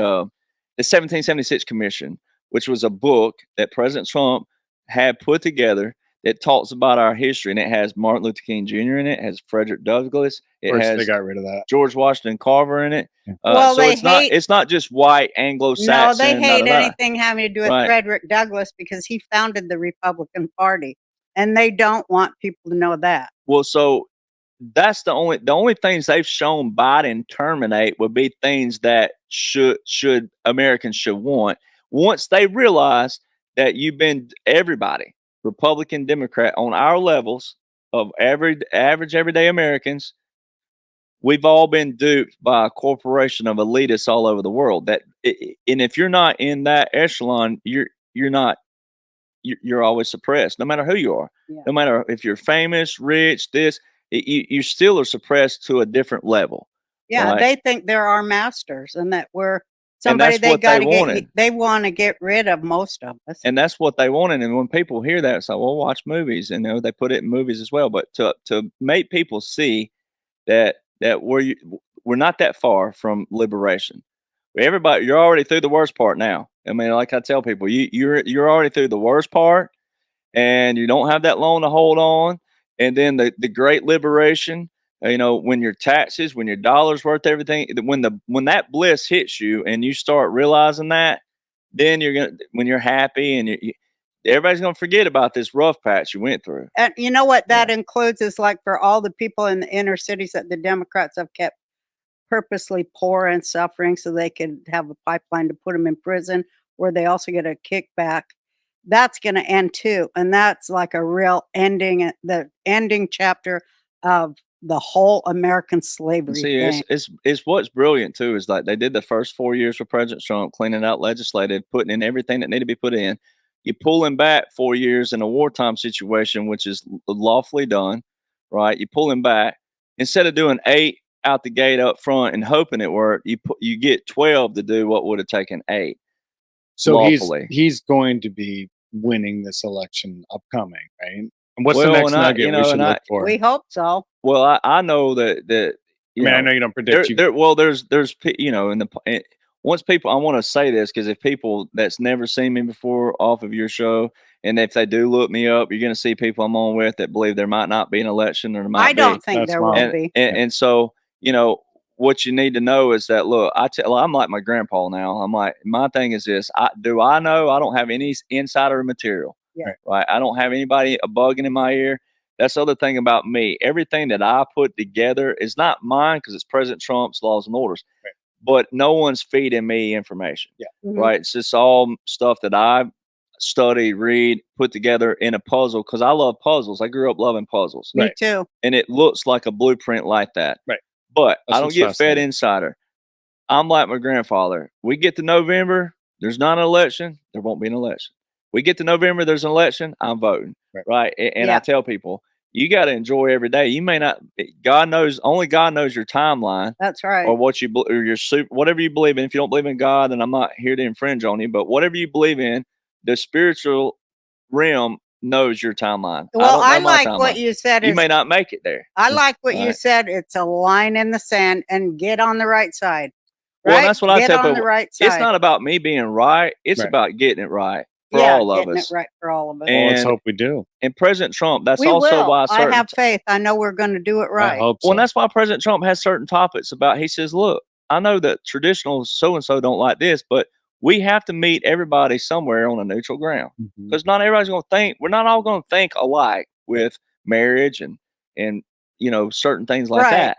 1776 Commission, which was a book that President Trump had put together that talks about our history, and it has Martin Luther King Jr. in it, it has Frederick Douglass, it Of course, has they got rid of that. George Washington Carver in it. Well, So they it's not just white No, Anglo-Saxon. they hate da, da, da. anything having to do with Right. Frederick Douglass because he founded the Republican Party, and they don't want people to know that. Well, so that's the only things they've shown Biden terminate would be things that should Americans should want once they realize that you've been everybody, Republican, Democrat, on our levels of average everyday Americans. We've all been duped by a corporation of elitists all over the world. And if you're not in that echelon, you're not. You're always suppressed, no matter who you are. Yeah. No matter if you're famous, rich, you still are suppressed to a different level. Yeah, right? they think they're our masters and that we're And somebody that's they what got they to get. wanted. They want to get rid of most of us. And that's what they wanted. And when people hear that, it's like, well, watch movies. And they put it in movies as well. But to make people see that we're not that far from liberation. Everybody, you're already through the worst part now. I mean, like I tell people, you're already through the worst part, and you don't have that long to hold on. And then the great liberation, when your taxes, when your dollar's worth everything, when that bliss hits you and you start realizing that, then when you're happy and everybody's gonna forget about this rough patch you went through. And you know what that includes is like for all the people in the inner cities that the Democrats have kept purposely poor and suffering so they could have a pipeline to put them in prison where they also get a kickback. That's going to end too. And that's like a real ending, the ending chapter of the whole American slavery See, thing. it's what's brilliant too is like they did the first 4 years for President Trump, cleaning out legislative, putting in everything that needed to be put in. You pull him back 4 years in a wartime situation, which is lawfully done, right? You pull him back instead of doing 8 out the gate up front and hoping it worked. You get 12 to do what would have taken 8. So lawfully. he's going to be winning this election upcoming, right? And what's Well, the next and I- nugget you know, we should and I- look for? We hope so. Well, I know that I mean, I know you don't predict you. there's once people, I want to say this because if people that's never seen me before off of your show, and if they do look me up, you're going to see people I'm on with that believe there might not be an election or there might I don't be. think That's there fine. will And, be. and so what you need to know is that look, I'm like my grandpa now. I'm like, my thing is this: I know I don't have any insider material. Yeah. Right. I don't have anybody bugging in my ear. That's the other thing about me. Everything that I put together is not mine because it's President Trump's laws and orders. Right. But no one's feeding me information. Yeah. Mhm. Right. It's just all stuff that I study, read, put together in a puzzle because I love puzzles. I grew up loving puzzles. Me Right. too. And it looks like a blueprint like that. Right. But That's I don't what's get fed fascinating. insider. I'm like my grandfather. We get to November, there's not an election, there won't be an election. We get to November, there's an election, I'm voting. Right. And Yeah. I tell people, you got to enjoy every day. You may not, only God knows your timeline That's right. or what or your whatever you believe in. If you don't believe in God, then I'm not here to infringe on you. But whatever you believe in, the spiritual realm knows your timeline. Well, I I don't know my like what timeline. you said. You may not make it there. I like what you Right. said. It's a line in the sand and get on the right side. Well, Right? that's what I Get tell on the people. right side. It's not about me being right. It's Right. about getting it right for yeah, all of getting us. it right for all of us. Well, let's And- hope we do. And President Trump, that's we also will. why I have faith. I know we're going to do it I right. hope so. Well, and that's why President Trump has certain topics about. He says, "Look, I know that traditional so and so don't like this, but we have to meet everybody somewhere on a neutral ground Mhm. because not everybody's going to think. We're not all going to think alike with marriage and certain things like Right. that.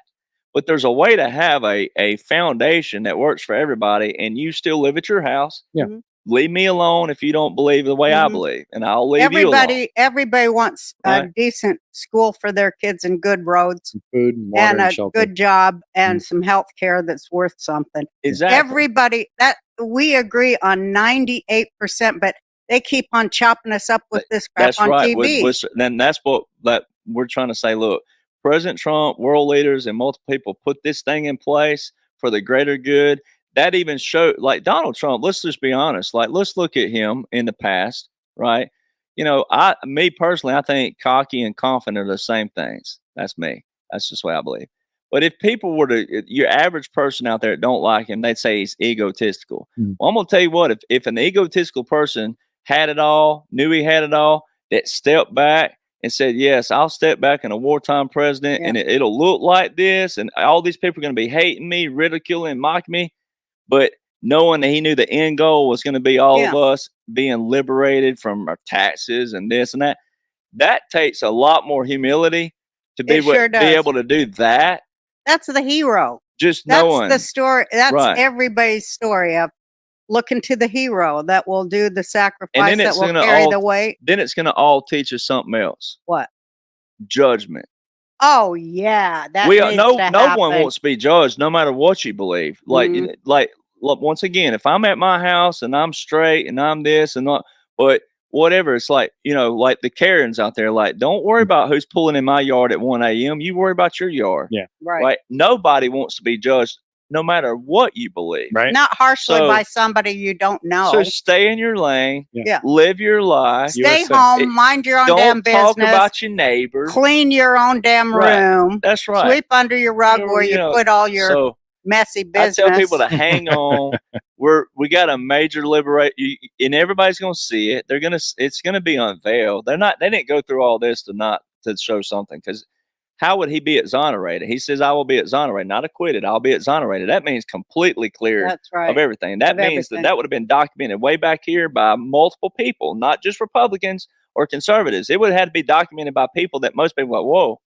But there's a way to have a foundation that works for everybody, and you still live at your house. Yeah. Mhm. leave me alone if you don't believe the way I Mhm. believe, and I'll leave you alone. Everybody wants a Right. decent school for their kids and good roads Some food and water and and a shelter. good job and some health care that's worth something. Exactly. Everybody that we agree on 98%, but they keep on chopping us up with this crap That's on right. TV. Then that's what that we're trying to say. Look, President Trump, world leaders, and multiple people put this thing in place for the greater good. That even showed, like Donald Trump. Let's just be honest. Like, let's look at him in the past, right? You know, me personally, I think cocky and confident are the same things. That's me. That's just what I believe. But if people were to, your average person out there that don't like him, they'd say he's egotistical. Well, I'm gonna tell you what. If an egotistical person had it all, knew he had it all, that stepped back and said, yes, I'll step back in a wartime president, and it'll look like this, and all these people are going to be hating me, ridiculing, mocking me. But knowing that he knew the end goal was going to be all of us being liberated from our taxes and this and that, that takes a lot more humility to be able to do that. That's the hero. Just That's knowing the story. That's right. everybody's story of looking to the hero that will do the sacrifice, and then that will carry the weight. Then it's going to all teach us something else. What? Judgment. Oh yeah, that We needs no to no happen. one wants to be judged, no matter what you believe. Like look, once again, if I'm at my house and I'm straight and I'm this and not, but whatever, it's like, you know, like the Karens out there, like, don't worry about who's pulling in my yard at 1 a.m. You worry about your yard. Yeah. Right. Nobody wants to be judged, no matter what you believe. Right. Not harshly by somebody you don't know. So stay in your lane. Yeah. Live your life. Stay home. Mind your own damn Don't business. talk about your neighbors. Clean your own damn room. That's right. Sweep under your rug where you put all your messy business. I tell people to hang on. We got a major liberate, and everybody's going to see it. It's going to be unveiled. They didn't go through all this to show something, because how would he be exonerated? He says, I will be exonerated, not acquitted. I'll be exonerated. That means completely clear of everything. That means that would have been documented way back here by multiple people, not just Republicans or conservatives. It would have had to be documented by people that most people are like, whoa,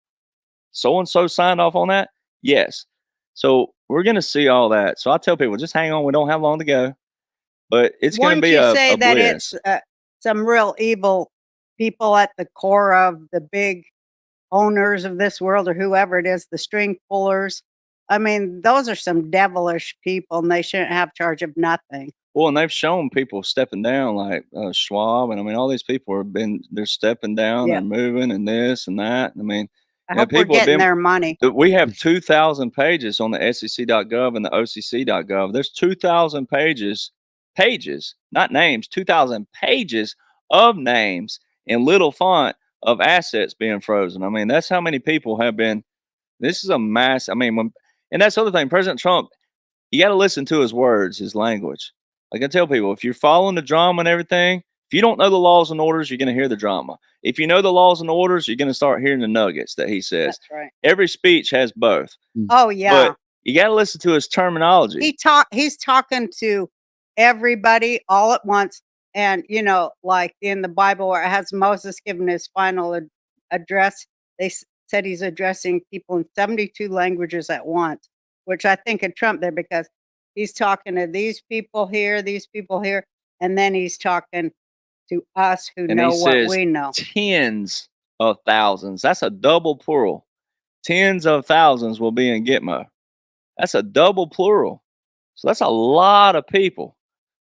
so-and-so signed off on that? Yes. So we're going to see all that. So I tell people, just hang on. We don't have long to go. But it's going to be Wouldn't you say that bliss. it's some real evil people at the core of the big owners of this world, or whoever it is, the string pullers? I mean, those are some devilish people, and they shouldn't have charge of nothing. Well, and they've shown people stepping down, like Schwab, and I mean, all these people they're stepping down, they're moving, and this and that. I mean, I hope we're getting their money. We have 2,000 pages on the SEC.gov and the OCC.gov. There's 2,000 pages, not names, 2,000 pages of names in little font of assets being frozen. I mean, that's how many people have been. This is a mass. I mean, and that's the other thing. President Trump, you got to listen to his words, his language. Like I tell people, if you're following the drama and everything, if you don't know the laws and orders, you're going to hear the drama. If you know the laws and orders, you're going to start hearing the nuggets that he says. That's right. Every speech has both. Oh yeah. But you got to listen to his terminology. He's talking to everybody all at once. And, you know, like in the Bible where it has Moses giving his final address, they said he's addressing people in 72 languages at once, which I think of Trump there, because he's talking to these people here, and then he's talking to us who know what we know. Tens of thousands. That's a double plural. Tens of thousands will be in Gitmo. That's a double plural. So that's a lot of people.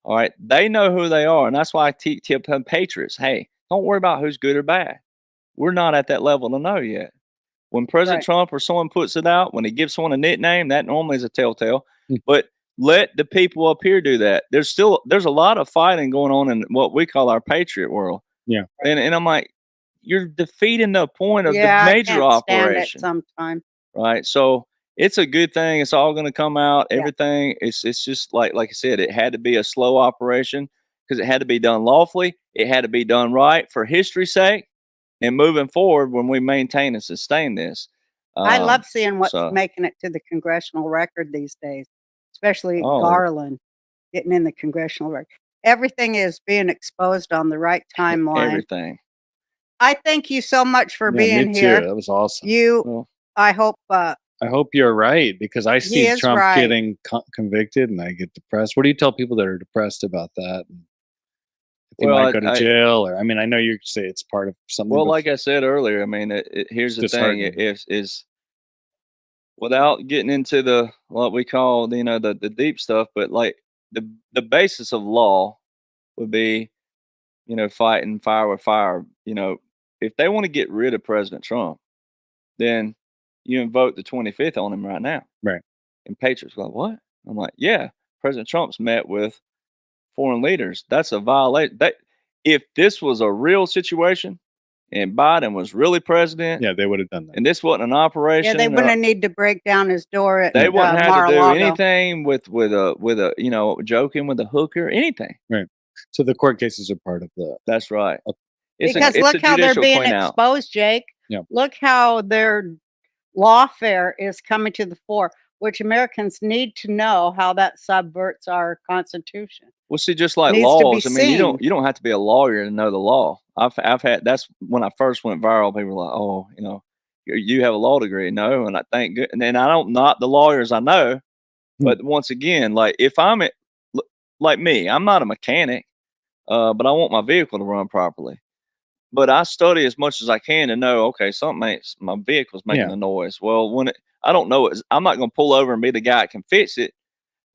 All right. They know who they are. And that's why I tell patriots, hey, don't worry about who's good or bad. We're not at that level to know yet. When President Trump or someone puts it out, when he gives someone a nickname, that normally is a telltale. But let the people up here do that. There's a lot of fighting going on in what we call our patriot world. Yeah. And I'm like, you're defeating the point of the major I can't operation. stand it sometimes. Right. So it's a good thing. It's all going to come out. Everything. It's just like I said, it had to be a slow operation because it had to be done lawfully. It had to be done right for history's sake. And moving forward, when we maintain and sustain this. I love seeing what's making it to the congressional record these days, especially Garland getting in the congressional record. Everything is being exposed on the right timeline. Everything. I thank you so much for being me here. Too. That was awesome. I hope you're right, because I see Trump getting convicted and I get depressed. What do you tell people that are depressed about that? they Well, might go to jail, or I mean, I know you say it's part of something. well, but like I said earlier, I mean, here's the thing: disheartening. is without getting into the what we call the deep stuff, but like the basis of law would be fighting fire with fire. If they want to get rid of President Trump, then you invoke the 25th on him right now. Right. And Patriots go, what? I'm like, yeah, President Trump's met with foreign leaders. That's a violation. If this was a real situation and Biden was really president, Yeah, they would have done that. and this wasn't an Yeah, operation, they wouldn't need to break down his door at they wouldn't have to do Mar-a-Lago. anything with a joking with a hooker, anything. Right. So the court cases are part of the. That's right. Because it's look a how they're judicial being cleanout. exposed, Jake. Yeah. Look how their lawfare is coming to the fore, which Americans need to know how that subverts our Constitution. Well, see, just like Needs to be laws, I mean, seen. you don't have to be a lawyer to know the law. I've had that's when I first went viral. People were like, oh, you have a law degree. No, and I thank good. And then I don't not the lawyers I know, but once again, like if like me, I'm not a mechanic, but I want my vehicle to run properly. But I study as much as I can to know, okay, my vehicle's making a noise. Well, I don't know I'm not going to pull over and be the guy that can fix it.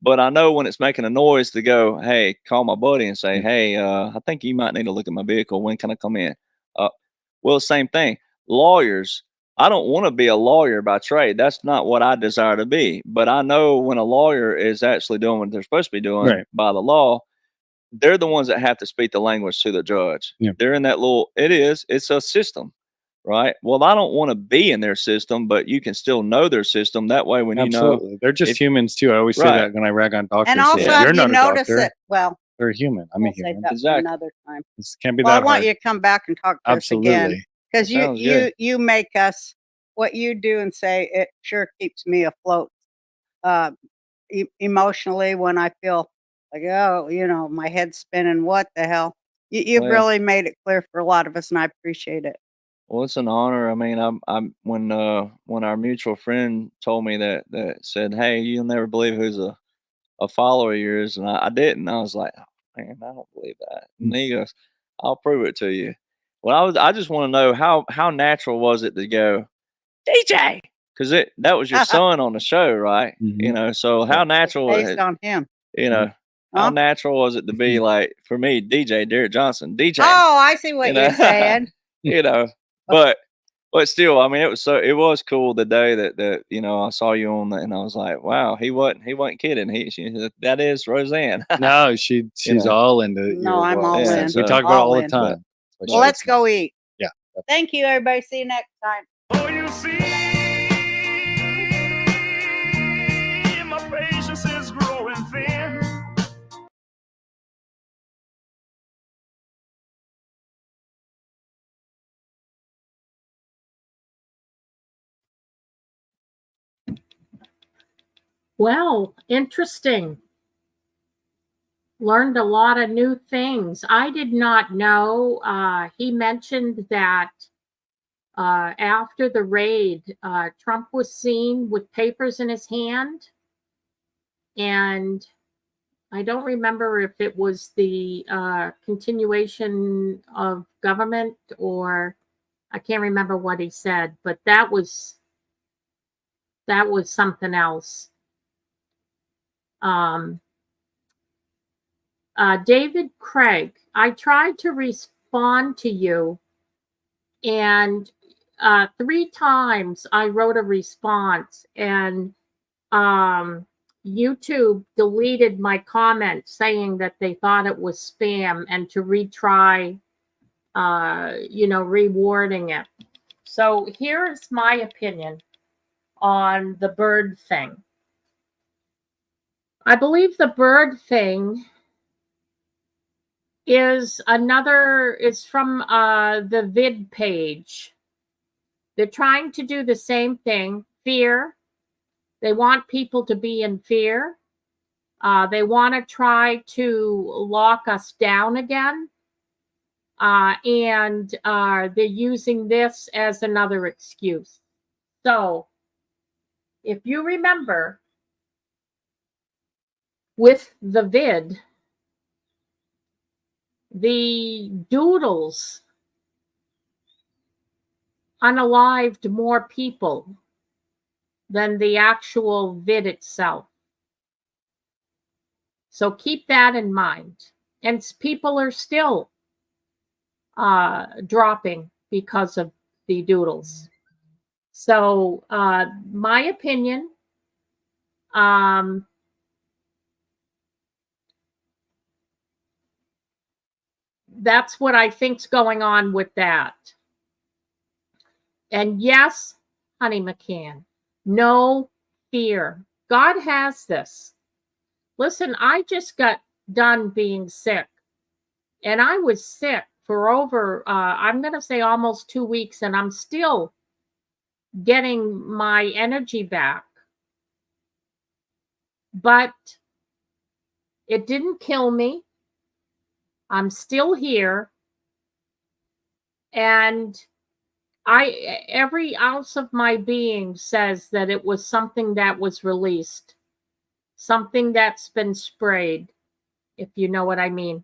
But I know when it's making a noise to go, hey, call my buddy and say, hey, I think you might need to look at my vehicle. When can I come in? Well, same thing. Lawyers, I don't want to be a lawyer by trade. That's not what I desire to be. But I know when a lawyer is actually doing what they're supposed to be doing by the law, they're the ones that have to speak the language to the judge. Yeah. They're in that it's a system. Right. Well, I don't want to be in their system, but you can still know their system. That way, when Absolutely. They're just humans too. I always say that when I rag on doctors. And also, You're have you not a noticed doctor. it? Well, they're human. I'm a human. That for another time. This can't be Well, that I want hard. you to come back and talk to us again, because you make us, what you do and say, it sure keeps me afloat emotionally when I feel like, oh, my head's spinning. What the hell? You've really made it clear for a lot of us, and I appreciate it. Well, it's an honor. I mean, I'm when our mutual friend told me that said, "Hey, you'll never believe who's a follower of yours," and I didn't. I was like, oh, "Man, I don't believe that." And he goes, "I'll prove it to you." Well, I just want to know how natural was it to go, DJ, because that was your son on the show, right? So how natural was based it on him? How natural was it to be like for me, DJ Derek Johnson, DJ? Oh, I see what you're saying. But still, I mean, it was cool the day that I saw you on that, and I was like, wow, he wasn't kidding. That is Roseanne. No, she's all into. No, I'm all in. We talk about it all the time. Well, let's go eat. Yeah. Thank you, everybody. See you next time. Oh, you see, my patience is growing thin. Well, interesting. Learned a lot of new things. I did not know. He mentioned that after the raid, Trump was seen with papers in his hand. And I don't remember if it was the continuation of government, or I can't remember what he said, but that was something else. David Craig, I tried to respond to you, and 3 times I wrote a response, and YouTube deleted my comment saying that they thought it was spam and to retry, rewarding it. So here's my opinion on the bird thing. I believe the bird thing is from the vid page. They're trying to do the same thing, fear. They want people to be in fear. They want to try to lock us down again. And they're using this as another excuse. So, if you remember, with the vid, the doodles unalived more people than the actual vid itself. So keep that in mind. And people are still dropping because of the doodles. So my opinion, that's what I think's going on with that. And yes, Honey McCann, no fear. God has this. Listen, I just got done being sick, and I was sick for over, I'm going to say almost 2 weeks, and I'm still getting my energy back. But it didn't kill me. I'm still here. And every ounce of my being says that it was something that was released, something that's been sprayed, if you know what I mean.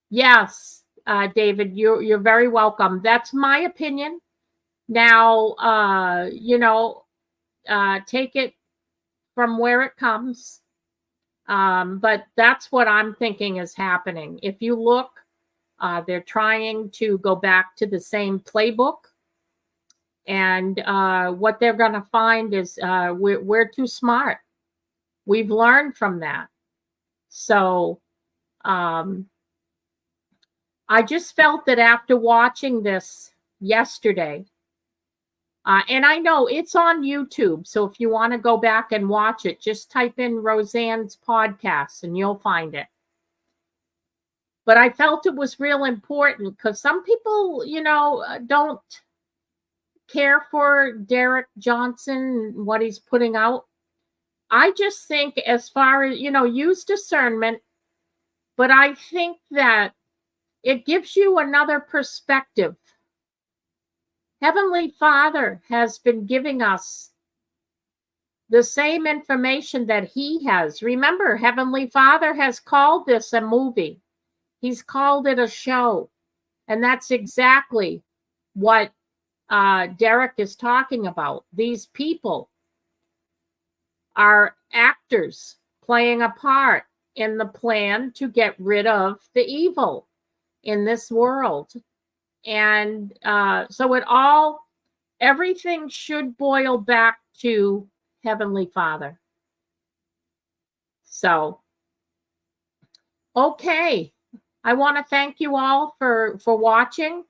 Yes, David, you're very welcome. That's my opinion. Now, take it from where it comes. But that's what I'm thinking is happening. If you look, they're trying to go back to the same playbook. And what they're going to find is we're too smart. We've learned from that. So I just felt that after watching this yesterday, and I know it's on YouTube, so if you want to go back and watch it, just type in Roseanne's podcast and you'll find it. But I felt it was real important because some people, don't care for Derek Johnson, what he's putting out. I just think as far as, use discernment, but I think that it gives you another perspective. Heavenly Father has been giving us the same information that he has. Remember, Heavenly Father has called this a movie. He's called it a show. And that's exactly what Derek is talking about. These people are actors playing a part in the plan to get rid of the evil in this world. And so everything should boil back to Heavenly Father. So, okay. I want to thank you all for watching.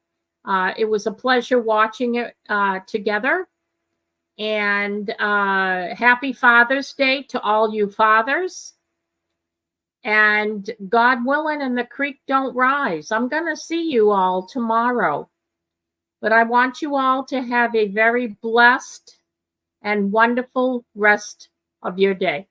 It was a pleasure watching it together. And happy Father's Day to all you fathers. And God willing, and the creek don't rise. I'm going to see you all tomorrow. But I want you all to have a very blessed and wonderful rest of your day.